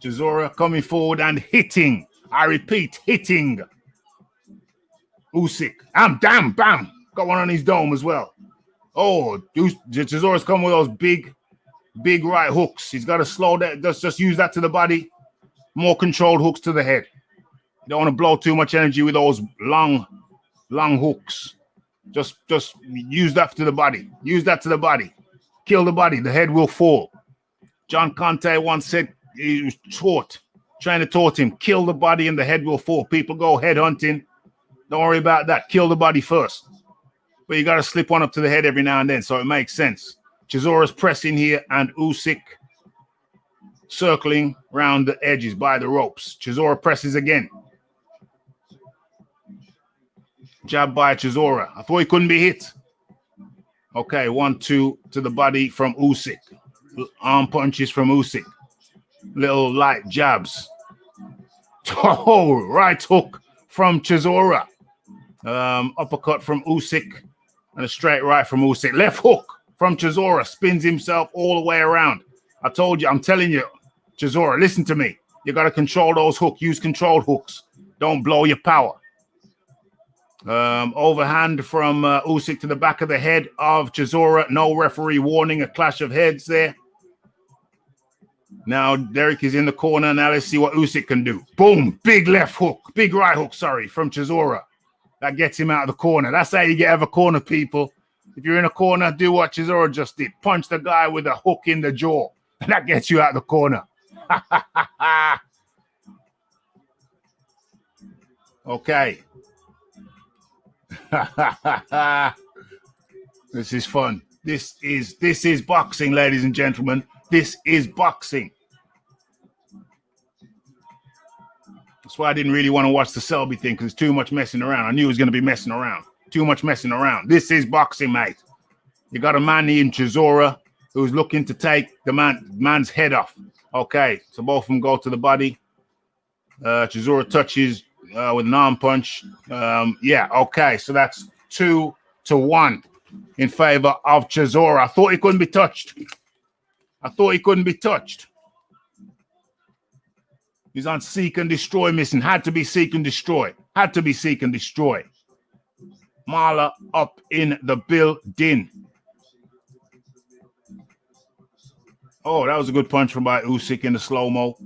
Chisora coming forward and hitting. I repeat, hitting. Usyk. Bam. Got one on his dome as well. Oh, Chisora's coming with those big right hooks. He's got to slow that. Just use that to the body. More controlled hooks to the head. You don't want to blow too much energy with those long hooks. Just use that to the body. Use that to the body. Kill the body. The head will fall. John Conte once said he was trying to taught him, kill the body and the head will fall. People go head hunting. Don't worry about that. Kill the body first. But you got to slip one up to the head every now and then, so it makes sense. Chisora's pressing here and Usyk circling round the edges by the ropes. Chisora presses again. Jab by Chisora. I thought he couldn't be hit. Okay, 1-2 to the body from Usyk. Arm punches from Usyk. Little light jabs. Oh, right hook from Chisora. Uppercut from Usyk. And a straight right from Usyk. Left hook from Chisora. Spins himself all the way around. I told you, I'm telling you, Chisora, listen to me. You got to control those hooks. Use controlled hooks. Don't blow your power. Overhand from Usyk to the back of the head of Chisora. No referee warning. A clash of heads there. Now Derek is in the corner. Now let's see what Usyk can do. Boom. Big left hook. Big right hook, sorry, from Chisora. That gets him out of the corner. That's how you get out of a corner, people. If you're in a corner, do what Chisora just did. Punch the guy with a hook in the jaw. And that gets you out of the corner. Okay. This is fun. This is boxing, ladies and gentlemen. This is boxing. That's why I didn't really want to watch the Selby thing, because it's too much messing around. I knew it was going to be messing around. Too much messing around. This is boxing, mate. You got a man named Chisora who's looking to take the man's head off. Okay, so both of them go to the body. Chisora touches with an arm punch. Yeah, okay, so that's 2-1 in favor of Chisora. I thought he couldn't be touched. He's on seek and destroy mission. Had to be seek and destroy. Marla up in the building. Oh, that was a good punch from by Usyk in the slow-mo.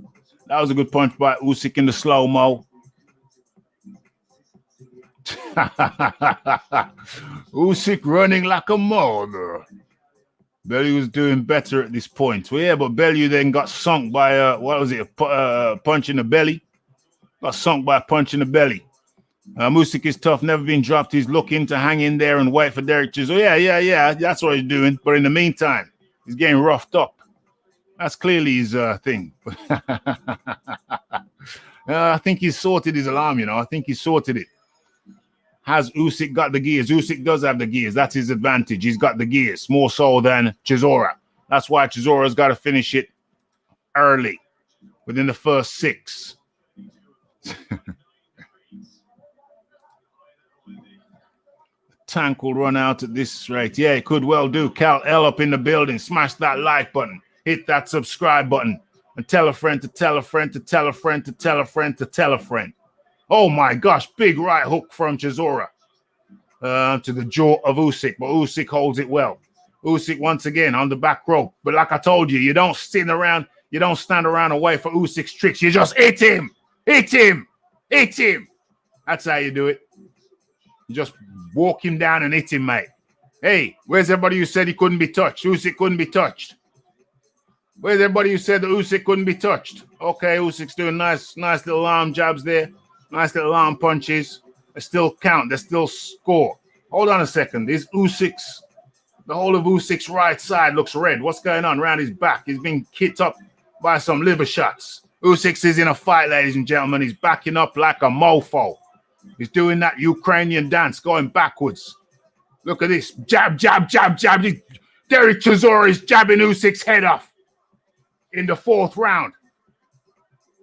Usyk running like a mother. Bellew was doing better at this point. Well, yeah, but Bellew then got sunk by a punch in the belly. Usyk is tough, never been dropped. He's looking to hang in there and wait for Derek Chisora. Yeah, that's what he's doing. But in the meantime, he's getting roughed up. That's clearly his thing. I think he's sorted his alarm, I think he's sorted it. Has Usyk got the gears? Usyk does have the gears. That's his advantage. He's got the gears more so than Chisora. That's why Chisora's got to finish it early, within the first 6. Tank will run out at this rate. Yeah, it could well do. Cal L up in the building. Smash that like button. Hit that subscribe button. And tell a friend to tell a friend to tell a friend to tell a friend to tell a friend. Oh my gosh, big right hook from Chisora to the jaw of Usyk, but Usyk holds it well. Usyk once again on the back rope. But like I told you, you don't stand around and wait for Usyk's tricks. You just hit him. That's how you do it. You just walk him down and hit him, mate. Hey, where's everybody who said he couldn't be touched? Usyk couldn't be touched. Where's everybody who said that Usyk couldn't be touched? Okay, Usyk's doing nice little arm jabs there. Nice little arm punches. They still count. They still score. Hold on a second. The whole of Usyk's right side looks red. What's going on around his back? He's being kicked up by some liver shots. Usyk is in a fight, ladies and gentlemen. He's backing up like a mofo. He's doing that Ukrainian dance, going backwards. Look at this. Jab. Derek Chisora is jabbing Usyk's head off in the 4th round.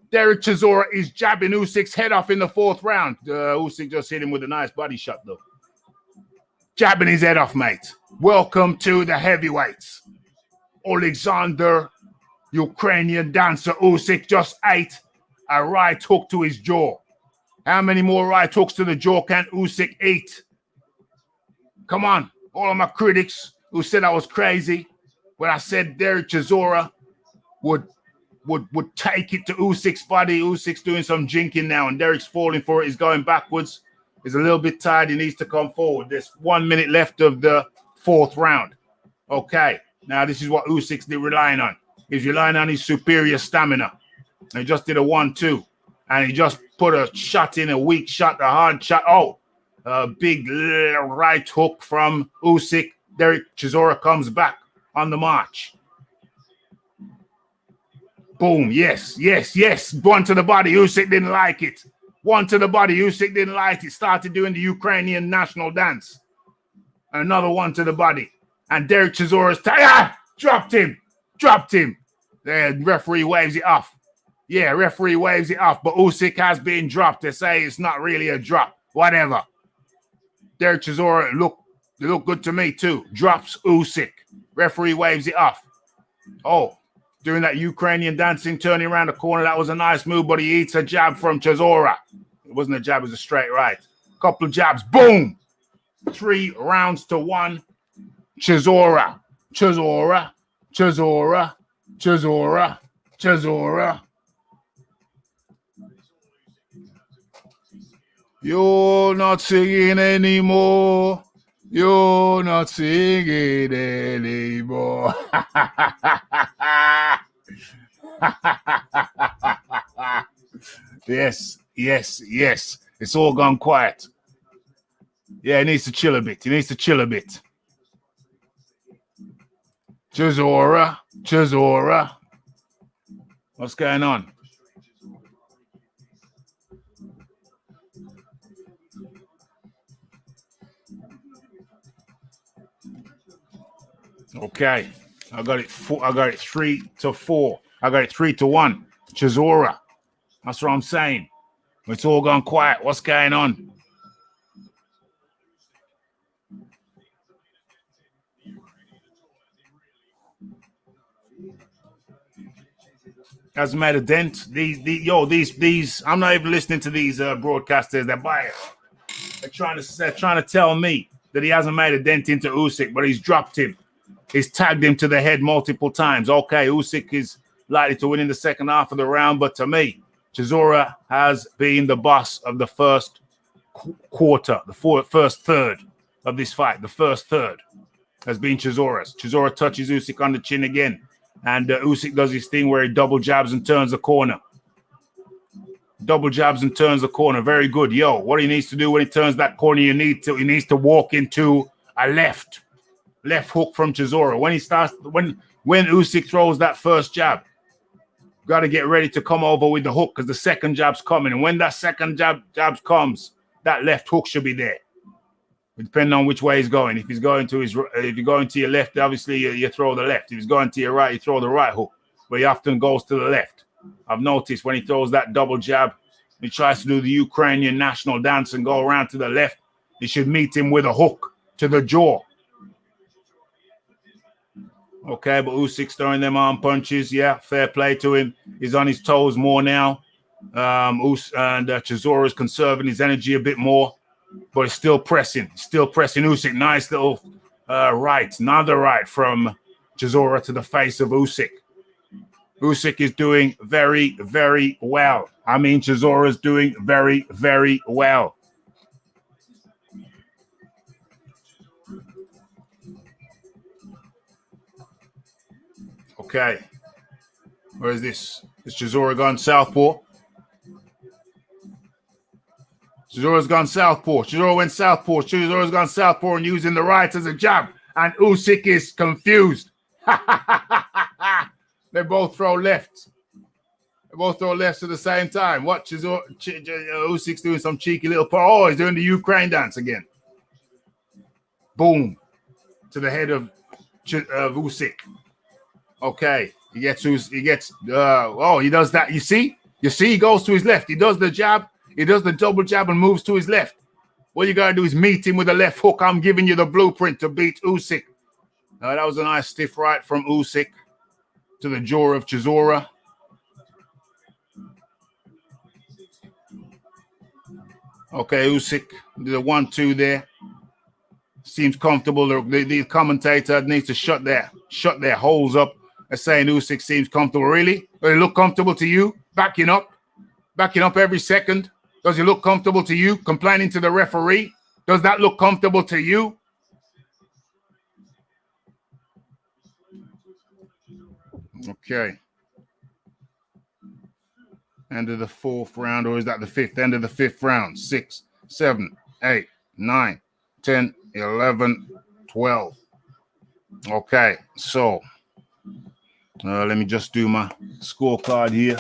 Derek Chisora is jabbing Usyk's head off in the 4th round. Usyk just hit him with a nice body shot, though. Jabbing his head off, mate. Welcome to the heavyweights. Alexander, Ukrainian dancer Usyk, just ate a right hook to his jaw. How many more right hooks to the jaw can Usyk eat? Come on, all of my critics. who said I was crazy when I said Derek Chisora would take it to Usyk's body. Usyk's doing some jinking now, and Derek's falling for it. He's going backwards. He's a little bit tired. He needs to come forward. There's 1 minute left of the fourth round. Okay, now this is what Usyk's relying on. He's relying on his superior stamina. And he just did a 1-2, and he just put a shot in, a weak shot, a hard shot. Oh, a big right hook from Usyk. Derek Chisora comes back on the march. Boom, yes. One to the body. Usyk didn't like it. One to the body. Usyk didn't like it. Started doing the Ukrainian national dance. Another one to the body. And Derek Chisora's dropped him. The referee waves it off. Yeah, referee waves it off. But Usyk has been dropped. They say it's not really a drop. Whatever. Derek Chisora look good to me too. Drops Usyk. Referee waves it off. Oh, doing that Ukrainian dancing, turning around the corner. That was a nice move, but he eats a jab from Chisora. It wasn't a jab, it was a straight right. Couple of jabs. Boom. 3 rounds to 1. Chisora. You're not singing anymore. You're not singing anymore. Yes. It's all gone quiet. Yeah, he needs to chill a bit. Chisora. What's going on? Okay, I got it 3-4. I got it 3-1. Chisora. That's what I'm saying. It's all gone quiet. What's going on? Hasn't made a dent. These. I'm not even listening to these broadcasters. They're biased. They're trying to tell me that he hasn't made a dent into Usyk, but he's dropped him. He's tagged him to the head multiple times. Okay, Usyk is likely to win in the second half of the round, but to me, Chisora has been the boss of the first quarter, first third of this fight. The first third has been Chisora's. Chisora touches Usyk on the chin again, and Usyk does his thing where he double jabs and turns the corner. Very good. Yo, what he needs to do when he turns that corner, he needs to walk into a left hook from Chisora. When Usyk throws that first jab, got to get ready to come over with the hook because the second jab's coming. And when that second jab comes, that left hook should be there. Depending on which way he's going. If you're going to your left, obviously you throw the left. If he's going to your right, you throw the right hook. But he often goes to the left. I've noticed when he throws that double jab, he tries to do the Ukrainian national dance and go around to the left. He should meet him with a hook to the jaw. Okay, but Usyk's throwing them arm punches. Yeah, fair play to him. He's on his toes more now. Chisora is conserving his energy a bit more, but he's still pressing. Usyk. Nice little right, another right from Chisora to the face of Usyk. Usyk is doing very, very well. I mean, Chisora is doing very, very well. Okay. Where is this? Is Chisora gone southpaw? Chisora's gone southpaw. Chisora went southpaw. Chisora's gone southpaw and using the right as a jab. And Usyk is confused. They both throw lefts. They both throw lefts at the same time. What? Usyk's doing some cheeky little part. Oh, he's doing the Ukraine dance again. Boom. To the head of Usyk. Okay. He does that. You see, he goes to his left. He does the jab. He does the double jab and moves to his left. What you got to do is meet him with a left hook. I'm giving you the blueprint to beat Usyk. That was a nice stiff right from Usyk to the jaw of Chisora. Okay, Usyk did a 1-2 there. seems comfortable. The commentator needs to shut their holes up. They're saying Usyk seems comfortable. Really? Does it look comfortable to you? Backing up every second. Does it look comfortable to you? Complaining to the referee. Does that look comfortable to you? Okay. End of the fourth round, or is that the fifth? End of the fifth round. 6, 7, 8, 9, 10, 11, 12. Okay, so let me just do my scorecard here.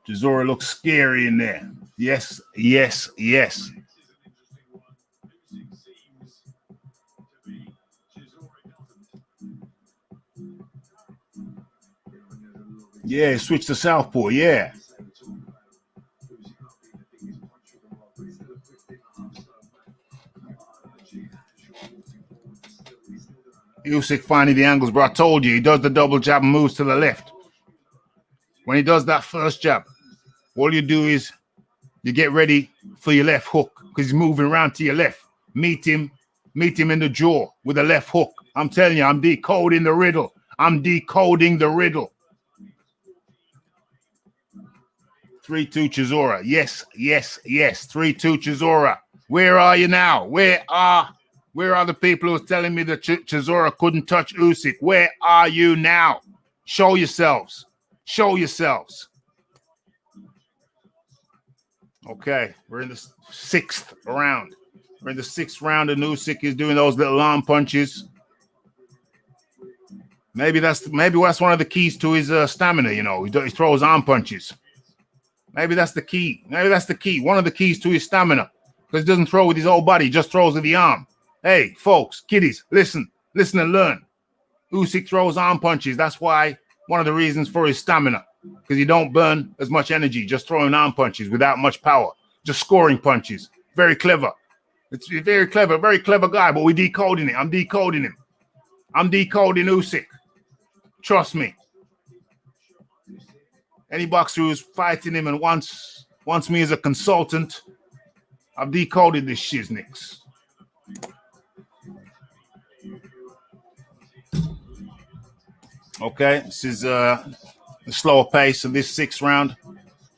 Chisora looks scary in there. Yes, yes, yes. Yeah, switch to southpaw, yeah. Usyk finding the angles, bro. I told you, he does the double jab and moves to the left. When he does that first jab, all you do is you get ready for your left hook because he's moving around to your left. Meet him in the jaw with a left hook. I'm telling you, I'm decoding the riddle. I'm decoding the riddle. 3-2 Chisora. Yes, yes, yes. 3-2 Chisora. Where are you now? Where are the people who are telling me that Chisora couldn't touch Usyk? Where are you now? Show yourselves. Show yourselves. Okay, we're in the sixth round. We're in the sixth round, and Usyk is doing those little arm punches. Maybe that's one of the keys to his stamina. You know, he throws arm punches. Maybe that's the key. Maybe that's the key. One of the keys to his stamina, because he doesn't throw with his whole body, he just throws with the arm. Hey, folks, kiddies, listen and learn. Usyk throws arm punches. That's why one of the reasons for his stamina, because you don't burn as much energy just throwing arm punches without much power, just scoring punches. Very clever. It's very clever guy, but we're decoding it. I'm decoding him. I'm decoding Usyk. Trust me. Any boxer who's fighting him and wants me as a consultant, I've decoded this shiznix. Okay, this is a slower pace of this sixth round.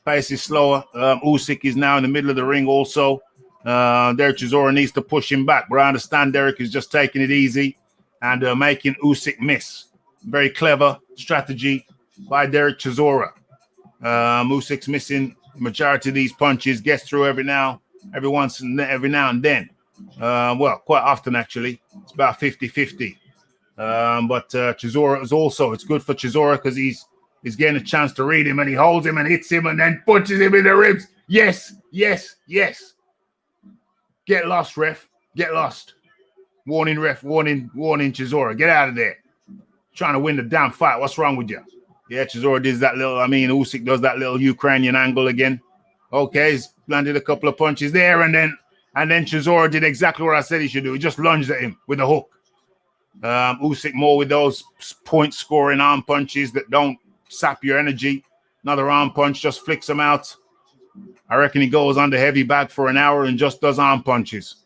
Pace is slower. Usyk is now in the middle of the ring also. Derek Chisora needs to push him back, but I understand Derek is just taking it easy and making Usyk miss. Very clever strategy by Derek Chisora. Usyk's missing majority of these punches, gets through every now and then. Well, quite often actually. It's about 50-50. But Chisora is also, it's good for Chisora because he's getting a chance to read him, and he holds him and hits him and then punches him in the ribs. Yes, yes, yes. Get lost, ref. Get lost. Warning, ref. Warning, Chisora. Get out of there. Trying to win the damn fight. What's wrong with you? Yeah, Chisora does that little, Usyk does that little Ukrainian angle again. Okay, he's landed a couple of punches there, and then Chisora did exactly what I said he should do. He just lunged at him with a hook. Usyk more with those point-scoring arm punches that don't sap your energy. Another arm punch just flicks him out. I reckon he goes under heavy bag for an hour and just does arm punches.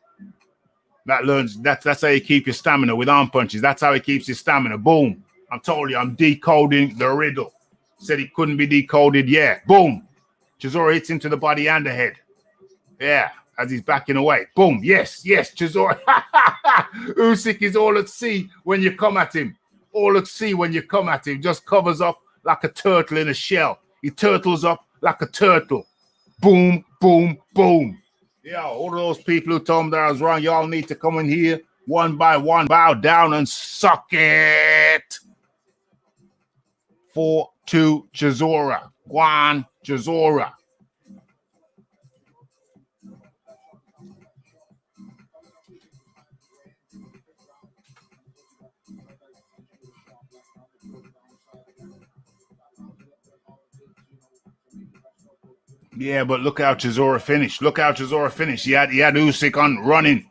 That's how you keep your stamina, with arm punches. That's how he keeps his stamina. Boom. I told you, I'm decoding the riddle. Said it couldn't be decoded. Yeah. Boom. Chisora hits him to the body and the head. Yeah. As he's backing away. Boom. Yes. Chisora. Usyk is all at sea when you come at him. All at sea when you come at him. Just covers up like a turtle in a shell. He turtles up like a turtle. Boom, boom, boom. Yeah, all of those people who told me that I was wrong, y'all need to come in here one by one, bow down and suck it. 4-2 Chisora. Juan Chisora. Yeah, but look how Chisora finished. He had Usyk on running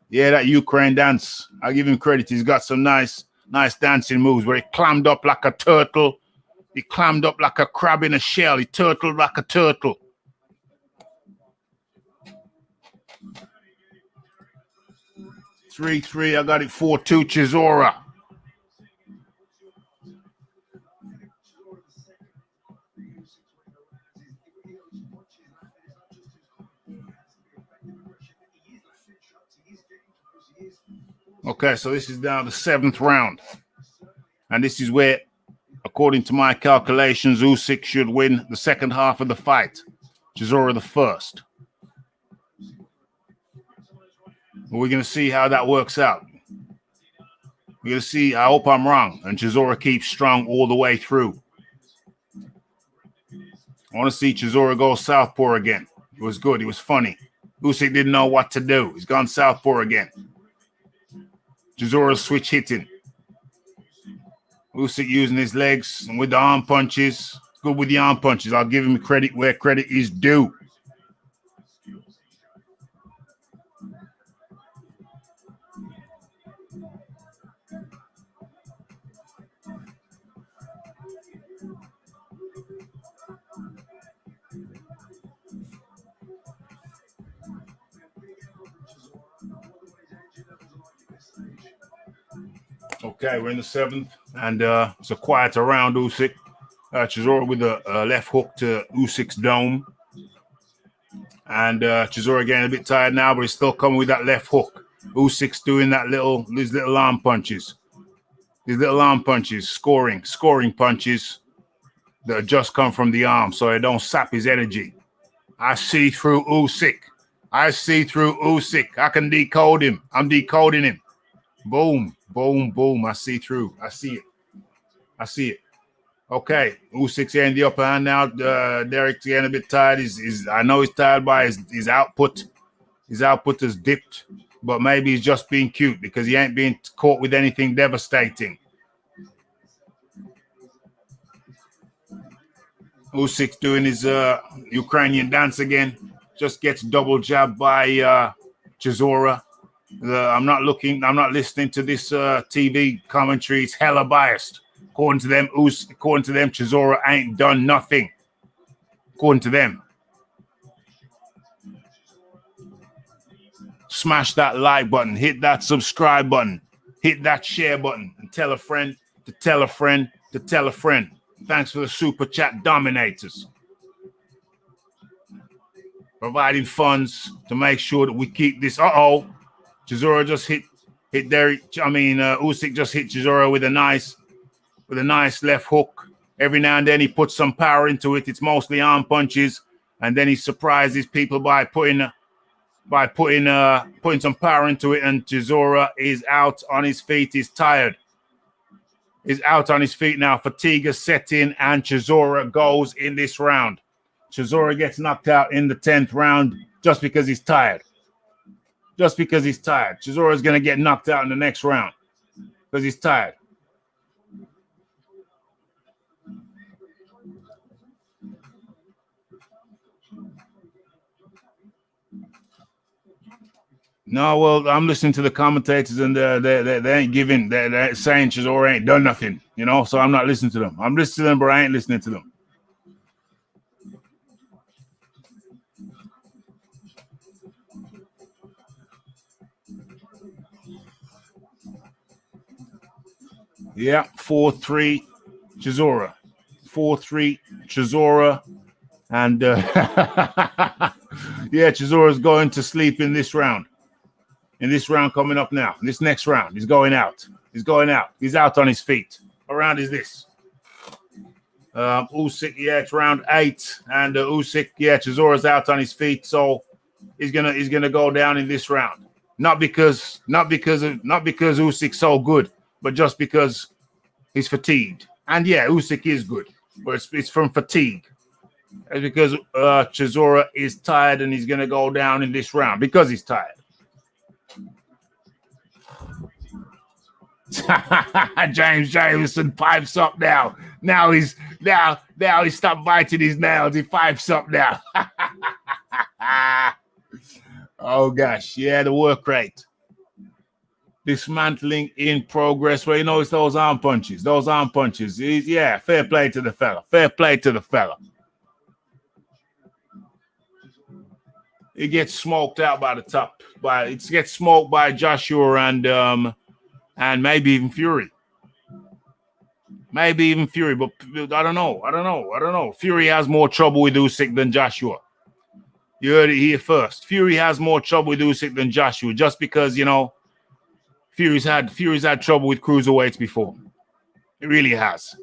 Yeah, that Ukraine dance. I'll give him credit. He's got some nice dancing moves where he clammed up like a turtle. He clammed up like a crab in a shell. He turtled like a turtle. Three. I got it 4-2 Chisora. Okay, so this is now the 7th round. And this is where, according to my calculations, Usyk should win the second half of the fight. Chisora the first. We're going to see how that works out. We're going to see. I hope I'm wrong. And Chisora keeps strong all the way through. I want to see Chisora go southpaw again. It was good. It was funny. Usyk didn't know what to do. He's gone southpaw again. Chisora switch hitting. Usyk using his legs and with the arm punches. Good with the arm punches. I'll give him credit where credit is due. Okay, we're in the 7th, and it's a quieter round, Usyk. Chisora with a left hook to Usyk's dome. And Chisora getting a bit tired now, but he's still coming with that left hook. Usyk's doing his little arm punches. These little arm punches, scoring punches that just come from the arm, so it don't sap his energy. I see through Usyk. I can decode him. I'm decoding him. Boom, boom, boom. I see through. I see it. Okay, Usyk's getting the upper hand now. Derek's getting a bit tired. I know he's tired by his output. His output has dipped, but maybe he's just being cute because he ain't being caught with anything devastating. Usyk's doing his Ukrainian dance again. Just gets double jabbed by Chisora. I'm not listening to this TV commentary. It's hella biased. According to them, Chisora ain't done nothing. According to them. Smash that like button, hit that subscribe button, hit that share button, and tell a friend to tell a friend to tell a friend. Thanks for the super chat dominators. Providing funds to make sure that we keep this. Chisora just hit Derek. Usyk just hit Chisora with a nice left hook. Every now and then he puts some power into it. It's mostly arm punches, and then he surprises people by putting some power into it. And Chisora is out on his feet. He's tired. He's out on his feet now. Fatigue has set in, and Chisora goes in this round. Chisora gets knocked out in the 10th round just because he's tired. Chisora is going to get knocked out in the next round because he's tired. No, well, I'm listening to the commentators, and they ain't giving. They're saying Chisora ain't done nothing, So I'm not listening to them. I'm listening to them, but I ain't listening to them. Yeah, 4-3 Chisora. 4-3 Chisora. And Chisora's going to sleep in this round. In this round coming up now. This next round. He's going out. He's out on his feet. What round is this? Usyk, it's round 8. And Usyk, Chisora's out on his feet. So he's gonna go down in this round. Not because Usyk's so good, but just because he's fatigued. And Usyk is good, but it's from fatigue. It's because Chisora is tired, and he's gonna go down in this round because he's tired. James Jameson pipes up now. Now he stopped biting his nails. He pipes up now. Oh gosh, the work rate. Dismantling in progress. Well, you know, it's those arm punches. Those arm punches. Yeah, fair play to the fella. Fair play to the fella. It gets smoked out by the top. It gets smoked by Joshua and maybe even Fury. Maybe even Fury, but I don't know. Fury has more trouble with Usyk than Joshua. You heard it here first. Fury has more trouble with Usyk than Joshua, just because, you know, Fury's had trouble with cruiserweights before. It really has.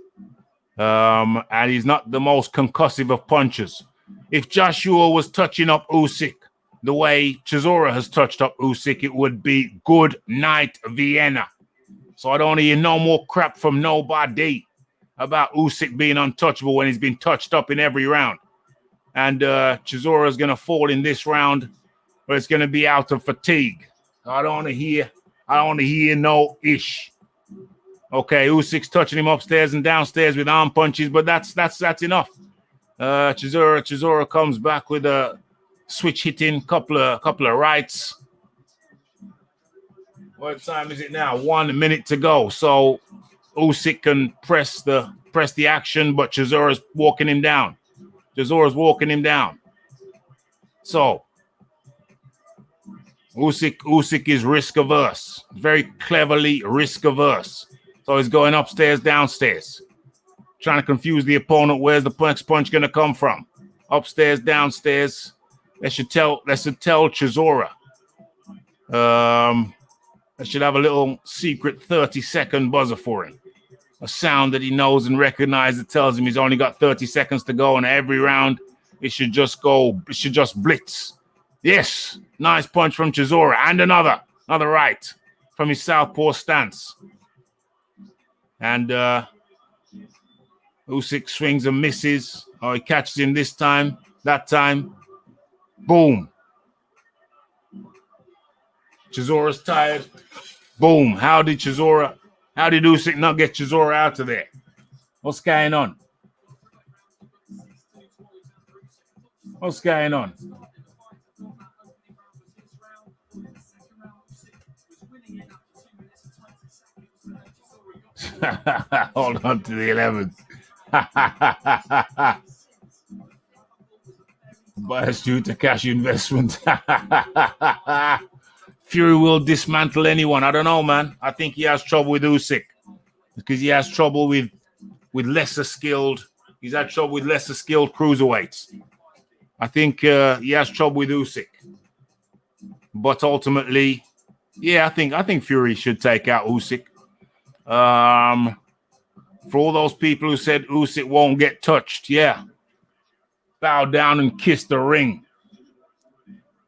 And he's not the most concussive of punchers. If Joshua was touching up Usyk the way Chisora has touched up Usyk, it would be good night Vienna. So I don't hear no more crap from nobody about Usyk being untouchable when he's been touched up in every round. And Chisora is going to fall in this round, but it's going to be out of fatigue. I don't want to hear no ish. Okay, Usyk's touching him upstairs and downstairs with arm punches, but that's enough. Chisora comes back with a switch hitting, couple of rights. What time is it now? 1 minute to go. So Usyk can press the action, but Chisora's walking him down. So Usyk is risk averse, very cleverly risk averse. So he's going upstairs, downstairs, trying to confuse the opponent. Where's the next punch going to come from? Upstairs, downstairs. That should tell Chisora. I should have a little secret 30-second buzzer for him. A sound that he knows and recognizes that tells him he's only got 30 seconds to go, and every round it should just blitz. Yes, nice punch from Chisora, and another right from his southpaw stance. And Usyk swings and misses. Oh, he catches him this time, that time. Boom. Chisora's tired. Boom. How did Usyk not get Chisora out of there? What's going on? Hold on to the 11th. Bias due to cash investment. Fury will dismantle anyone. I don't know, man. I think he has trouble with Usyk because he has trouble with lesser skilled. He's had trouble with lesser skilled cruiserweights. I think he has trouble with Usyk. But ultimately, yeah, I think Fury should take out Usyk. For all those people who said Usyk won't get touched, yeah. Bow down and kiss the ring.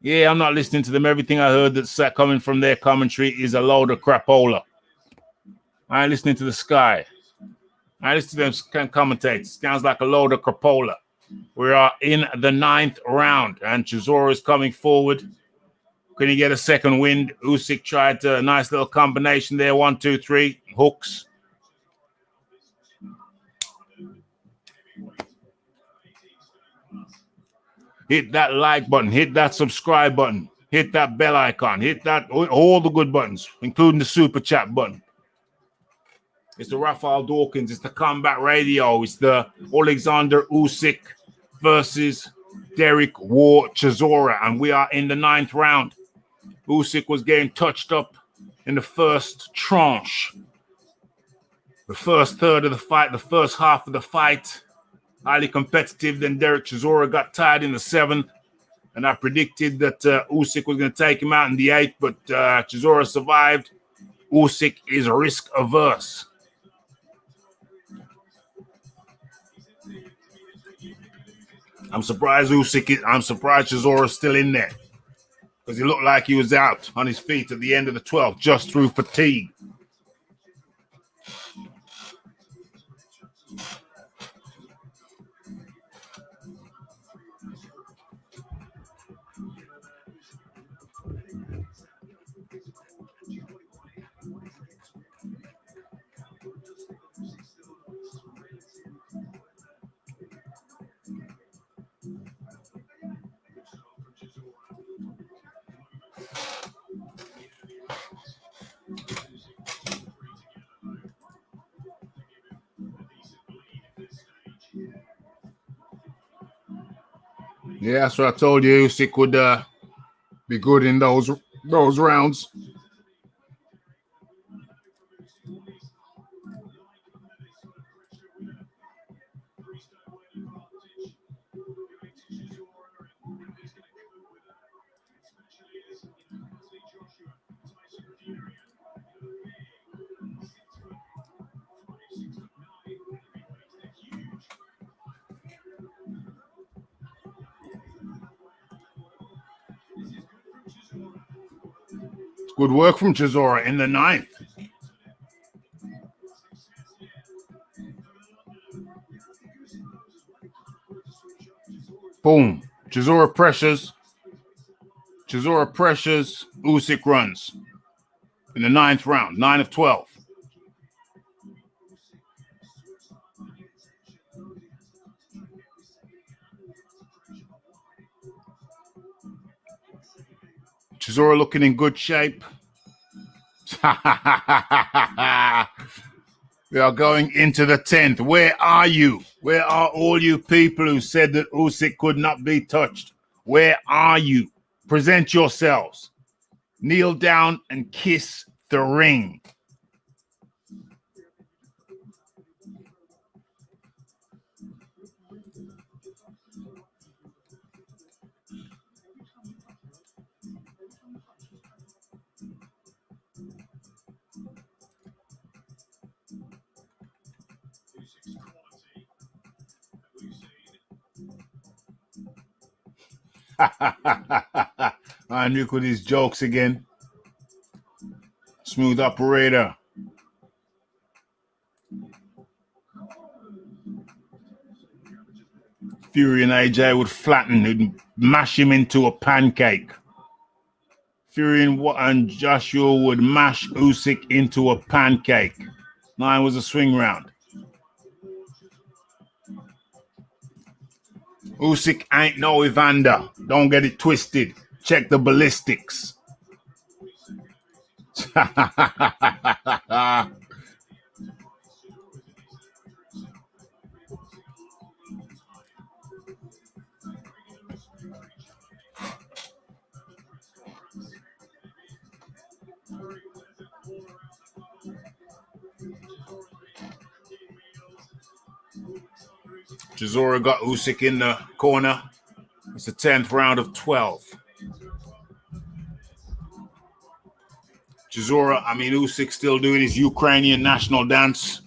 Yeah, I'm not listening to them. Everything I heard that's coming from their commentary is a load of crapola. I ain't listening to the Sky. I listen to them commentate. Sounds like a load of crapola. We are in the 9th round, and Chisora is coming forward. Can he get a second wind? Usyk tried a nice little combination there. 1, 2, 3 hooks. Hit that like button. Hit that subscribe button. Hit that bell icon. Hit that all the good buttons, including the super chat button. It's the Rafael Dawkins. It's the Combat Radio. It's the Alexander Usyk versus Derek War Chisora, and we are in the 9th round. Usyk was getting touched up in the first tranche, the first third of the fight, the first half of the fight. Highly competitive. Then Derek Chisora got tired in the 7th, and I predicted that Usyk was going to take him out in the 8th, but Chisora survived. Usyk is risk averse. I'm surprised Chisora's still in there, because he looked like he was out on his feet at the end of the 12th just through fatigue. Yeah, that's what I told you. Usyk would be good in those rounds. Good work from Chisora in the 9th. Boom. Chisora pressures. Usyk runs in the 9th round. 9 of 12. Chisora looking in good shape. We are going into the 10th. Where are you? Where are all you people who said that Usyk could not be touched? Where are you? Present yourselves. Kneel down and kiss the ring. And look at these jokes again. Smooth operator. Fury and AJ would flatten and mash him into a pancake. Fury and Joshua would mash Usyk into a pancake. 9 was a swing round. Usyk ain't no Evander. Don't get it twisted. Check the ballistics. Chisora got Usyk in the corner. It's the 10th round of 12. Usyk still doing his Ukrainian national dance.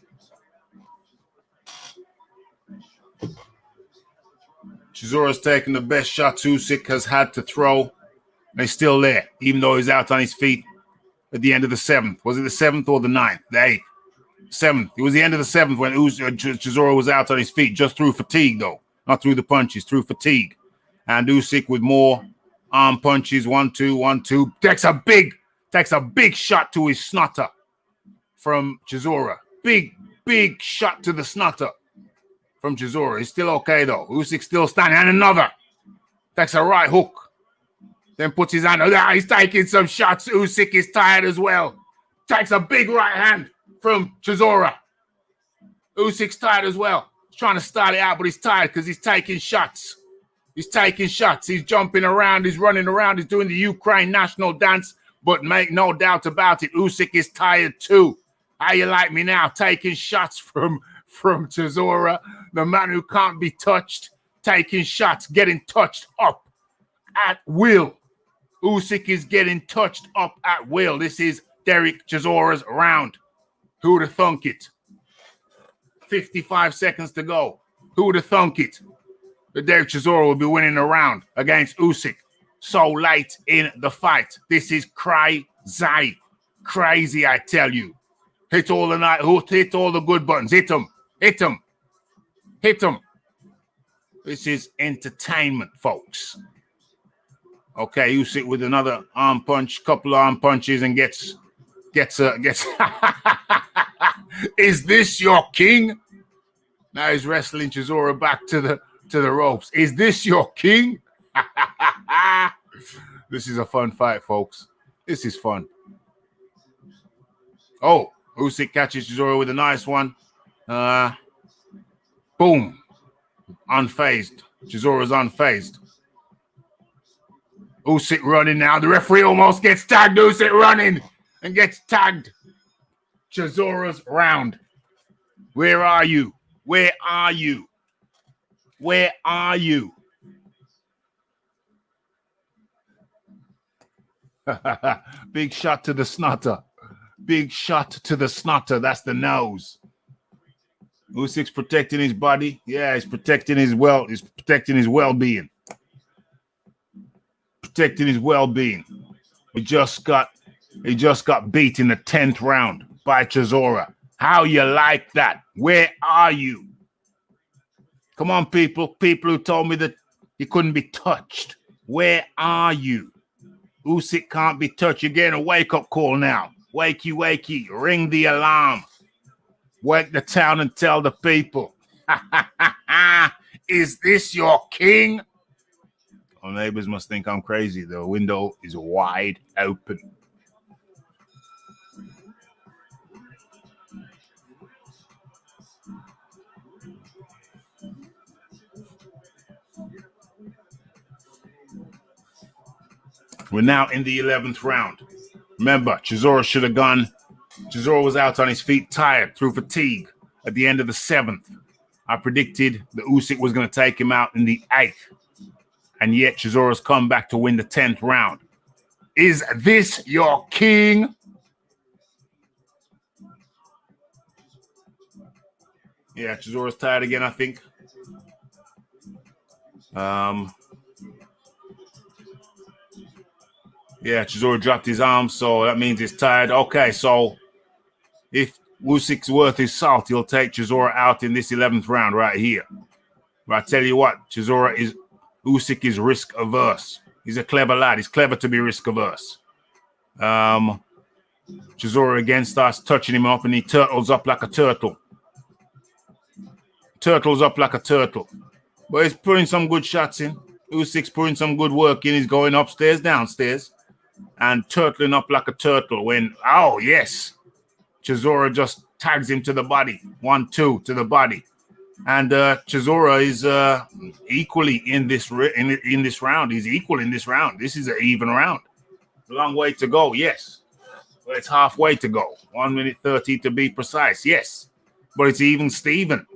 Chisora's taking the best shots Usyk has had to throw. They're still there, even though he's out on his feet at the end of the 7th. Was it the 7th or the 9th? The 8th. 7th. It was the end of the 7th when Chisora was out on his feet, just through fatigue, though. Not through the punches, through fatigue. And Usyk with more arm punches. 1-2, 1-2. Takes a big shot to his snotter from Chisora. Big shot to the snotter from Chisora. He's still okay, though. Usyk still standing. And another. Takes a right hook. Then puts his hand. He's taking some shots. Usyk is tired as well. Takes a big right hand from Chisora. Usyk's tired as well. He's trying to start it out, but he's tired because he's taking shots. He's jumping around. He's running around. He's doing the Ukraine national dance. But make no doubt about it, Usyk is tired too. How you like me now? Taking shots from Chisora, the man who can't be touched. Taking shots, getting touched up at will. Usyk is getting touched up at will. This is Derek Chisora's round. Who would have thunk it? 55 seconds to go. Who would have thunk it? That Derek Chisora will be winning the round against Usyk so late in the fight. This is crazy. Crazy, I tell you. Hit all the night. Hit all the good buttons. Hit them. This is entertainment, folks. Okay, Usyk with another arm punch, couple of arm punches, and gets. Is this your king? Now he's wrestling Chisora back to the ropes. Is this your king? This is a fun fight, folks. This is fun. Oh, Usyk catches Chisora with a nice one. Boom. Unfazed. Chisora's unfazed. Usyk running now. The referee almost gets tagged. Usyk running and gets tagged. Chisora's round. Where are you? Where are you? Where are you? Big shot to the snotter. Big shot to the snotter. That's the nose. Usyk's protecting his body. Yeah, he's protecting his He's protecting his well-being. Protecting his well-being. He just got beat in the 10th round by Chisora. How you like that? Where are you? Come on, people. People who told me that he couldn't be touched. Where are you? Usyk can't be touched. You're getting a wake-up call now. Wakey, wakey. Ring the alarm. Wake the town and tell the people. Is this your king? Our neighbors must think I'm crazy. The window is wide open. We're now in the 11th round. Remember, Chisora should have gone. Chisora was out on his feet, tired through fatigue at the end of the 7th. I predicted that Usyk was going to take him out in the 8th. And yet Chisora's come back to win the 10th round. Is this your king? Yeah, Chisora's tired again, I think. Yeah, Chisora dropped his arm, so that means he's tired. Okay, so if Usyk's worth his salt, he'll take Chisora out in this 11th round right here. But I tell you what, Usyk is risk averse. He's a clever lad. He's clever to be risk averse. Chisora again starts touching him up, and he turtles up like a turtle. Turtles up like a turtle. But he's putting some good shots in. Usyk's putting some good work in. He's going upstairs, downstairs, and turtling up like a turtle when, oh, yes, Chisora just tags him to the body. 1-2 to the body. And Chisora is equally in this round. He's equal in this round. This is an even round. A long way to go, yes. But it's halfway to go. 1 minute 30 to be precise, yes. But it's even Steven.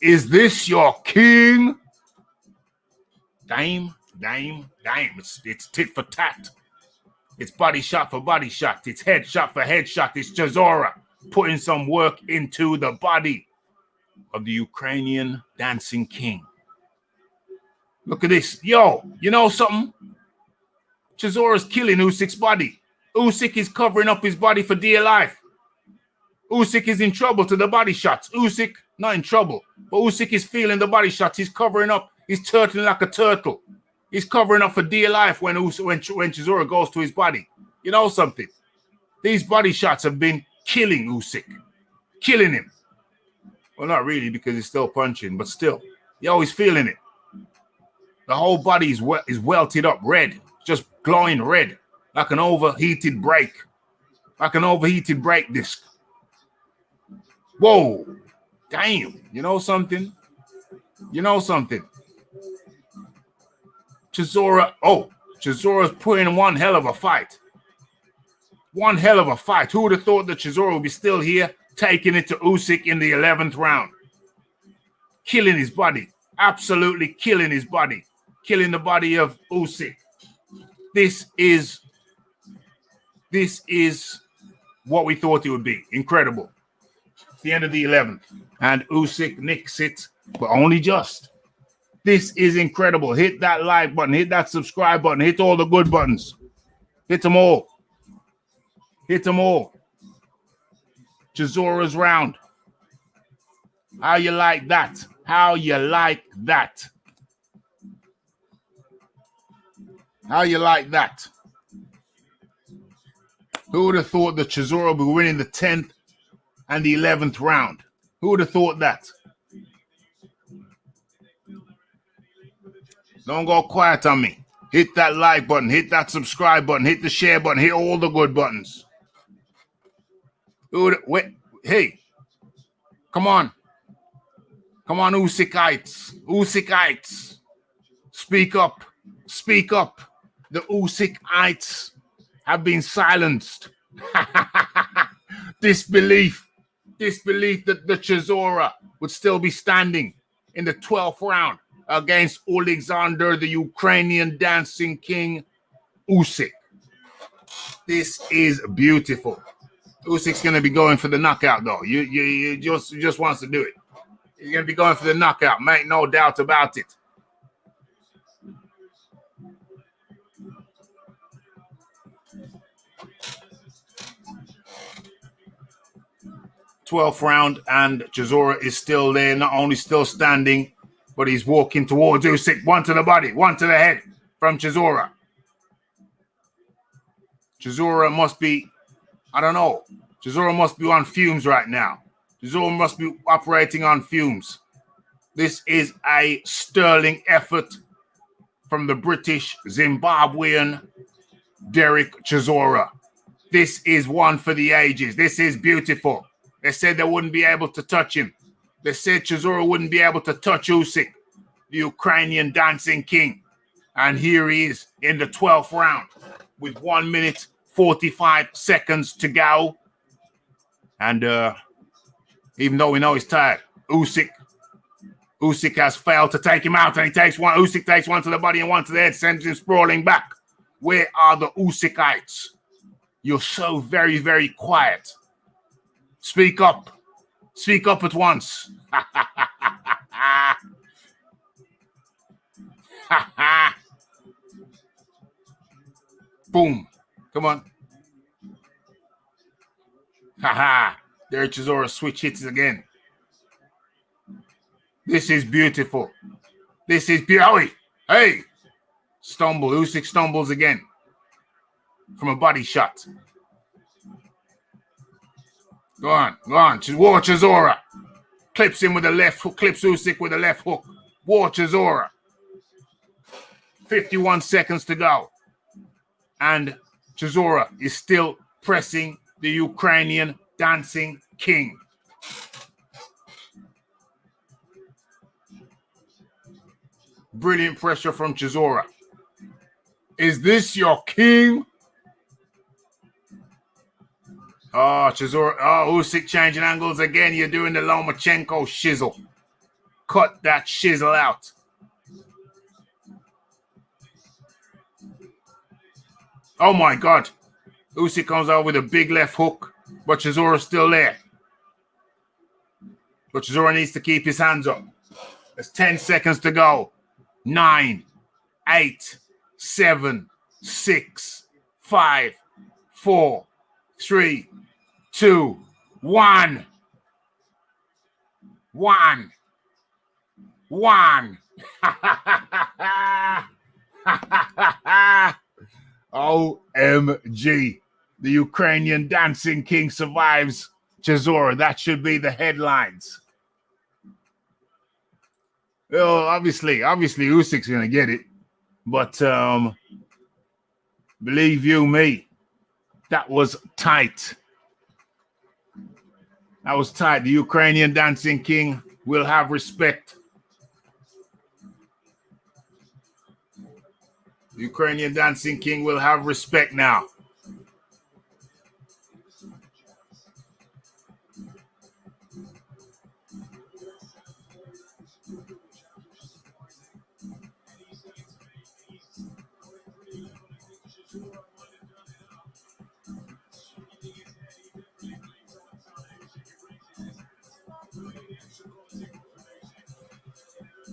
Is this your king? Dame. It's tit for tat. It's body shot for body shot. It's head shot for head shot. It's Chisora putting some work into the body of the Ukrainian dancing king. Look at this. Yo, you know something? Chisora's killing Usyk's body. Usyk is covering up his body for dear life. Usyk is in trouble to the body shots. Usyk, not in trouble, but Usyk is feeling the body shots. He's covering up. He's turtling like a turtle. He's covering up for dear life when Chisora goes to his body. You know something? These body shots have been killing Usyk. Killing him. Well, not really, because he's still punching, but still. Yo, he's feeling it. The whole body is welted up red. Just glowing red. Like an overheated brake. Like an overheated brake disc. Whoa. Damn. You know something? You know something? Chisora's putting one hell of a fight. One hell of a fight. Who would have thought that Chisora would be still here, taking it to Usyk in the 11th round? Killing his body. Absolutely killing his body. Killing the body of Usyk. This is what we thought it would be. Incredible. It's the end of the 11th. And Usyk nicks it, but only just. This is incredible. Hit that like button. Hit that subscribe button. Hit all the good buttons. Hit them all. Hit them all. Chisora's round. How you like that? How you like that? How you like that? Who would have thought that Chisora would be winning the 10th and the 11th round? Who would have thought that? Don't go quiet on me. Hit that like button. Hit that subscribe button. Hit the share button. Hit all the good buttons. Wait, hey, come on. Come on, Usykites. Usykites. Speak up. Speak up. The Usykites have been silenced. Disbelief that the Chisora would still be standing in the 12th round against Alexander, the Ukrainian dancing king, Usyk. This is beautiful. Usyk's going to be going for the knockout, though. You just wants to do it. He's going to be going for the knockout. Make no doubt about it. Twelfth round, and Chisora is still there. Not only still standing, but he's walking towards Usyk. One to the body, one to the head from Chisora. Chisora must be, I don't know. Chisora must be on fumes right now. Chisora must be operating on fumes. This is a sterling effort from the British Zimbabwean Derek Chisora. This is one for the ages. This is beautiful. They said they wouldn't be able to touch him. They said Chisora wouldn't be able to touch Usyk, the Ukrainian dancing king. And here he is in the 12th round with 1 minute 45 seconds to go. And even though we know he's tired, Usyk has failed to take him out, and he takes one. Usyk takes one to the body and one to the head, sends him sprawling back. Where are the Usykites? You're so very, very quiet. Speak up. Speak up at once. Boom. Come on. There Chisora switch hits again. This is beautiful. This is beautiful. Hey. Stumble. Usyk stumbles again from a body shot. Go on. War Chisora. Clips him with a left hook. Clips Usyk with a left hook. War Chisora. 51 seconds to go. And Chisora is still pressing the Ukrainian dancing king. Brilliant pressure from Chisora. Is this your king? Oh, Chisora. Oh, Usyk changing angles again. You're doing the Lomachenko shizzle. Cut that shizzle out. Oh, my God. Usyk comes out with a big left hook, but Chisora's still there. But Chisora needs to keep his hands up. There's 10 seconds to go. 9, 8, 7, 6, 5, 4, 3, 2, 1. 1. OMG. The Ukrainian dancing king survives Chisora. That should be the headlines. Well, obviously Usyk's going to get it. But believe you me, that was tight. That was tight. The Ukrainian dancing king will have respect. The Ukrainian dancing king will have respect now.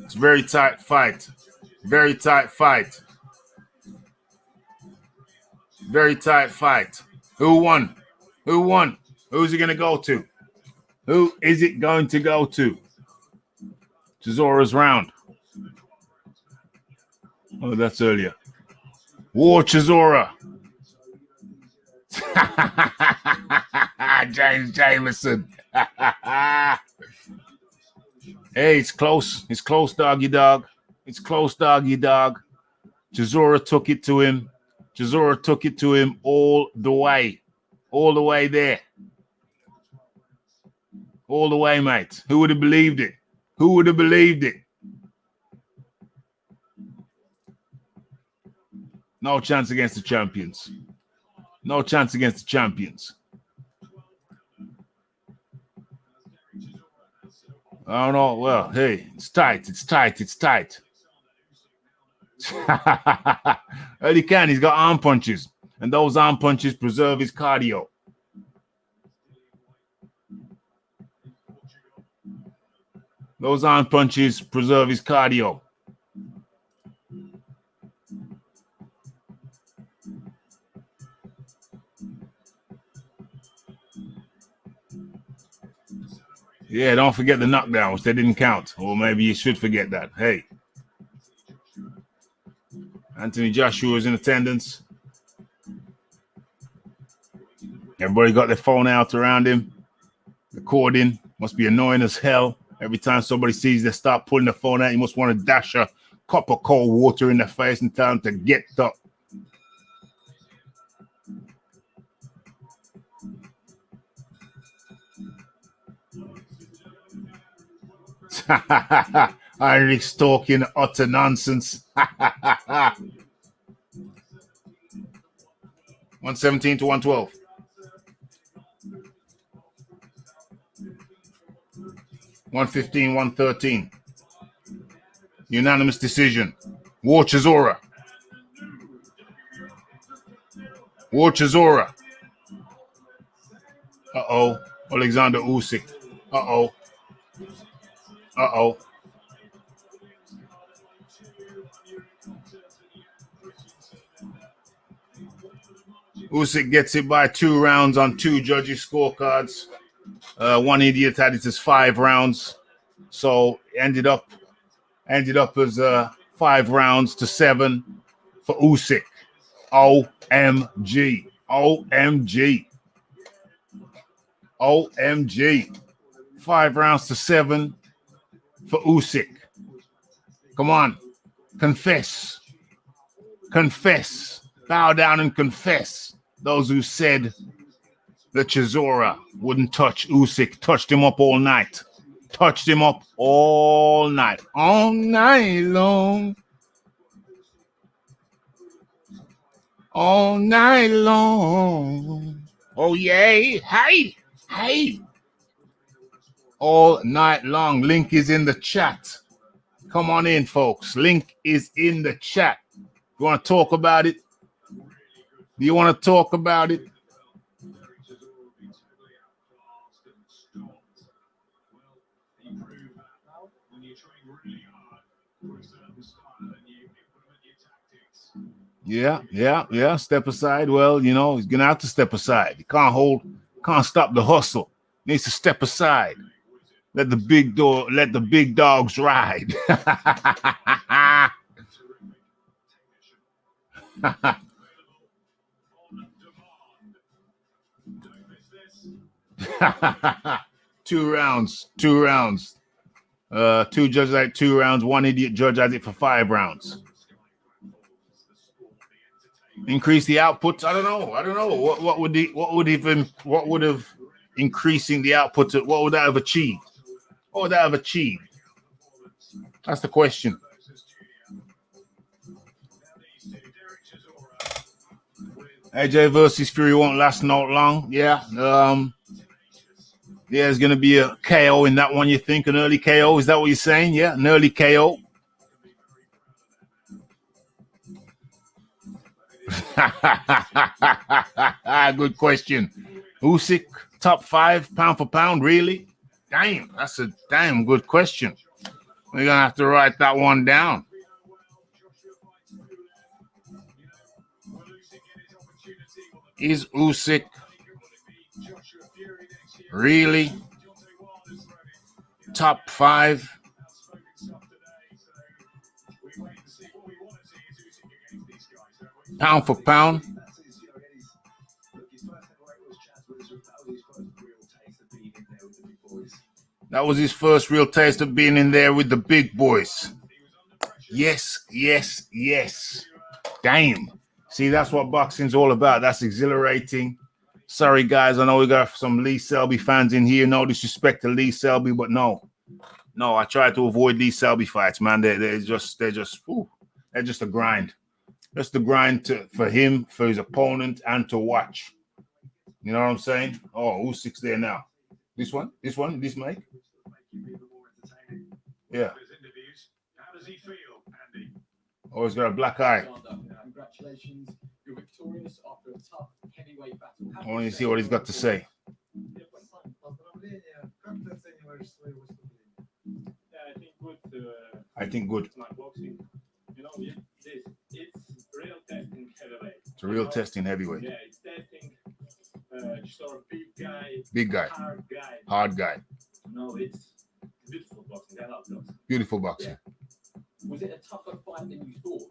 It's a very tight fight. Very tight fight. Very tight fight. Who won? Who won? Who's it going to go to? Who is it going to go to? Chisora's round. Oh, that's earlier. War Chisora. James Jameson. Hey, it's close. It's close, doggy dog. It's close, doggy dog. Chisora took it to him. Chisora took it to him all the way. All the way there. All the way, mate. Who would have believed it? Who would have believed it? No chance against the champions. No chance against the champions. I don't know. Well, hey, it's tight. It's tight. It's tight. Well, he can. He's got arm punches. And those arm punches preserve his cardio. Those arm punches preserve his cardio. Yeah, don't forget the knockdowns. They didn't count. Or maybe you should forget that. Hey. Anthony Joshua is in attendance. Everybody got their phone out around him. Recording. Must be annoying as hell. Every time somebody sees they start pulling the phone out, you must want to dash a cup of cold water in their face and tell them to get up. Heinrich's talking utter nonsense. 117 to 112. $115, $113. Unanimous decision. War Chisora. War Chisora. Uh-oh. Alexander Usyk. Uh-oh. Uh-oh. Usyk gets it by 2 rounds on 2 judges' scorecards. One idiot had it as 5 rounds. So ended up as 5 rounds to 7 for Usyk. OMG. OMG. OMG. 5 rounds to 7 for Usyk. Come on. Confess. Confess. Bow down and confess. Those who said that Chisora wouldn't touch Usyk touched him up all night. Touched him up all night. All night long. All night long. Oh, yay. Hey. Hey. All night long. Link is in the chat. Come on in, folks. Link is in the chat. You want to talk about it? Do you want to talk about it? Yeah. Step aside. Well, you know, he's going to have to step aside. He can't stop the hustle. He needs to step aside. Let the big dogs ride. Two rounds. 2 judges like 2 rounds. 1 idiot judge has it for 5 rounds. Increase the output. I don't know. What would have increasing the output? What would that have achieved? What would that have achieved? That's the question. AJ versus Fury won't last not long. Yeah. There's going to be a KO in that one, you think? An early KO? Is that what you're saying? Yeah, an early KO. Good question. Usyk, top 5, pound for pound, really? Damn, that's a damn good question. We're going to have to write that one down. Is Usyk really top 5? Pound for pound? That was his first real taste of being in there with the big boys. Yes. Damn. See, that's what boxing's all about. That's exhilarating. Sorry, guys. I know we got some Lee Selby fans in here. No disrespect to Lee Selby, but no, I try to avoid these Selby fights, man. They're just a grind. That's the grind for him, for his opponent, and to watch. You know what I'm saying? Oh, Usyk's there now. This one, this mic. Yeah. How does he feel, Andy? Oh, he's got a black eye. Congratulations, you're victorious after a tough heavyweight battle. I want to see what he's got to say. I think good. It's like boxing. You know, it's real testing heavyweight. It's a real testing heavyweight. Yeah, it's testing. Chisora, Big guy. Hard guy. No, it's beautiful boxing. I love boxing. Beautiful boxing. Was it a tougher fight than you thought?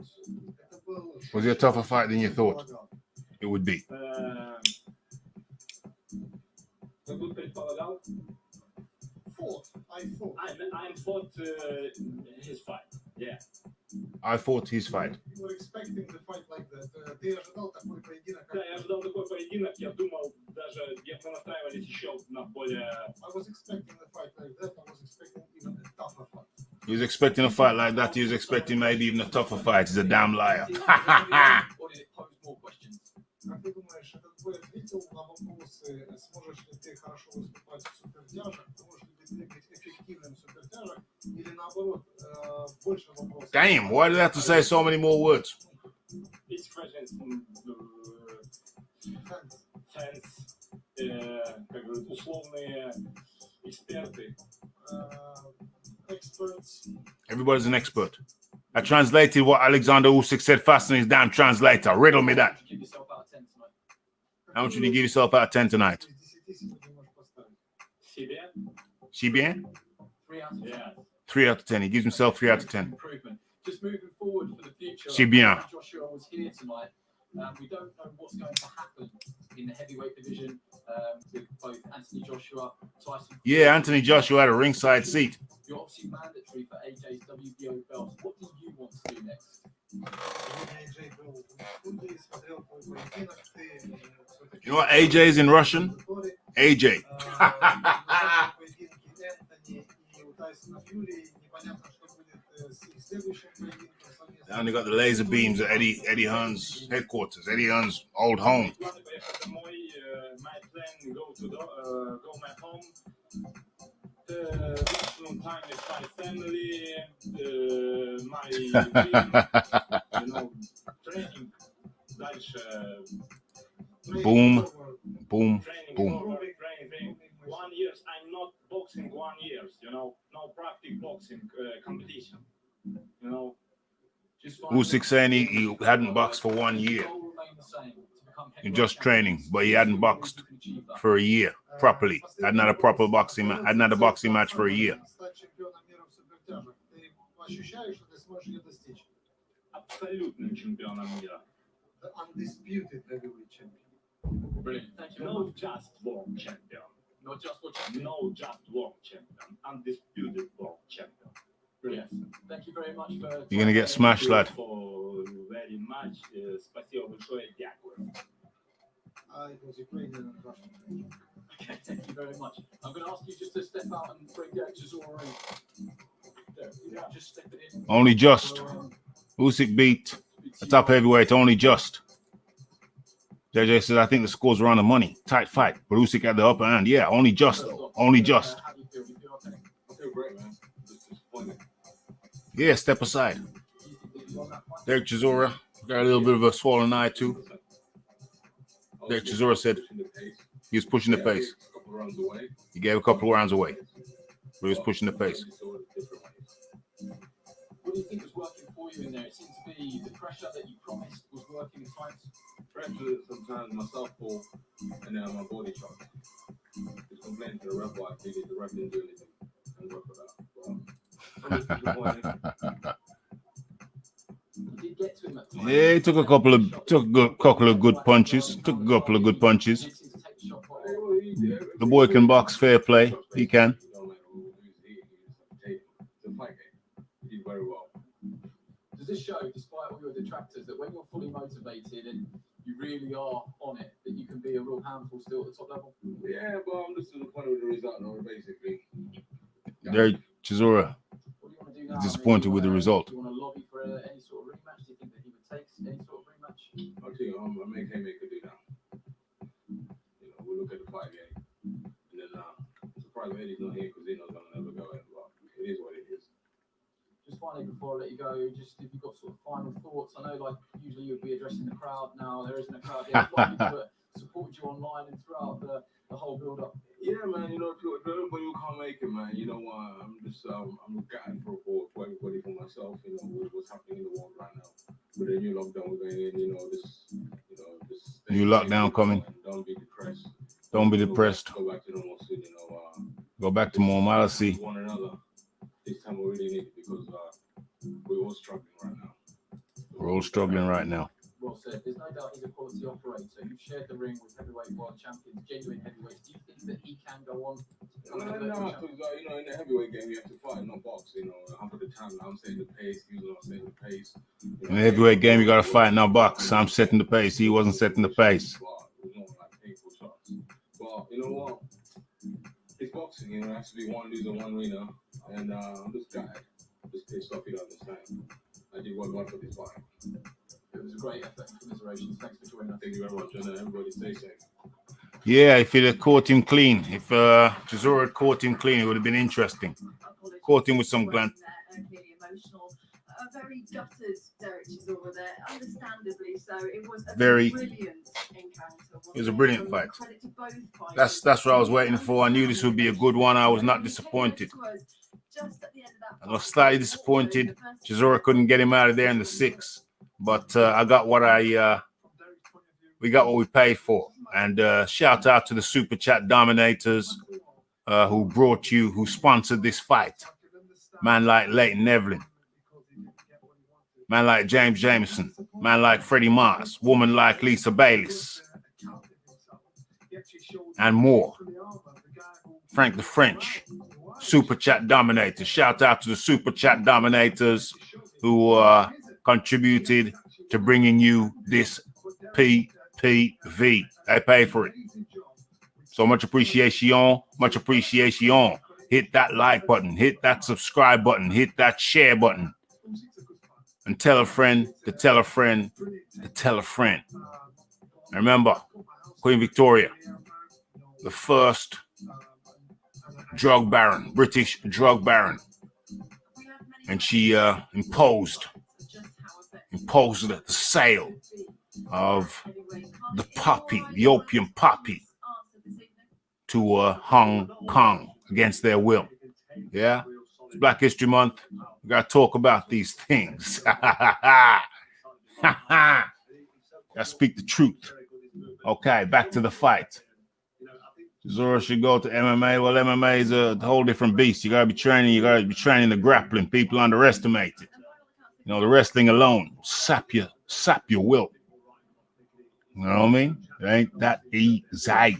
Was it a tougher fight than you thought it would be? I fought his fight. Yeah. I fought his fight. You were expecting the fight like that. Ты ожидал такой поединок? Да, я ожидал такой поединок. Я думал, даже мы настраивались еще на более... I was expecting the fight like that. I was expecting even a tougher fight. He was expecting a fight like that. He was expecting maybe even a tougher fight. He's a damn liar. Or did it pose more questions? Как ты думаешь, этот бой ответил на вопросы, сможешь ли ты хорошо выступать в супертяжах, сможешь ли ты быть эффективным в супертяжах, или наоборот, больше вопросов? Damn, why do they have to say so many more words? It's questions from fans, как говорят, условные эксперты. Experts. Everybody's an expert. I translated what Alexander Usyk said fast on his damn translator. Riddle me that. Give yourself out of 10 tonight. How much would you give yourself out of 10 tonight? Себе? She bien? 3 out of 10. Yeah. 3 out of 10. He gives himself 3 out of 10. Improvement. Just moving forward for the future. C'est bien. Joshua was here tonight. We don't know what's going to happen in the heavyweight division with both Anthony Joshua, Tyson. Yeah, Anthony Joshua had a ringside seat. You're obviously mandatory for AJ's WBO belts. What do you want to do next? You know what AJ is in Russian? AJ. Now they got the laser beams at Eddie Hearn's headquarters, Eddie Hearn's old home. My plan go my home. Maximum time with my family, my team, training. Дальше. Boom, boom, Training, boom. training. 1 year, I'm not boxing 1 year, no practice boxing competition, Just Usyk saying he hadn't boxed for 1 year. Just training, but he hadn't boxed for a year properly. Hadn't had a proper boxing match. Hadn't had a boxing match for a year. Абсолютным чемпионом мира. The undisputed heavyweight champion. Brilliant. Thank you. No just world champion. Not just what you No just world champion. Undisputed world champion. Brilliant. Thank you very much for. You're gonna get smashed, lad. For very much. Спасибо большое. Дякую. It was Ukrainian and Russian. Okay, thank you very much. I'm going to ask you just to step out and bring Chisora in. There, just step it in. Only just. Usyk beat a top heavyweight, only just. JJ says, I think the scores were on the money. Tight fight. But Usyk had the upper hand. Yeah, only just, though. Only just. How do you feel? Do you feel okay? I feel great, man. Just disappointed. Yeah, step aside. Do you think that you won that fight? Derek Chisora got a little bit of a swollen eye, too. Derek Chisora said he was pushing the pace. He gave a couple of rounds away. But he was pushing the pace. What do you think was working for you in there? It seemed to be the pressure that you promised was working at times. Pressure sometimes myself fall and then my body shock. Just complain to the ref why I the ref didn't do anything and work for that. You did get to him at times. Yeah, he took a couple of good punches. Took a couple of good punches. Did seem to take the shot quite well. The boy can box, fair play. He can. He did very well. Does this show, despite all your detractors, that when you're fully motivated and you really are on it, that you can be a real handful still at the top level? Yeah, but I'm just disappointed with the result now, basically. Derek Chisora What do you want to do now? disappointed with the result. Do you want to lobby for any sort of rematch? Do you think that he would take any sort of make haymaker do now. You know, we'll look at the fight game. And then I'm surprised Eddie's not here because he knows I'm never going. But it is what it is. Just finally, before I let you go, just if you've got sort of final thoughts. I know, like, usually you'd be addressing the crowd. Now there isn't a crowd here. A lot of people that supported you online and throughout the whole build-up. Yeah, man. You know, if everybody who can't make it, man, you know, I'm just I'm gutted for everybody, for myself. You know, with what's happening in the world right now. With the new lockdown we're going in, you know, this new lockdown coming. Don't be depressed. Don't be depressed. Go back to normal soon, you know. Go back to normalcy. One another. This time we really need it because we're all struggling right now. We're all struggling right now. Well said. There's no doubt he's a quality operator. You've shared the ring with heavyweight world champions, genuine heavyweights. Do you think that he can go on? No, because you know, in the heavyweight game you have to fight, not box. You know, half of the time I'm setting the pace, he was not setting the pace. You know, In the heavyweight game, you got to fight, not box. I'm setting the pace. He wasn't setting the pace. It was more like painful shots. But you know what? It's boxing. You know, it has to be one loser, one winner. And I'm just gutted. Just pissed off. You don't understand. I did what for this fight. It was a great effort. Commiserations. Thanks for joining us. Thank you very much, and everybody stay safe. Yeah, if he'd have caught him clean, if Chisora had caught him clean, it would have been interesting. Caught him with some gland. Clearly emotional. Very gutted, Derek Chisora there, understandably so. It was a Very brilliant encounter. It was a brilliant fight. Credit to both fighters. That's what I was waiting for. I knew this would be a good one. I was not disappointed. I was slightly disappointed. Chisora couldn't get him out of there in the 6th, but I got what we got what we paid for. And shout out to the Super Chat Dominators who sponsored this fight. Man like Leighton Evelyn. Man like James Jameson. Man like Freddie Mars. Woman like Lisa Bayliss. And more. Frank the French. Super Chat Dominators. Shout out to the Super Chat Dominators who contributed to bringing you this PPV. They pay for it. So much appreciation. Much appreciation. Hit that like button. Hit that subscribe button. Hit that share button. And tell a friend to tell a friend to tell a friend. And remember, Queen Victoria, the first drug baron, British drug baron. And she imposed the sale of the poppy, the opium poppy, to Hong Kong against their will. Yeah? It's Black History Month. We got to talk about these things. Got to speak the truth. Okay, back to the fight. Chisora should go to MMA. Well, MMA is a whole different beast. You got to be training. You got to be training the grappling. People underestimate it. You know, the wrestling alone will sap your will. You know what I mean? It ain't that easy.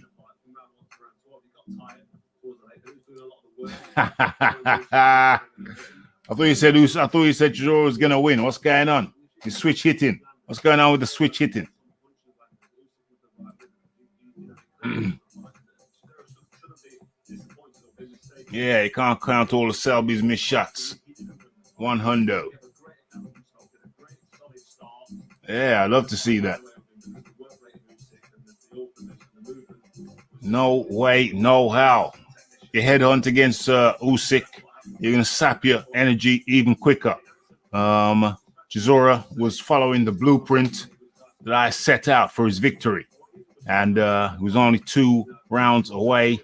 I thought you said Chisora was gonna win. What's going on? He's switch hitting. What's going on with the switch hitting? Yeah, you can't count all the Selby's missed shots. 100. Yeah, I'd love to see that. No way, no how. You headhunt against Usyk, you're going to sap your energy even quicker. Chisora was following the blueprint that I set out for his victory. And he was only 2 rounds away,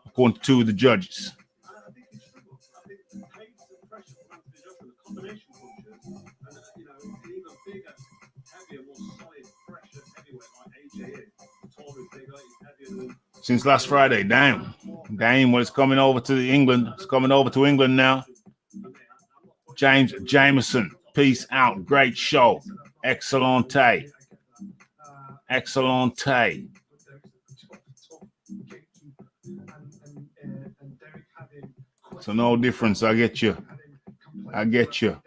according to 2 of the judges. Since last Friday, damn, well, it's coming over to England. It's coming over to England now. James Jameson, peace out. Great show. Excellente. Excellente. So no difference. I get you. I get you.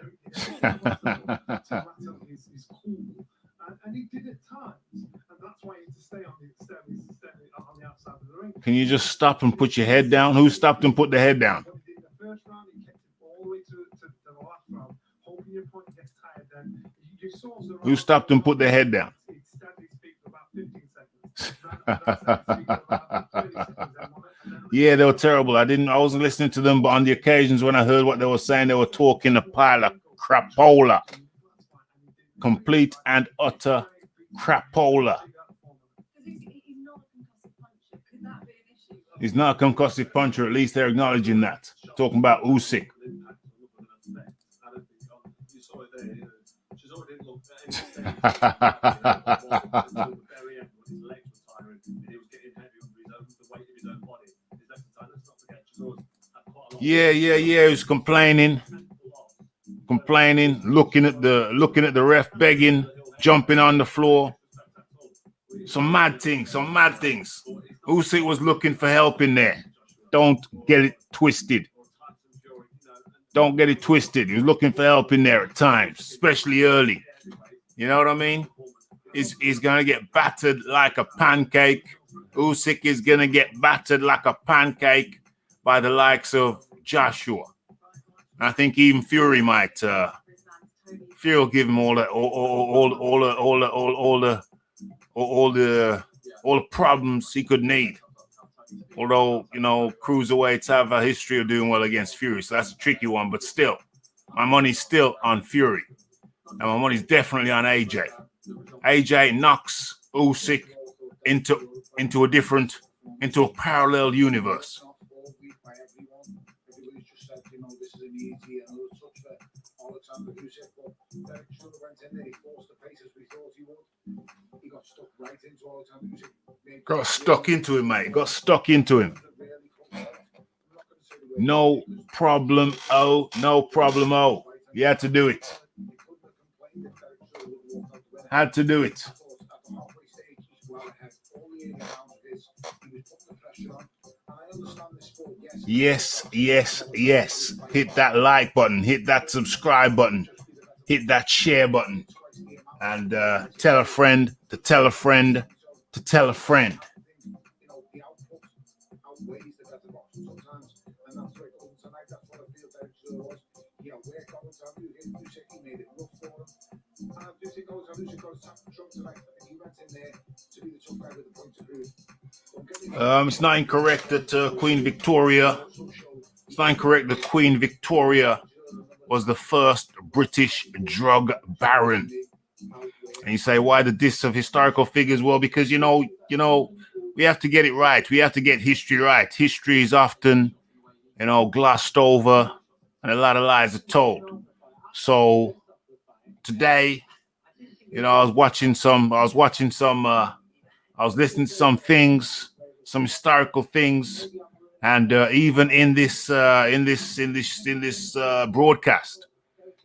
And he did it times, and that's why he had to stay on the outside of the ring. Can you just stop and put your head down? Who stopped and put the head down? What he did in the first round, he kept it all the way to the last round, hoping your opponent gets tired. Then you saw Who stopped and put their head down? he'd stand his Yeah, they were terrible. I wasn't listening to them, but on the occasions when I heard what they were saying, they were talking a pile of crapola. Complete and utter crapola. He's not a concussive puncher. At least they're acknowledging that. Talking about Usyk. Yeah. He was complaining, looking at the ref, begging, jumping on the floor. Some mad things. Usyk was looking for help in there. Don't get it twisted. He was looking for help in there at times, especially early. You know what I mean? He's gonna get battered like a pancake. Usyk is gonna get battered like a pancake by the likes of Joshua. I think even Fury might. Fury will give him all the problems he could need. Although, you know, cruiserweights have a history of doing well against Fury, so that's a tricky one. But still, my money's still on Fury, and my money's definitely on AJ. AJ knocks Usyk into a parallel universe. Got stuck into him, mate. Got stuck into him. No problem. You had to do it. Yes. Hit that like button. Hit that subscribe button. Hit that share button. And tell a friend to tell a friend to tell a friend. It's not incorrect that Queen Victoria. It's not incorrect that Queen Victoria was the first British drug baron. And you say, why the diss of historical figures? Well, because you know, we have to get it right. We have to get history right. History is often, glossed over, and a lot of lies are told. So today, I was listening to some things, some historical things, and even in this broadcast,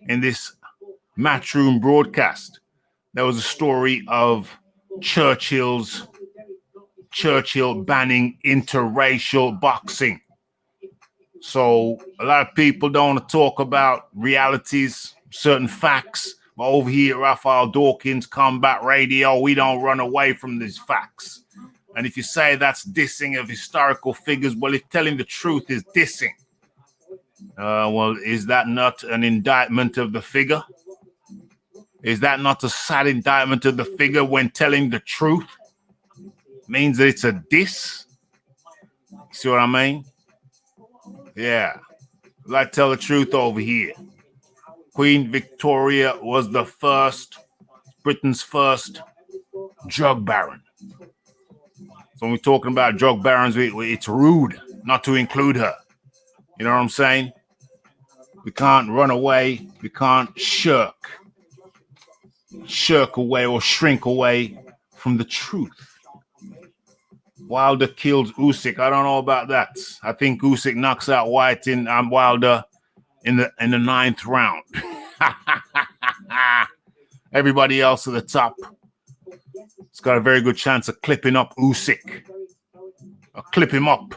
in this Matchroom broadcast, there was a story of Churchill banning interracial boxing. So a lot of people don't want to talk about realities, certain facts. But over here at Raphael Dawkins Combat Radio, we don't run away from these facts. And if you say that's dissing of historical figures, well, if telling the truth is dissing, well, is that not an indictment of the figure? Is that not a sad indictment of the figure when telling the truth means that it's a diss? See what I mean? Yeah. Let's tell the truth over here. Queen Victoria was Britain's first drug baron. So when we're talking about drug barons, it's rude not to include her. You know what I'm saying? We can't run away. We can't shirk away or shrink away from the truth. Wilder kills Usyk. I don't know about that. I think Usyk knocks out Wilder in the 9th round. Everybody else at the top, it's got a very good chance of clipping up Usyk. Or clip him up.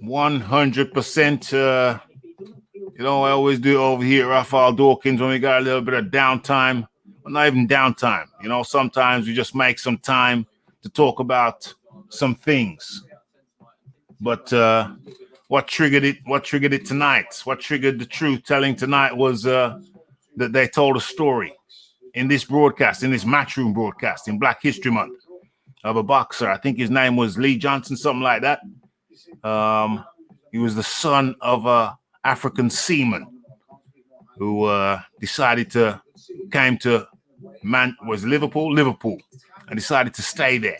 $100%. I always do over here at Raphael Dawkins when we got a little bit of downtime. Well, not even downtime. Sometimes we just make some time to talk about some things. But what triggered it? What triggered it tonight? What triggered the truth telling tonight was that they told a story in this broadcast, in this Matchroom broadcast, in Black History Month, of a boxer. I think his name was Lee Johnson, something like that. He was the son of a African seaman who came to Liverpool, and decided to stay there.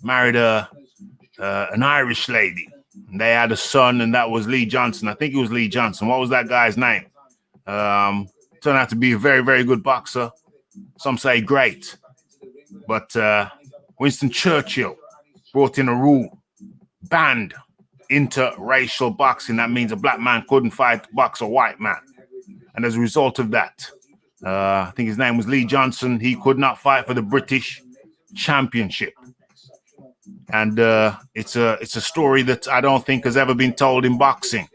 Married an Irish lady. And they had a son, and that was Lee Johnson. I think it was Lee Johnson. What was that guy's name? Turned out to be a very, very good boxer. Some say great. But Winston Churchill brought in a rule, banned interracial boxing. That means a black man couldn't box a white man. And as a result of that, I think his name was Lee Johnson, he could not fight for the British Championship. And it's a story that I don't think has ever been told in boxing.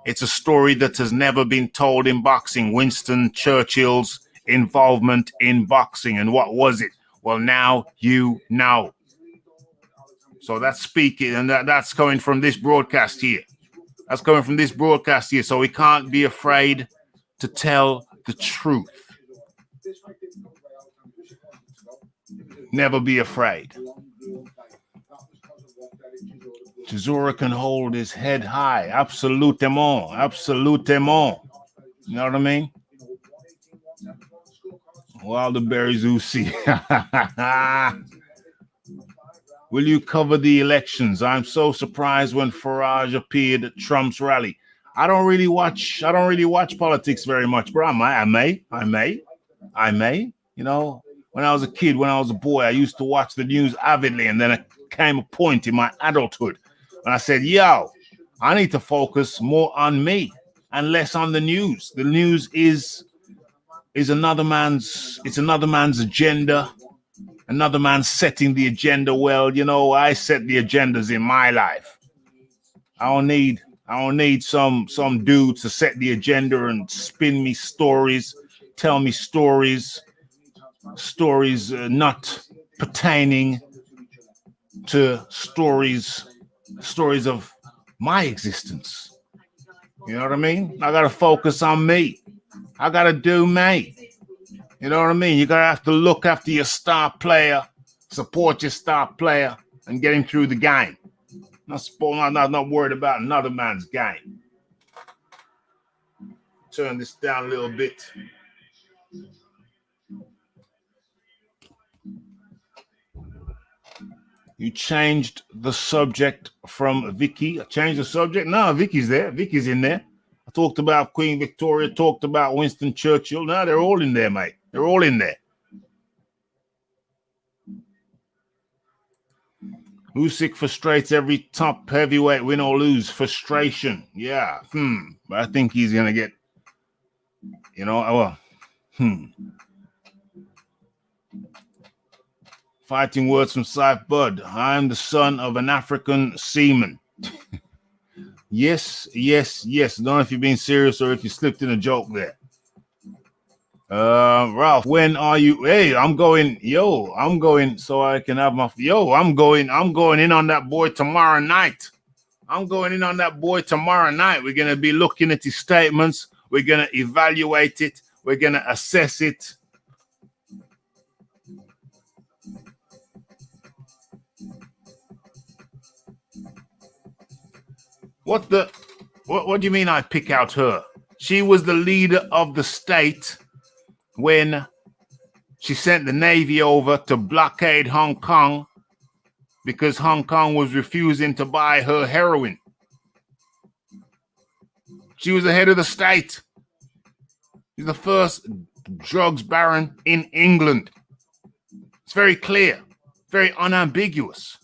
It's a story that has never been told in boxing. Winston Churchill's involvement in boxing. And what was it? Well, now you know. So that's speaking, and that's coming from this broadcast here. That's coming from this broadcast here. So we can't be afraid to tell the truth. Never be afraid. Chisora can hold his head high. Absolutement. Absolutement. You know what I mean? Wilderberry's Usyk. Will you cover the elections? I'm so surprised when Farage appeared at Trump's rally. I don't really watch politics very much, but I may. You know, when I was a kid, when I was a boy, I used to watch the news avidly, and then it came a point in my adulthood, and I said, yo, I need to focus more on me and less on the news. The news is another man's agenda. Another man setting the agenda. Well, you know, I set the agendas in my life. I don't need some dude to set the agenda and spin me stories, tell me stories not pertaining to stories of my existence. You know what I mean? I gotta focus on me. I gotta do me. You know what I mean? You gotta have to look after your star player, support your star player, and get him through the game. Not worried about another man's game. Turn this down a little bit. You changed the subject from Vicky. I changed the subject? No, Vicky's there. Vicky's in there. I talked about Queen Victoria, talked about Winston Churchill. No, they're all in there, mate. They're all in there. Usyk frustrates every top heavyweight, win or lose. Frustration. Yeah. But I think he's going to get, Fighting words from Saif Bud. I'm the son of an African seaman. Yes. Don't know if you're being serious or if you slipped in a joke there. Ralph, when are you? Hey, I'm going so I can have my, I'm going in on that boy tomorrow night. We're going to be looking at his statements. We're going to evaluate it. We're going to assess it. What do you mean I pick out her? She was the leader of the state when she sent the Navy over to blockade Hong Kong because Hong Kong was refusing to buy her heroin. She was the head of the state. She's the first drugs baron in England. It's very clear, very unambiguous.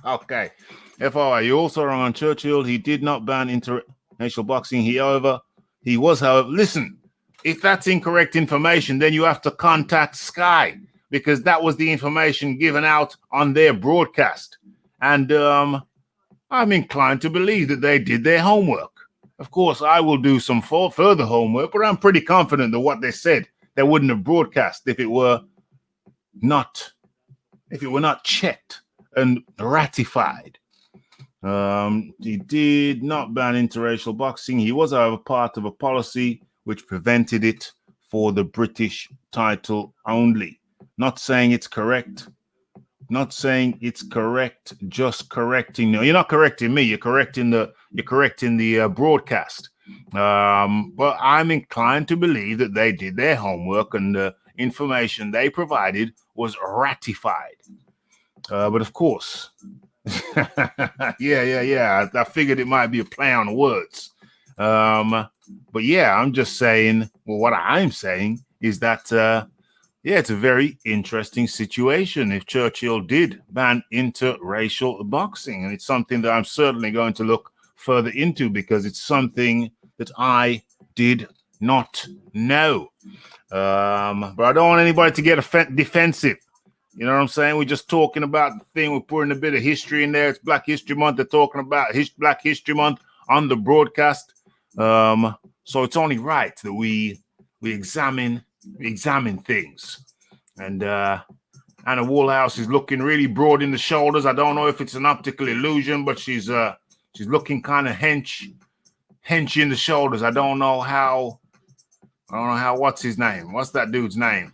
Okay. FYI, you also wrong on Churchill. He did not ban international boxing. He was, however, listen, if that's incorrect information, then you have to contact Sky because that was the information given out on their broadcast. And I'm inclined to believe that they did their homework. Of course, I will do some further homework, but I'm pretty confident that what they said, they wouldn't have broadcast if it were not checked and ratified. He did not ban interracial boxing. He was, however, part of a policy which prevented it for the British title only. Not saying it's correct. Not saying it's correct. Just correcting. No, you're not correcting me. You're correcting the broadcast. But I'm inclined to believe that they did their homework and the information they provided was ratified. But of course. yeah. I figured it might be a play on words. But yeah, I'm just saying, well, what I'm saying is that, it's a very interesting situation if Churchill did ban interracial boxing. And it's something that I'm certainly going to look further into because it's something that I did not know. But I don't want anybody to get defensive. You know what I'm saying? We're just talking about the thing. We're putting a bit of history in there. It's Black History Month. They're talking about Black History Month on the broadcast. So it's only right that we examine things. And Anna Woolhouse is looking really broad in the shoulders. I don't know if it's an optical illusion, but she's looking kind of hench in the shoulders. I don't know how. What's his name? What's that dude's name?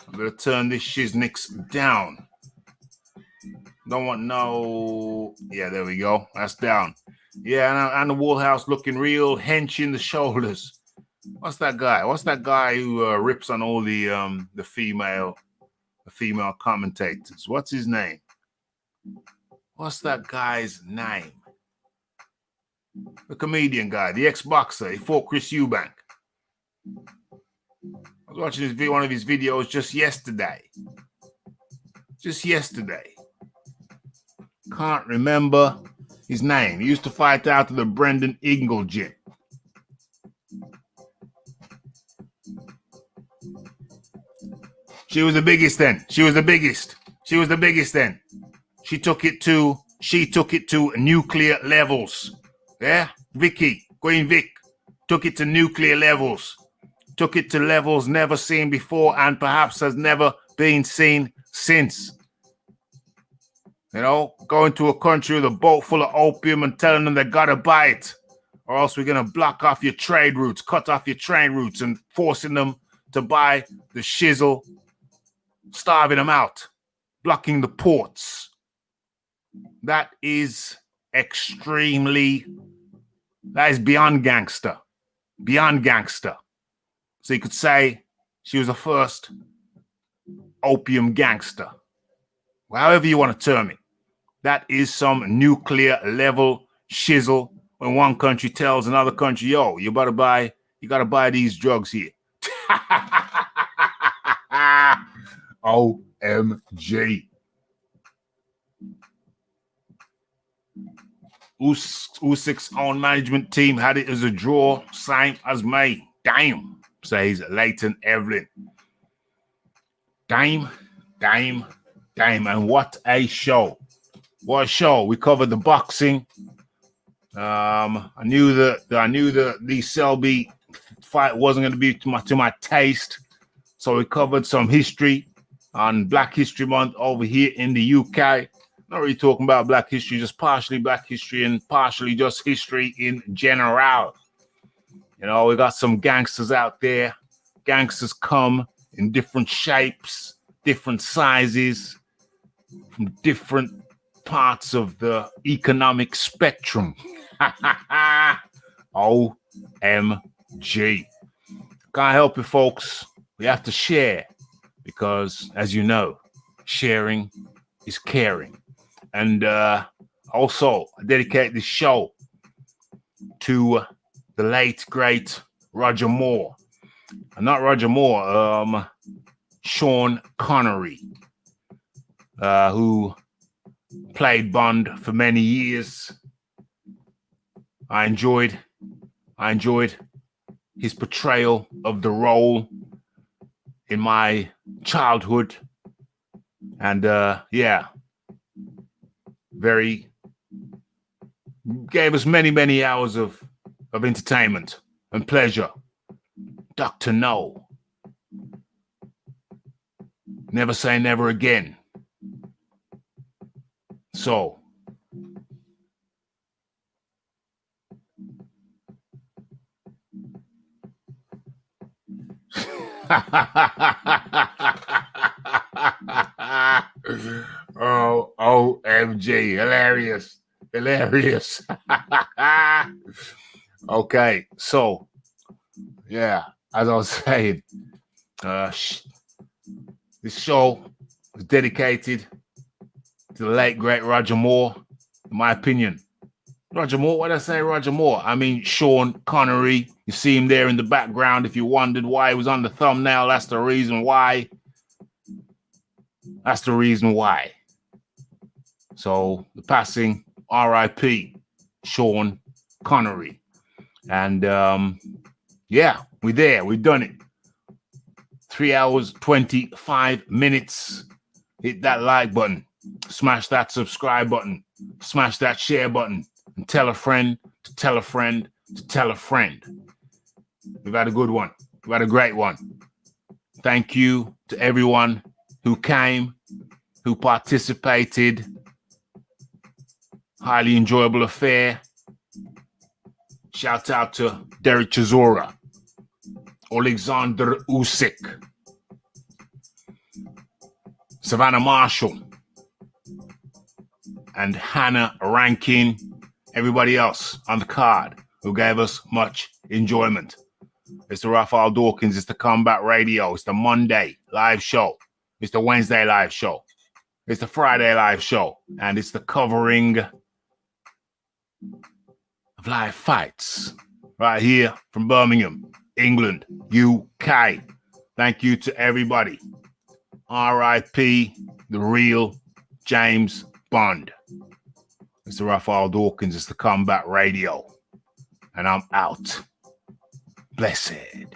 I'm gonna turn this shiznix down. Don't want no. Yeah, there we go. That's down. Yeah, and the Woolhouse looking real hench in the shoulders. What's that guy? What's that guy who rips on all the female commentators? What's his name? What's that guy's name? The comedian guy, the ex-boxer. He fought Chris Eubank. I was watching one of his videos just yesterday. Can't remember his name. He used to fight out of the Brendan Ingle gym. She was the biggest then. She took it to nuclear levels. Yeah? Queen Vic took it to nuclear levels. Took it to levels never seen before and perhaps has never been seen since. You know, going to a country with a boat full of opium and telling them they gotta buy it, or else we're gonna block off your trade routes, cut off your train routes, and forcing them to buy the shizzle, starving them out, blocking the ports. That is beyond gangster. Beyond gangster. So you could say she was the first opium gangster. However you want to term it. That is some nuclear level shizzle when one country tells another country, yo, you gotta buy these drugs here. OMG. Usyk's own management team had it as a draw, same as me. Damn, says Leighton Evelyn. Damn. And what a show. What a show. We covered the boxing. I knew the Lee Selby fight wasn't going to be to my taste. So we covered some history on Black History Month over here in the UK. Not really talking about Black history, just partially Black history and partially just history in general. You know, we got some gangsters out there. Gangsters come in different shapes, different sizes, from different parts of the economic spectrum. OMG. Can't help it, folks. We have to share because, as you know, sharing is caring. And also, I dedicate this show to the late, great Roger Moore. Not Roger Moore, Sean Connery, who played Bond for many years. I enjoyed his portrayal of the role in my childhood. And gave us many hours of entertainment and pleasure. Dr. No. Never say never again. So oh, OMG, hilarious. Okay, so yeah, as I was saying, this show is dedicated to the late great Roger Moore, in my opinion. Roger Moore, what did I say, Roger Moore? I mean, Sean Connery. You see him there in the background. If you wondered why he was on the thumbnail, that's the reason why. That's the reason why. So, the passing, R.I.P., Sean Connery. And, yeah, we're there. We've done it. 3 hours, 25 minutes. Hit that like button. Smash that subscribe button. Smash that share button. And tell a friend to tell a friend to tell a friend. We've had a good one. We've had a great one. Thank you to everyone who came, who participated. Highly enjoyable affair. Shout out to Derek Chisora, Alexander Usyk, Savannah Marshall, and Hannah Rankin. Everybody else on the card who gave us much enjoyment. It's the Raphael Dawkins. It's the Combat Radio. It's the Monday live show. It's the Wednesday live show. It's the Friday live show. And it's the covering of live fights right here from Birmingham, England, UK. Thank you to everybody. R.I.P. the real James Bond. It's the Raphael Dawkins. It's the Combat Radio. And I'm out. Blessed.